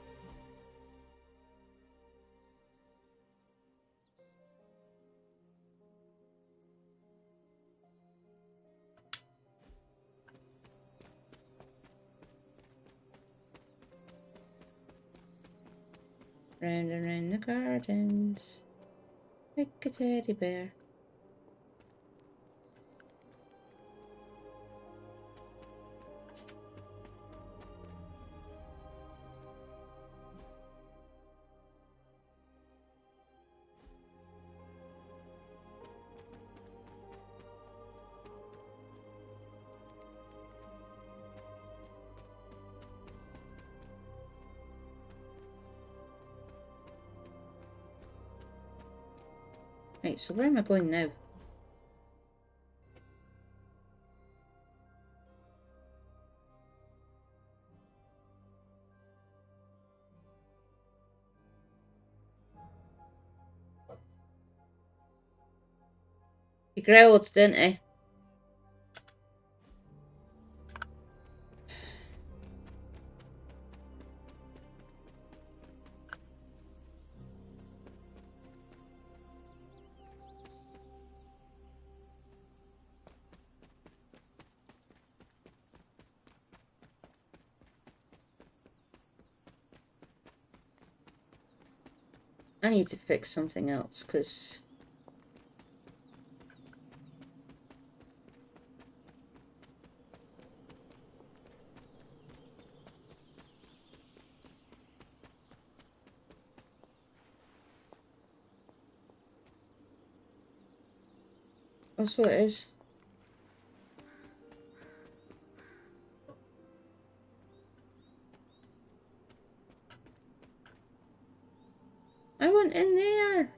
Round and round the gardens, like a teddy bear. Right, so where am I going now? He growled, didn't he? I need to fix something else, because... That's what it is. I went in there.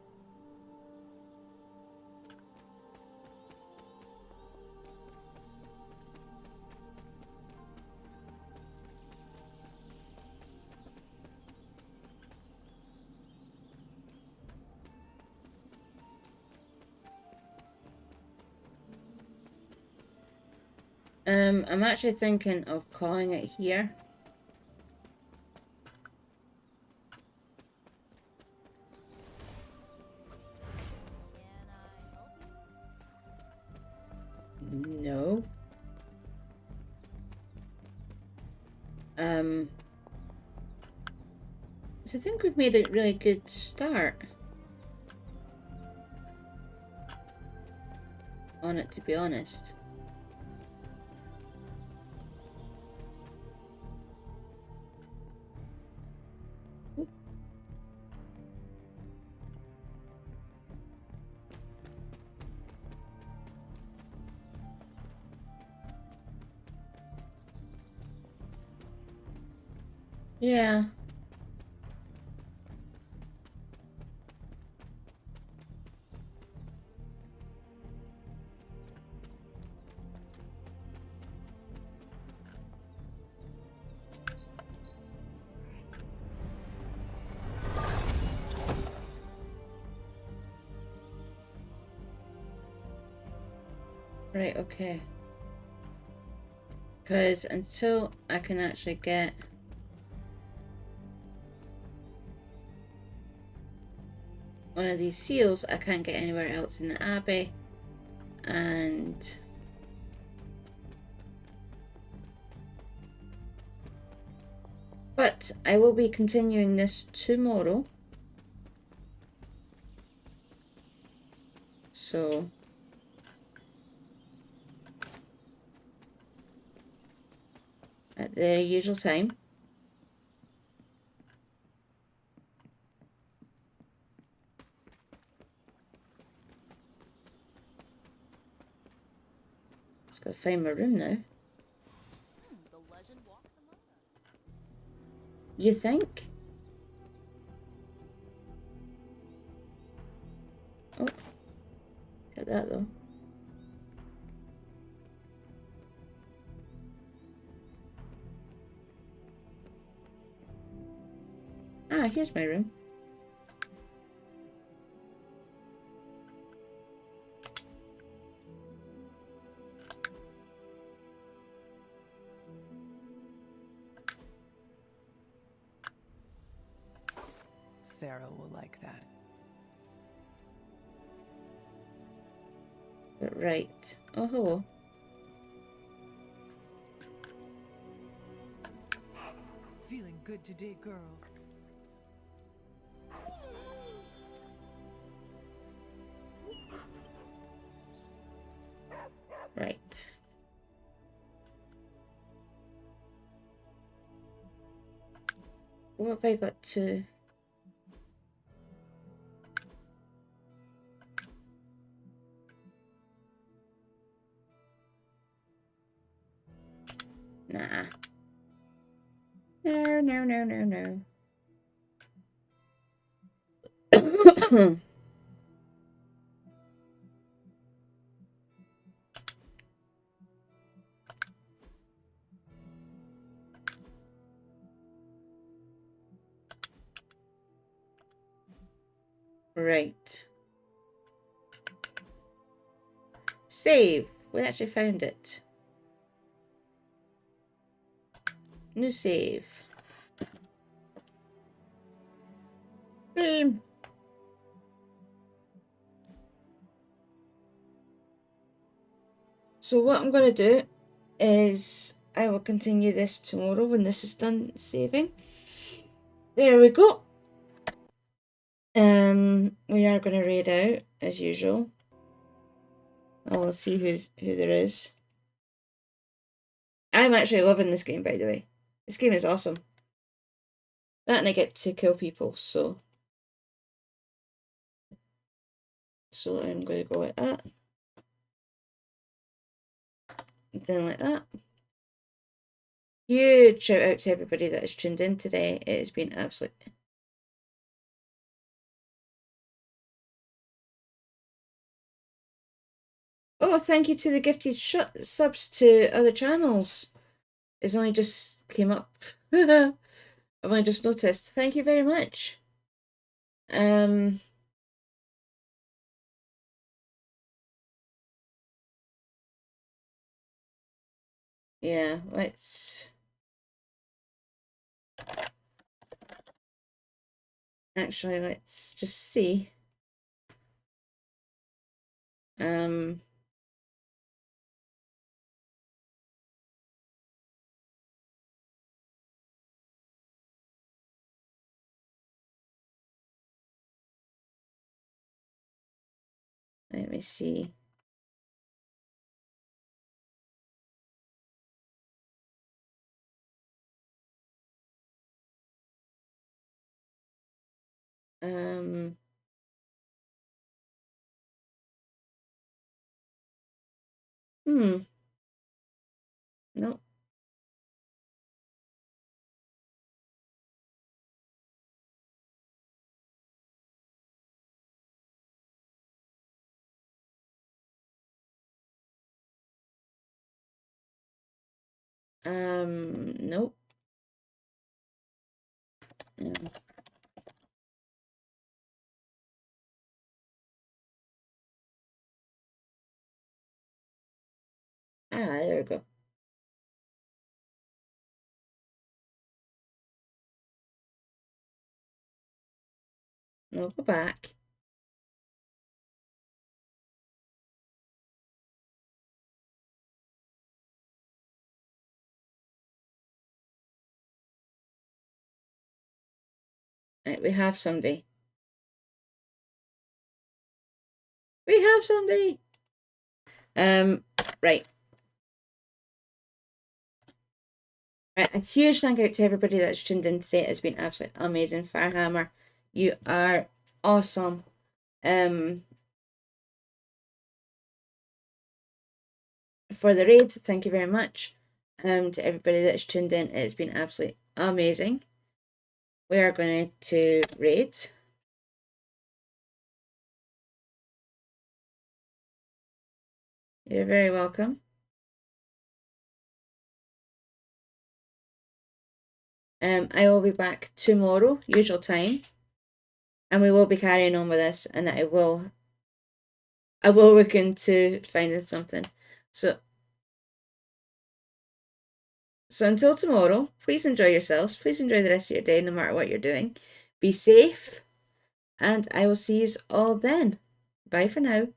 I'm actually thinking of calling it here. No. So I think we've made a really good start on it, to be honest. Yeah. Right, okay. Because until I can actually get one of these seals, I can't get anywhere else in the Abbey. And but I will be continuing this tomorrow. So at the usual time. Just gotta find my room now. The legend walks among us. You think? Oh, get that though. Ah, here's my room. Sarah will like that. Right. Oh, hello. Feeling good today, girl. Right. What have I got to... Nah. No, no, no, no, no. Right. Save. We actually found it. New save. Boom. So what I'm going to do is I will continue this tomorrow when this is done saving. There we go. We are going to raid out as usual. I will see who there is. I'm actually loving this game, by the way. This game is awesome. That and I get to kill people, so I'm going to go like that. Then like that. Huge shout out to everybody that has tuned in today. It has been absolute. Oh, thank you to the gifted subs to other channels. It's only just came up. I've only just noticed. Thank you very much. Yeah, let's actually let's just see. Let me see. No. Nope. No. There we go. No, go back. Right, we have somebody. We have somebody. Right. Right, a huge thank out to everybody that's tuned in today. It's been absolutely amazing. Firehammer, you are awesome. For the raid, thank you very much. To everybody that's tuned in, it's been absolutely amazing. We are going to raid. You're very welcome. I will be back tomorrow, usual time, and we will be carrying on with this, and I will look into finding something. So until tomorrow, please enjoy yourselves. Please enjoy the rest of your day, no matter what you're doing. Be safe, and I will see you all then. Bye for now.